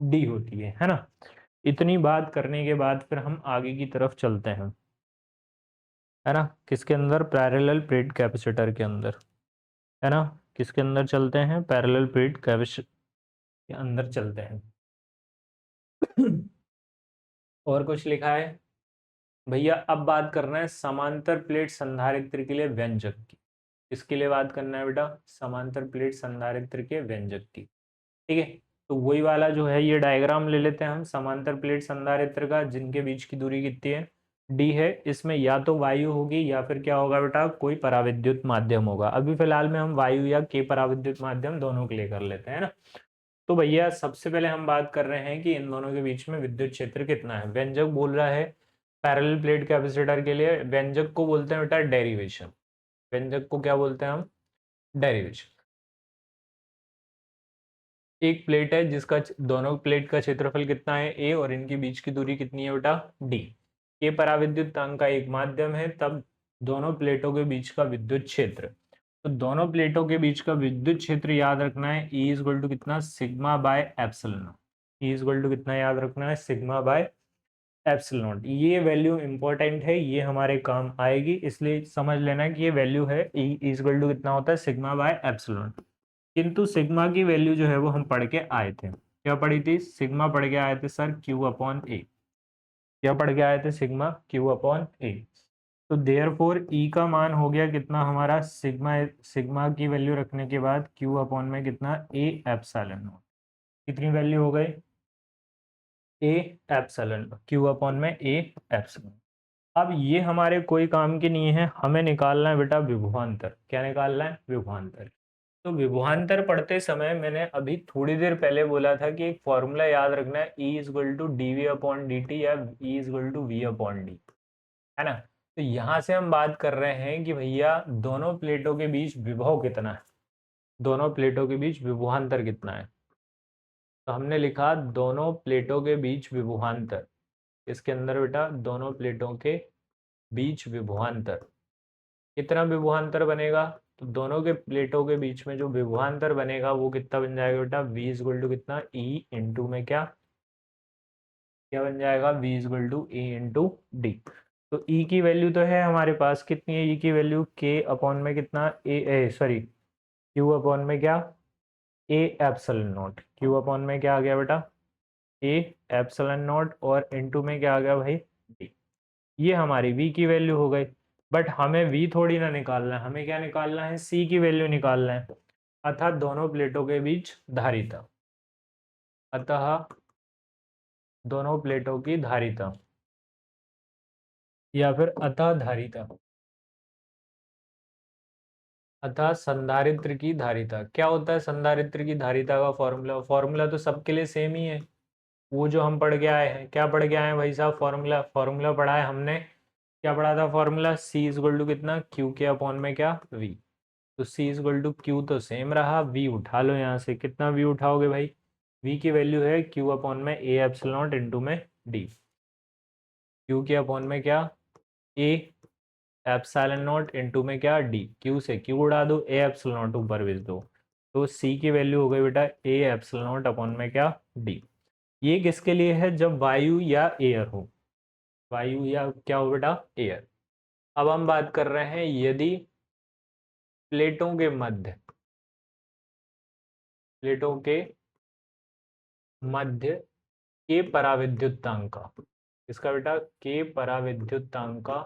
डी होती है ना। इतनी बात करने के बाद फिर हम आगे की तरफ चलते हैं, है ना। किसके अंदर, पैरेलल प्लेट कैपेसिटर के अंदर, है ना। किसके अंदर चलते हैं, पैरेलल प्लेट कैपेसिटर के अंदर चलते हैं। और कुछ लिखा है भैया, अब बात करना है समांतर प्लेट संधारित्र के लिए व्यंजक की। किसके लिए बात करना है बेटा, समांतर प्लेट संधारित्र के व्यंजक की, ठीक है। तो वही वाला जो है ये डायग्राम ले लेते हैं हम समांतर प्लेट संधारित्र का, जिनके बीच की दूरी कितनी है, डी है। इसमें या तो वायु होगी या फिर क्या होगा बेटा, कोई पराविद्युत माध्यम होगा। अभी फिलहाल में हम वायु या के पराविद्युत माध्यम दोनों के लिए कर लेते हैं ना। तो भैया सबसे पहले हम बात कर रहे हैं कि इन दोनों के बीच में विद्युत क्षेत्र कितना है। व्यंजक बोल रहा है पैरेलल प्लेट कैपेसिटर के लिए, व्यंजक को बोलते हैं बेटा डेरिवेशन। व्यंजक को क्या बोलते हैं हम, डेरिवेशन। एक प्लेट है जिसका दोनों प्लेट का क्षेत्रफल कितना है, ए, और इनके बीच की दूरी कितनी है बेटा, डी। ये पराविद्युतांक का एक माध्यम है, तब दोनों प्लेटों के बीच का विद्युत क्षेत्र, तो दोनों प्लेटों के बीच का विद्युत क्षेत्र याद रखना है, E इज इक्वल टू कितना, sigma by epsilon not. E is equal to कितना याद रखना है, सिग्मा बाय एप्सिलॉन नॉट। ये वैल्यू इंपॉर्टेंट है, ये हमारे काम आएगी, इसलिए समझ लेना कि ये वैल्यू है, E इज इक्वल टू कितना होता है, सिग्मा बाय एप्सिलॉन। किंतु सिग्मा की वैल्यू जो है वो हम पढ़ के आए थे, क्या पढ़ी थी, सिग्मा पढ़ के आए थे सर, क्यू अपॉन ए। क्या पढ़ के आए थे, सिग्मा क्यू अपॉन ए। तो देयर फोर ई का मान हो गया कितना हमारा, सिग्मा, सिग्मा की वैल्यू रखने के बाद क्यू अपॉन में कितना, ए एप्सिलॉन नॉट। कितनी वैल्यू हो गई, ए एप्सिलॉन, क्यू अपॉन में ए एप्सिलॉन। अब ये हमारे कोई काम की नहीं है, हमें निकालना है बेटा विभवांतर। क्या निकालना है, विभवांतर। तो विभवांतर पढ़ते समय मैंने अभी थोड़ी देर पहले बोला था कि एक फॉर्मूला याद रखना है, E is equal to D V upon D T या E is equal to V upon D, है ना। तो यहाँ से हम बात कर रहे हैं कि भैया दोनों प्लेटों के बीच विभव कितना है, दोनों प्लेटों के बीच विभवांतर कितना है। तो हमने लिखा दोनों प्लेटों के बीच विभवांतर, इसके अंदर बेटा दोनों प्लेटों के बीच विभवांतर, कितना विभवांतर बनेगा, तो दोनों के प्लेटों के बीच में जो विभवांतर बनेगा वो कितना बन जाएगा बेटा, v इज इक्वल टू कितना, E इंटू में क्या, क्या बन जाएगा, v is equal to E into D. तो E की वैल्यू तो है हमारे पास, कितनी है E की वैल्यू, K अपॉन में कितना, ए सॉरी Q अपॉन में क्या, A epsilon not. Q upon में क्या आ गया बेटा, A एप्सिलॉन नॉट, और इंटू में क्या आ गया भाई, D। ये हमारी v की वैल्यू हो गई। बट हमें v थोड़ी ना निकालना है, हमें क्या निकालना है, c की वैल्यू निकालना है, अर्थात दोनों प्लेटों के बीच धारिता, अतः दोनों प्लेटों की धारिता, या फिर अतः धारिता, अतः संधारित्र की धारिता। क्या होता है संधारित्र की धारिता का फॉर्मूला? फॉर्मूला तो सबके लिए सेम ही है, वो जो हम पढ़ के आए हैं। क्या पढ़ के आए हैं भाई साहब? फॉर्मूला, फॉर्मूला पढ़ा है हमने। क्या पढ़ा था formula? C is equal to कितना, क्यू के अपॉन में क्या, वी। तो C is equal to Q तो सेम रहा, वी उठा लो यहाँ से। कितना वी उठाओगे भाई? वी की वैल्यू है क्यू अपॉन में ए एप्सिलॉन नॉट इंटू में डी। क्यू के अपॉन में क्या, ए एप्सिलॉन नॉट इंटू में क्या, डी। क्यू से क्यू उड़ा दो, ए एप्सिलॉन नॉट ऊपर भेज दो। तो सी की वैल्यू हो गई बेटा ए एप्सिलॉन नॉट अपॉन में क्या, डी। ये किसके लिए है? जब वायु या एयर हो, वायु या क्या हो बेटा, एयर। अब हम बात कर रहे हैं यदि प्लेटों के मध्य, प्लेटों के मध्य के पराविद्युतांक का, इसका बेटा के पराविद्युतांक का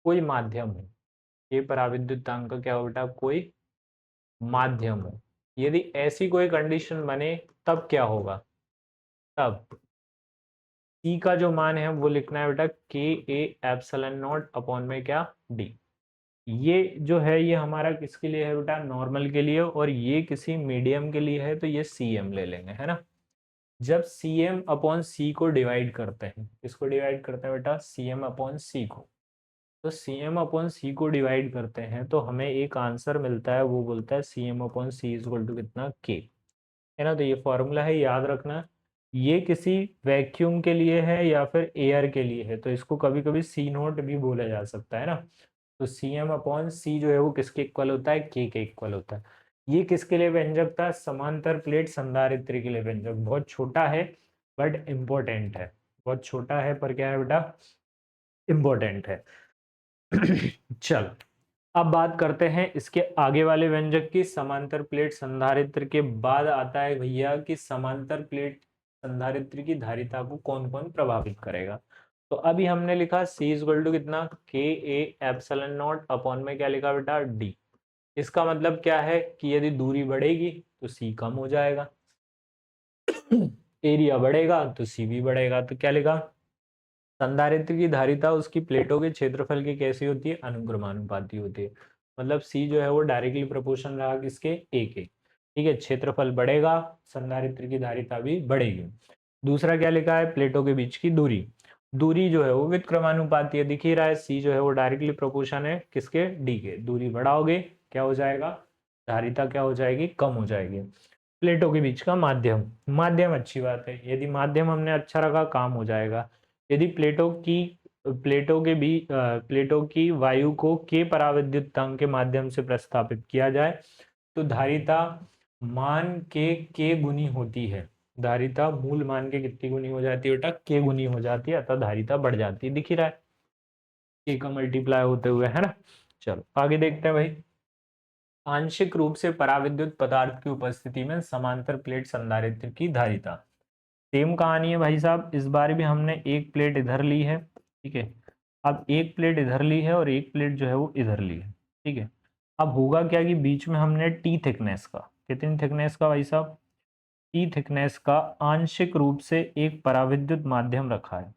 कोई माध्यम हो, के पराविद्युतांक का क्या हो बेटा, कोई माध्यम हो। यदि ऐसी कोई कंडीशन बने तब क्या होगा? तब सी का जो मान है वो लिखना है बेटा के ए एप्सिलॉन नॉट अपॉन में क्या, डी। ये जो है ये हमारा किसके लिए है बेटा, नॉर्मल के लिए। और ये किसी मीडियम के लिए है तो ये सी एम ले लेंगे, है ना। जब सी एम अपॉन सी को डिवाइड करते हैं, किसको डिवाइड करते हैं बेटा, सी एम अपॉन सी को। तो सी एम अपॉन सी को डिवाइड करते हैं तो हमें एक आंसर मिलता है, वो बोलता है C M upon C is equal to कितना, के, है ना। तो ये फॉर्मूला है, याद रखना। ये किसी वैक्यूम के लिए है या फिर एयर के लिए है, तो इसको कभी कभी सी नोट भी बोला जा सकता है ना। तो सी एम अपॉन सी जो है वो किसके इक्वल होता है, के इक्वल होता है। ये किसके लिए व्यंजक था, समांतर प्लेट संधारित्र के लिए व्यंजक। बहुत छोटा है बट इम्पोर्टेंट है, बहुत छोटा है पर क्या है बेटा, इम्पोर्टेंट है। चल अब बात करते हैं इसके आगे वाले व्यंजक की। समांतर प्लेट संधारित्र के बाद आता है भैया कि समांतर प्लेट संधारित्र की धारिता को कौन कौन प्रभावित करेगा। तो अभी हमने लिखा सी इज इक्वल टू कितना, के ए एप्सिलॉन नॉट अपॉन में क्या लिखा बेटा, डी। इसका मतलब क्या है कि यदि दूरी बढ़ेगी तो सी कम हो जाएगा, एरिया बढ़ेगा तो सी भी बढ़ेगा। तो क्या लिखा, संधारित्र की धारिता उसकी प्लेटों के क्षेत्रफल की कैसी होती है, अनुक्रमानुपाती होती है। मतलब सी जो है वो डायरेक्टली प्रोपोर्शन रहा किसके, ए के। ठीक है, क्षेत्रफल बढ़ेगा, संधारित्र की धारिता भी बढ़ेगी। दूसरा क्या लिखा है, प्लेटों के बीच की दूरी, दूरी जो है वो व्युत्क्रमानुपाती है। दिख ही रहा है, सी जो है वो डायरेक्टली प्रोपोर्शन है किसके, डी के। दूरी बढ़ाओगे क्या हो जाएगा, धारिता क्या हो जाएगी, कम हो जाएगी। प्लेटों के बीच का माध्यम, माध्यम अच्छी बात है, यदि माध्यम हमने अच्छा रखा काम हो जाएगा। यदि प्लेटों की वायु को के पराविद्युतांक के माध्यम से प्रस्थापित किया जाए तो धारिता मान के गुनी होती है। धारिता मूल मान के कितनी गुनी हो जाती है बेटा, के गुनी हो जाती है, अतः धारिता बढ़ जाती है। दिख ही रहा है के का मल्टीप्लाई होते हुए, है ना। चलो आगे देखते हैं भाई। आंशिक रूप से पराविद्युत पदार्थ की उपस्थिति में समांतर प्लेट संधारित्र की धारिता। सेम कहानी है भाई साहब, इस बार भी हमने एक प्लेट इधर ली है, ठीक है। अब एक प्लेट इधर ली है और एक प्लेट जो है वो इधर ली है, ठीक है। अब होगा क्या कि बीच में हमने टी थिकनेस का, कितनी थिकनेस का भाई साहब, टी थिकनेस का आंशिक रूप से एक पराविद्युत माध्यम रखा है,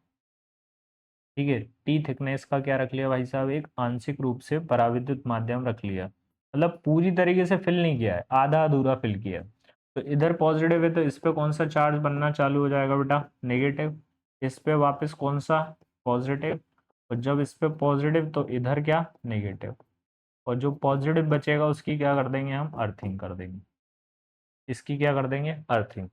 ठीक है। टी थिकनेस का क्या रख लिया भाई साहब, एक आंशिक रूप से पराविद्युत माध्यम रख लिया। मतलब पूरी तरीके से फिल नहीं किया है, आधा अधूरा फिल किया है। तो इधर पॉजिटिव है तो इस पे कौन सा चार्ज बनना चालू हो जाएगा बेटा, नेगेटिव। इस पे वापस कौन सा, पॉजिटिव। और जब इस पे पॉजिटिव तो इधर क्या, नेगेटिव। और जो पॉजिटिव बचेगा उसकी क्या कर देंगे हम, अर्थिंग कर देंगे। इसकी क्या कर देंगे, अर्थिंग।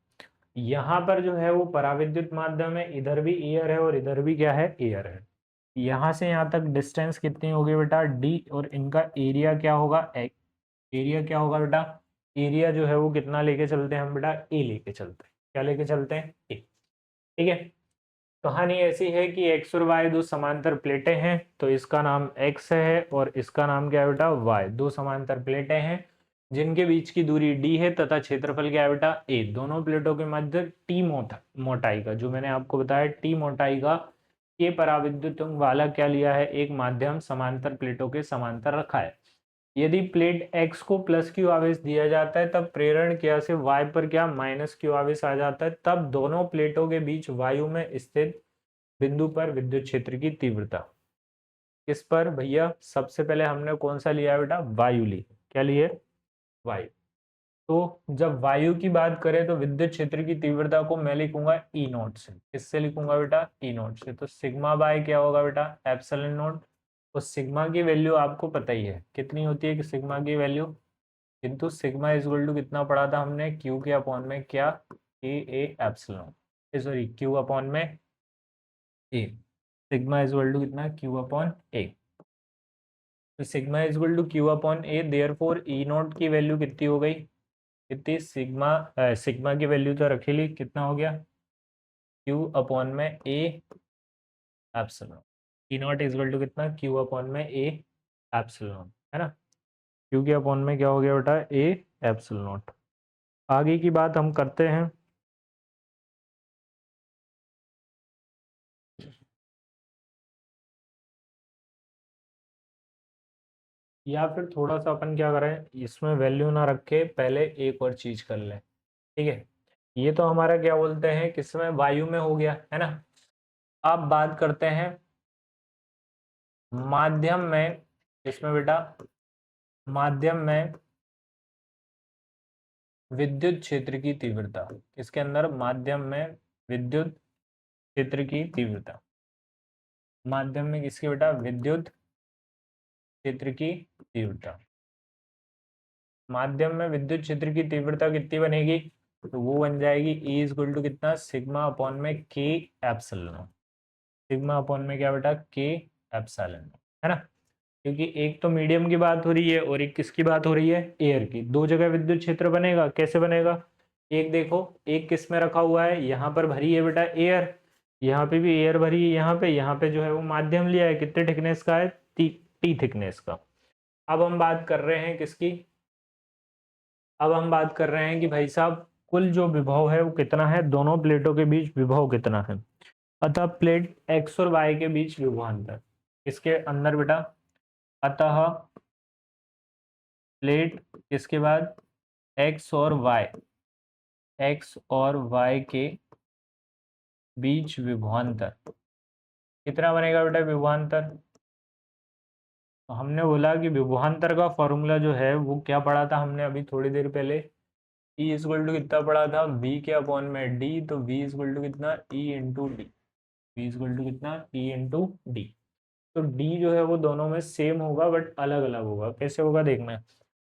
यहाँ पर जो है वो पराविद्युत माध्यम है, इधर भी एयर है और इधर भी क्या है, एयर है। यहाँ से यहाँ तक डिस्टेंस कितनी होगी बेटा, डी। और इनका एरिया क्या होगा, एरिया क्या होगा बेटा, एरिया जो है वो कितना लेके चलते हैं हम बेटा, ए लेके चलते हैं। क्या लेके चलते हैं, ए। ठीक है, कहानी ऐसी है कि एक्स और वाई दो समांतर प्लेटें हैं, तो इसका नाम एक्स है और इसका नाम क्या है बेटा, वाई। दो समांतर प्लेटें हैं जिनके बीच की दूरी डी है तथा क्षेत्रफल क्या है बेटा, ए। दोनों प्लेटों के मध्य टी मोटाई का, जो मैंने आपको बताया टी मोटाई का के पराविद्युत वाला क्या लिया है, एक माध्यम समांतर प्लेटों के समांतर रखा है। यदि प्लेट x को प्लस क्यू आवेश दिया जाता है तब प्रेरण क्रिया से y पर क्या, माइनस क्यू आवेश आ जाता है। तब दोनों प्लेटों के बीच वायु में स्थित बिंदु पर विद्युत क्षेत्र की तीव्रता। किस पर भैया? सबसे पहले हमने कौन सा लिया बेटा? वायु ली। क्या लिए? वायु। तो जब वायु की बात करें तो विद्युत क्षेत्र की तीव्रता को मैं लिखूंगा ई नॉट से। किससे लिखूंगा बेटा? ई नॉट से। तो सिग्मा बाय क्या होगा बेटा? Epsilon not. तो सिग्मा की वैल्यू आपको पता ही है कितनी होती है कि सिग्मा की वैल्यू, किंतु सिग्मा इज इक्वल टू कितना पढ़ा था हमने? क्यू के अपॉन में क्या? A epsilon, sorry Q upon में A. Sigma is equal to कितना? Q upon A. तो sigma is equal to Q upon A, therefore E not की वैल्यू कितनी हो गई? कितनी? सिग्मा की वैल्यू तो रखी ली, कितना हो गया? क्यू अपॉन में A epsilon. E not is equal to कितना? क्यू अपॉन में ए एप्सिलॉन, है ना? क्यू के अपॉन में क्या हो गया बेटा? A epsilon. आगे की बात हम करते हैं। या फिर थोड़ा सा अपन क्या करें, इसमें वैल्यू ना रख के पहले एक और चीज कर लें। ठीक है, ये तो हमारा क्या बोलते हैं, किसमें? वायु में हो गया, है ना? अब बात करते हैं माध्यम में। इसमें बेटा माध्यम में विद्युत क्षेत्र की तीव्रता। इसके अंदर माध्यम में विद्युत क्षेत्र की तीव्रता। माध्यम में किसकी बेटा? विद्युत क्षेत्र की तीव्रता। माध्यम में विद्युत क्षेत्र की तीव्रता कितनी बनेगी? तो वो बन जाएगी E इज इक्वल टू कितना? सिग्मा अपॉन में के एप्सिलॉन। सिग्मा अपॉन में क्या बेटा? के एप्सिलॉन, है ना? क्योंकि एक तो मीडियम की बात हो रही है और एक किसकी बात हो रही है? एयर की। दो जगह विद्युत क्षेत्र बनेगा, कैसे बनेगा? एक देखो, एक किस में रखा हुआ है? यहाँ पर भरी है बेटा एयर, यहाँ पे भी एयर भरी है, यहाँ पे जो है वो माध्यम लिया है, कितने थिकनेस का है? टी थिकनेस का। अब हम बात कर रहे हैं किसकी? अब हम बात कर रहे हैं कि भाई साहब कुल जो विभव है वो कितना है, दोनों प्लेटों के बीच विभव कितना है। अतः प्लेट एक्स और वाई के बीच विभवांतर इसके अंदर बेटा, अतः प्लेट इसके बाद एक्स और वाई के बीच विभवांतर कितना बनेगा बेटा? विभवांतर, तो हमने बोला कि विभवांतर का फॉर्मूला जो है वो क्या पढ़ा था हमने अभी थोड़ी देर पहले? ई इक्वल टू कितना पढ़ा था? वी के अपॉन में डी। तो वी इक्वल टू कितना? E into D. V equal to कितना? E into D. तो डी जो है वो दोनों में सेम होगा बट अलग अलग होगा। कैसे होगा देखना है।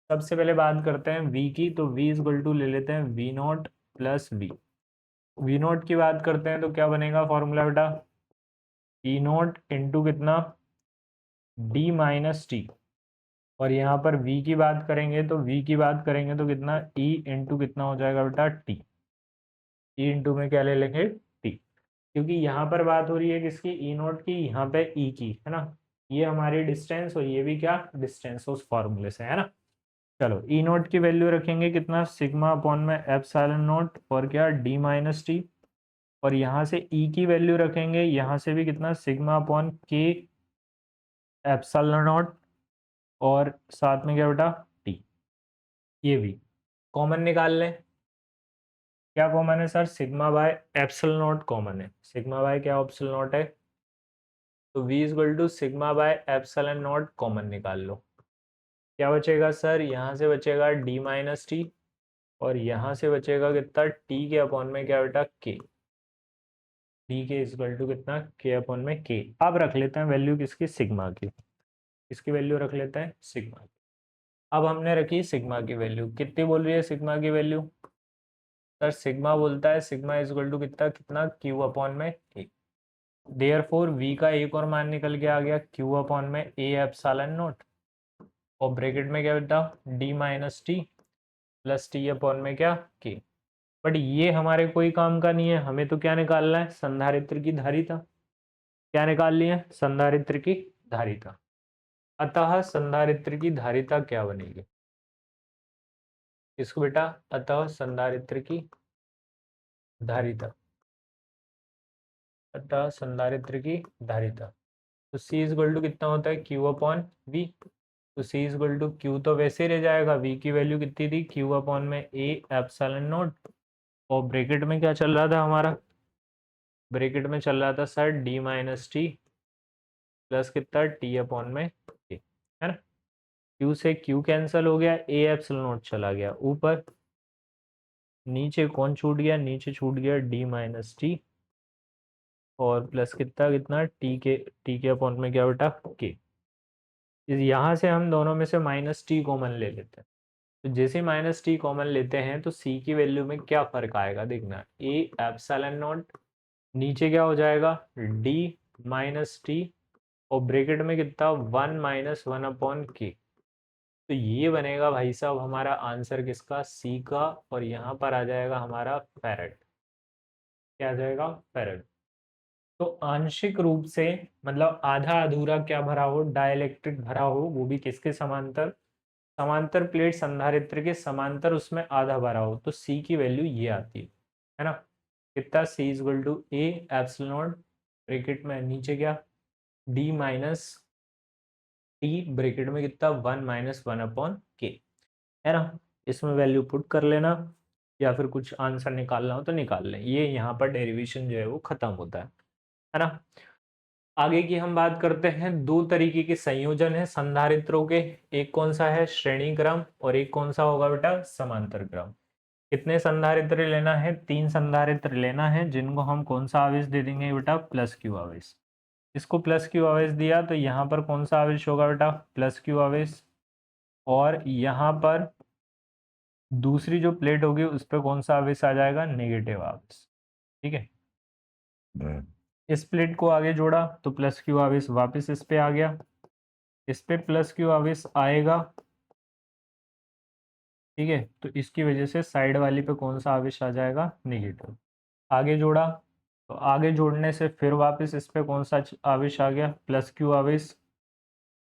सबसे पहले बात करते हैं वी की। तो वी इक्वल टू ले लेते हैं V not plus V. V not की बात करते हैं तो क्या बनेगा फॉर्मूला बेटा? ई नॉट इंटू कितना? D minus T. और यहाँ पर v की बात करेंगे तो कितना? e इंटू कितना हो जाएगा बेटा? t। e इंटू में क्या ले लेंगे? t। क्योंकि यहाँ पर बात हो रही है किसकी? ई नोट की, यहाँ पे e की, है ना? ये हमारी डिस्टेंस और ये भी क्या? डिस्टेंस उस फॉर्मूले से, है ना? चलो ई नोट की वैल्यू रखेंगे कितना? सिग्मा अपॉन में एप्सिलॉन नोट और क्या? D minus T. और यहाँ से e की वैल्यू रखेंगे, यहाँ से भी कितना? सिग्मा अपॉन के एप्सिलॉन नोट और साथ में क्या बेटा? टी। ये भी कॉमन निकाल लें। क्या कॉमन है sir? Sigma by epsilon not common है। सिग्मा बाय क्या? एप्सिलॉन नॉट है। तो v equal to sigma by epsilon not common निकाल लो। क्या बचेगा सर? यहाँ से बचेगा d माइनस टी और यहाँ से बचेगा कितना? t के अपॉन में क्या बेटा? k। d के इक्वल टू कितना? k अपॉन में k। अब रख लेते हैं वैल्यू किसकी? सिग्मा की। इसकी वैल्यू रख लेते हैं सिग्मा की। अब हमने रखी सिग्मा की वैल्यू, कितनी बोल रही है सिग्मा की वैल्यू? सर सिग्मा बोलता है सिग्मा इज इक्वल टू कितना कितना? क्यू अपॉन में ए। देयरफॉर v का एक और मान निकल के आ गया, q अपॉन में ए एप्सिलॉन नॉट और ब्रैकेट में क्या बेटा? d minus T plus T upon में क्या? k। बट ये हमारे कोई काम का नहीं है, हमें तो क्या निकालना है? संधारित्र की धारिता। क्या निकाल ली है? संधारित्र की धारिता। अतः संधारित्र की धारिता क्या बनेगी? इसको बेटा अतः संधारित्र की धारिता, अतः संधारित्र की धारिता। तो C इज इक्वल टू कितना होता है? Q upon V। तो C is equal to Q तो वैसे ही रह जाएगा, V की वैल्यू कितनी थी? Q अपॉन में A एप्सिलॉन नॉट और ब्रैकेट में क्या चल रहा था हमारा? ब्रैकेट में चल रहा था sir D minus T plus कितना टी अपॉन में के, है ना। क्यू से क्यू कैंसिल हो गया, ए एप्सिलॉन नॉट चला गया ऊपर, नीचे कौन छूट गया, नीचे छूट गया डी माइनस टी और प्लस कितना कितना टी के अपॉन में क्या बेटा के। यहाँ से हम दोनों में से माइनस टी कॉमन ले लेते हैं, तो जैसे माइनस टी कॉमन लेते हैं तो सी की वैल्यू में क्या फर्क आएगा देखना, ए एप्सिलॉन नॉट नीचे क्या हो जाएगा डी माइनस टी और ब्रैकेट में कितना 1 माइनस 1 अपॉन के। तो ये बनेगा भाई साहब हमारा आंसर किसका, सी का, और यहाँ पर आ जाएगा हमारा फैरेड। क्या आ जाएगा फैरेड। तो आंशिक रूप से मतलब आधा अधूरा क्या भरा हो, डाइलेक्ट्रिक भरा हो, वो भी किसके समांतर, समांतर प्लेट संधारित्र के समांतर उसमें आधा भरा हो, तो सी की वैल्यू ये आती है ना। कितना C is equal to A epsilon naught bracket में नीचे क्या डी माइनस टी ब्रैकेट में कितना 1 माइनस 1 अपॉन के, है ना। इसमें वैल्यू पुट कर लेना या फिर कुछ आंसर निकालना हो तो निकाल लें, ये यहाँ पर डेरिवेशन जो है वो खत्म होता है ना। आगे की हम बात करते हैं, दो तरीके के संयोजन है संधारित्रों के, एक कौन सा है श्रेणी क्रम और एक कौन सा होगा बेटा समांतर क्रम। कितने संधारित्र लेना है, 3 संधारित्र लेना है जिनको हम कौन सा आवेश दे देंगे बेटा प्लस क्यू आवेश। इसको प्लस क्यू आवेश दिया तो यहाँ पर कौन सा आवेश होगा बेटा प्लस क्यू आवेश, और यहाँ पर दूसरी जो प्लेट होगी उस पर कौन सा आवेश आ जाएगा नेगेटिव आवेश, ठीक है। इस प्लेट को आगे जोड़ा तो प्लस क्यू आवेश वापस इस पे आ गया, इस पे प्लस क्यू आवेश आएगा, ठीक है। तो इसकी वजह से साइड वाली पे कौन सा आवेश आ जाएगा नेगेटिव। आगे जोड़ा तो आगे जोड़ने से फिर वापस इस पे कौन सा आवेश आ गया प्लस क्यू आवेश,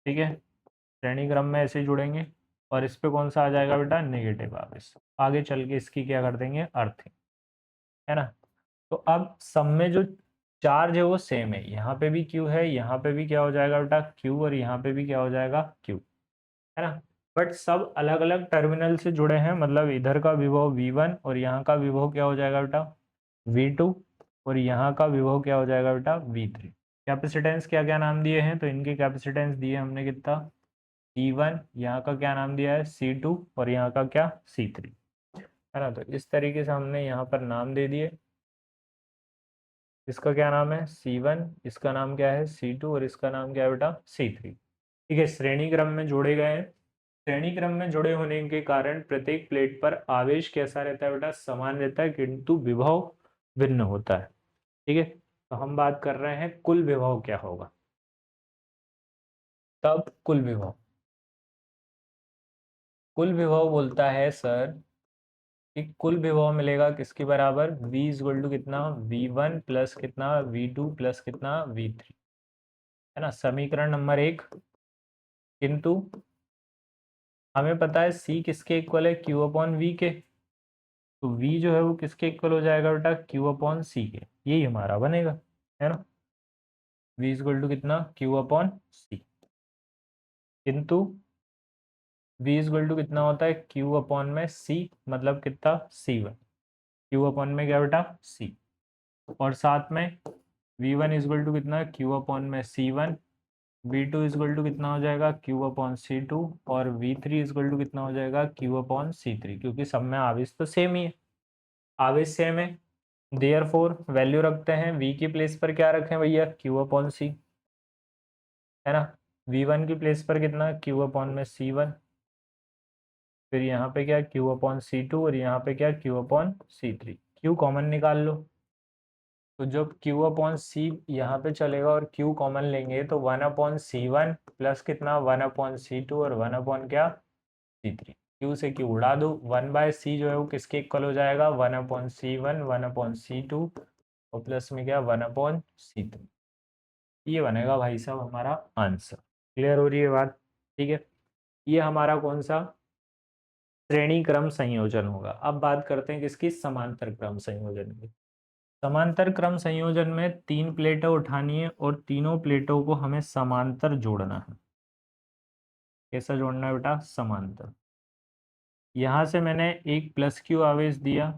ठीक है। श्रेणी क्रम में ऐसे जुड़ेंगे और इस पे कौन सा आ जाएगा बेटा नेगेटिव आवेश। आगे चल के इसकी क्या कर देंगे अर्थिंग, है ना। तो अब सब में जो चार्ज है वो सेम है, यहाँ पे भी क्यू है, यहाँ पे भी क्या हो जाएगा बेटा क्यू, और यहाँ पे भी क्या हो जाएगा क्यू, है ना। बट सब अलग अलग टर्मिनल से जुड़े हैं, मतलब इधर का विभव V1 और यहाँ का विभव क्या हो जाएगा बेटा V2 और यहाँ का विभव क्या हो जाएगा बेटा V3। कैपेसिटेंस क्या क्या नाम दिए हैं, तो इनके कैपेसिटेंस दिए हमने कितना C1, यहाँ का क्या नाम दिया है C2 और यहाँ का क्या C3, है ना। तो इस तरीके से हमने यहाँ पर नाम दे दिए, इसका क्या नाम है C1, इसका नाम क्या है C2 और इसका नाम क्या है बेटा C3, ठीक है। श्रेणी क्रम में जोड़े गए हैं, श्रेणी क्रम में जुड़े होने के कारण प्रत्येक प्लेट पर आवेश कैसा रहता है बेटा समान रहता है किंतु विभव भिन्न होता है, ठीक है। तो हम बात कर रहे हैं कुल विभव क्या होगा, तब कुल विभव बोलता है सर कि कुल विभव मिलेगा किसके बराबर V इक्वल टू कितना V1 प्लस कितना V2 प्लस कितना V3, है ना, समीकरण नंबर 1। किंतु हमें पता है C किसके इक्वल है Q अपॉन V के, तो V जो है वो किसके इक्वल हो जाएगा बेटा Q अपॉन C के, यही हमारा बनेगा, है ना। V इक्वल टू कितना Q अपॉन C, किंतु V इक्वल टू कितना होता है Q अपॉन में C, मतलब कितना C1, Q अपॉन में क्या बेटा C, और साथ में V1 इक्वल टू कितना Q अपॉन में C1, V2 इक्वल टू कितना हो जाएगा Q अपॉन C2 और V3 इक्वल टू कितना हो जाएगा Q अपॉन C3, क्योंकि सब में आवेश तो सेम ही है, आवेश सेम है, देयरफॉर वैल्यू रखते हैं V की प्लेस पर क्या रखें भैया Q अपॉन C, है ना। V1 की प्लेस पर कितना Q अपॉन में C1, फिर यहाँ पे क्या Q अपॉन C2 और यहाँ पे क्या Q upon C3, Q common निकाल लो, तो जब Q अपॉन C यहाँ पे चलेगा और Q कॉमन लेंगे तो 1 अपॉन C1 प्लस कितना 1 अपॉन C2 और 1 अपॉन क्या C3, Q से Q उड़ा दो, 1 बाय C जो है वो किसके इक्वल हो जाएगा 1 अपॉन C1 1 अपॉन C2 और प्लस में क्या 1 अपॉन C3, ये बनेगा भाई साहब हमारा आंसर। क्लियर हो रही है बात, ठीक है। ये हमारा कौन सा श्रेणी क्रम संयोजन होगा। अब बात करते हैं किसकी समांतर क्रम संयोजन की। समांतर क्रम संयोजन में 3 प्लेटें उठानी है और तीनों प्लेटों को हमें समांतर जोड़ना है। कैसा जोड़ना है बेटा समांतर। यहां से मैंने एक प्लस क्यू आवेश दिया,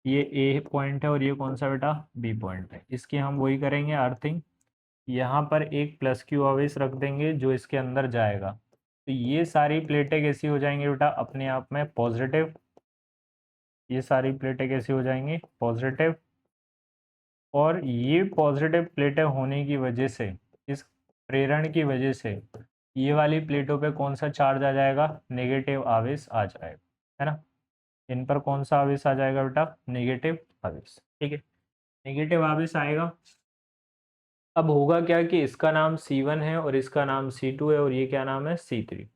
ये ए पॉइंट है और ये कौन सा बेटा, बी पॉइंट है। इसकी हम वही करेंगे अर्थिंग, यहाँ पर एक प्लस क्यू आवेश रख देंगे जो इसके अंदर जाएगा, तो ये सारी प्लेटें कैसी हो जाएंगी बेटा, अपने आप में पॉजिटिव। ये सारी प्लेटें कैसी हो जाएंगी, पॉजिटिव। और ये पॉजिटिव प्लेटें होने की वजह से, इस प्रेरण की वजह से ये वाली प्लेटों पे कौन सा चार्ज आ जाएगा, नेगेटिव आवेश आ जाएगा, है ना। इन पर कौन सा आवेश आ जाएगा बेटा, नेगेटिव आवेश, ठीक है, नेगेटिव आवेश आएगा। अब होगा क्या कि इसका नाम C1 है और इसका नाम C2 है और ये क्या नाम है, C3।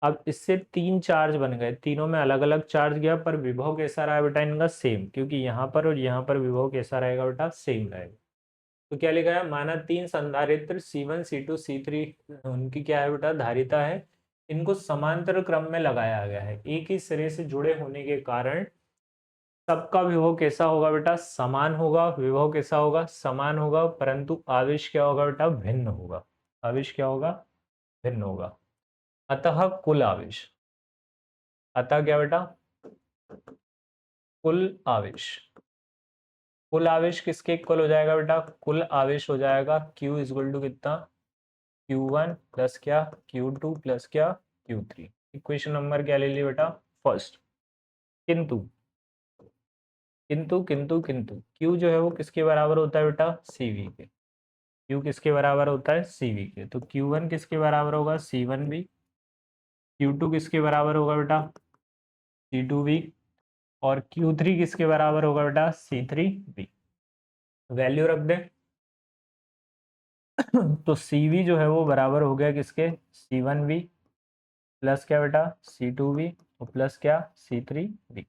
अब इससे तीन चार्ज बन गए, तीनों में अलग अलग चार्ज गया, पर विभव कैसा रहा बेटा इनका, सेम, क्योंकि यहाँ पर और यहाँ पर विभव कैसा रहेगा बेटा, सेम रहेगा। तो क्या लिखा है, माना तीन संधारित्र C1 C2 C3, उनकी क्या है बेटा, धारिता है, इनको समांतर क्रम में लगाया गया है, एक ही सिरे से जुड़े होने के कारण सबका विभव कैसा होगा बेटा, समान होगा। विभव कैसा होगा, समान होगा, परंतु आवेश क्या होगा बेटा, भिन्न होगा। आवेश क्या होगा, भिन्न होगा। अतः कुल आवेश, अतः क्या बेटा, कुल आवेश, कुल आवेश किसके इक्वल हो जाएगा बेटा, कुल आवेश हो जाएगा Q इक्वल टू कितना, Q1 प्लस क्या, Q2 प्लस क्या, Q3। इक्वेशन नंबर क्या ले लिया बेटा, फर्स्ट। किंतु किंतु किंतु किंतु Q जो है वो किसके बराबर होता है बेटा, CV के। Q किसके बराबर होता है, CV के। तो Q1 किसके बराबर होगा, C1 भी। Q2 किसके बराबर होगा बेटा, C2 भी। और Q3 किसके बराबर होगा बेटा, C3 भी। वैल्यू रख दे तो CV जो है वो बराबर हो गया किसके, C1V प्लस क्या बेटा, C2V और प्लस क्या, C3V।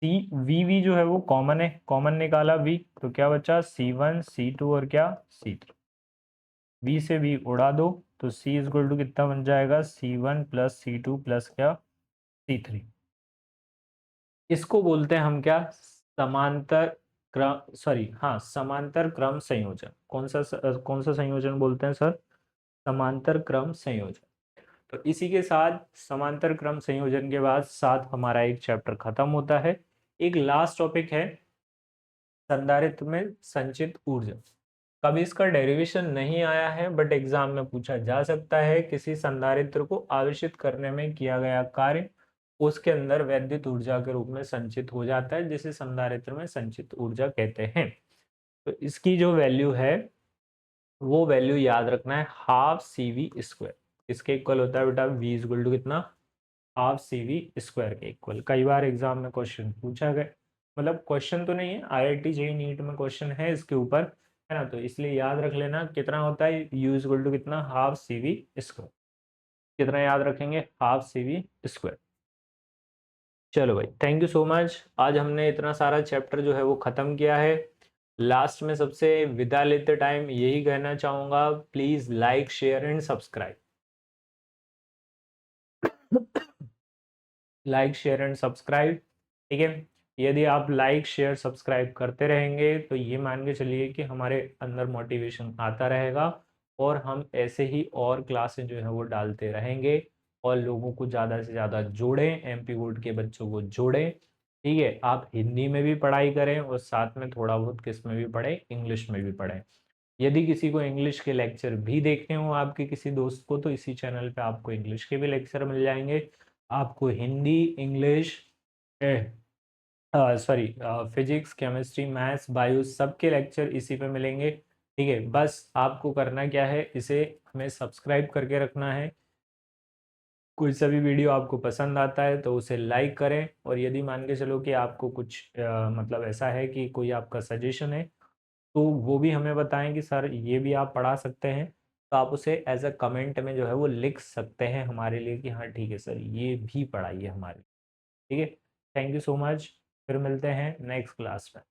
CVV जो है वो कॉमन है, कॉमन निकाला V, तो क्या बचा, C1 C2 और क्या, C3। V से V उड़ा दो तो C इक्वल टू कितना बन जाएगा, C1 प्लस C2 प्लस क्या, C3। इसको बोलते हैं हम क्या, समांतर क्रम, सॉरी हाँ, समांतर क्रम संयोजन। कौन सा संयोजन बोलते हैं सर, समांतर क्रम संयोजन। तो इसी के साथ समांतर क्रम संयोजन के बाद साथ हमारा एक चैप्टर खत्म होता है। एक लास्ट टॉपिक है संधारित्र में संचित ऊर्जा। कभी इसका डेरिवेशन नहीं आया है बट एग्जाम में पूछा जा सकता है। किसी संधारित्र को आवेशित करने में किया गया कार्य उसके अंदर वैद्युत ऊर्जा के रूप में संचित हो जाता है, जिसे संधारित्र में संचित ऊर्जा कहते हैं। तो इसकी जो वैल्यू है वो वैल्यू याद रखना है, हाफ CV²। इसके इक्वल होता है बेटा V इक्वल टू कितना, हाफ CV² के इक्वल। कई बार एग्जाम में क्वेश्चन पूछा गया, मतलब क्वेश्चन तो नहीं है, IIT JEE नीट में क्वेश्चन है इसके ऊपर, है ना। तो इसलिए याद रख लेना कितना होता है U इक्वल टू कितना, हाफ CV²। कितना याद रखेंगे, हाफ CV²। चलो भाई, थैंक यू सो मच। आज हमने इतना सारा चैप्टर जो है वो खत्म किया है। लास्ट में सबसे विदा लेते टाइम यही कहना चाहूंगा, please like share and subscribe. Like share and subscribe, ठीक है। यदि आप लाइक शेयर सब्सक्राइब करते रहेंगे तो ये मान के चलिए कि हमारे अंदर मोटिवेशन आता रहेगा और हम ऐसे ही और क्लासें जो है वो डालते रहेंगे और लोगों को ज़्यादा से ज़्यादा जोड़ें, MP बोर्ड के बच्चों को जोड़ें, ठीक है। आप हिंदी में भी पढ़ाई करें और साथ में थोड़ा बहुत किस में भी पढ़ें, इंग्लिश में भी पढ़ें। यदि किसी को इंग्लिश के लेक्चर भी देखने हो आपके किसी दोस्त को, तो इसी चैनल पे आपको इंग्लिश के भी लेक्चर मिल जाएंगे। आपको Hindi, English, sorry physics, chemistry, maths, bio सबके लेक्चर इसी पे मिलेंगे, ठीक है। बस आपको करना क्या है, इसे हमें सब्सक्राइब करके रखना है। कोई सा भी वीडियो आपको पसंद आता है तो उसे लाइक करें, और यदि मान के चलो कि आपको कुछ मतलब ऐसा है कि कोई आपका सजेशन है तो वो भी हमें बताएं कि सर ये भी आप पढ़ा सकते हैं, तो आप उसे एज अ कमेंट में जो है वो लिख सकते हैं हमारे लिए कि हाँ ठीक है सर ये भी पढ़ाइए हमारे, ठीक है। थैंक यू सो मच, फिर मिलते हैं नेक्स्ट क्लास में।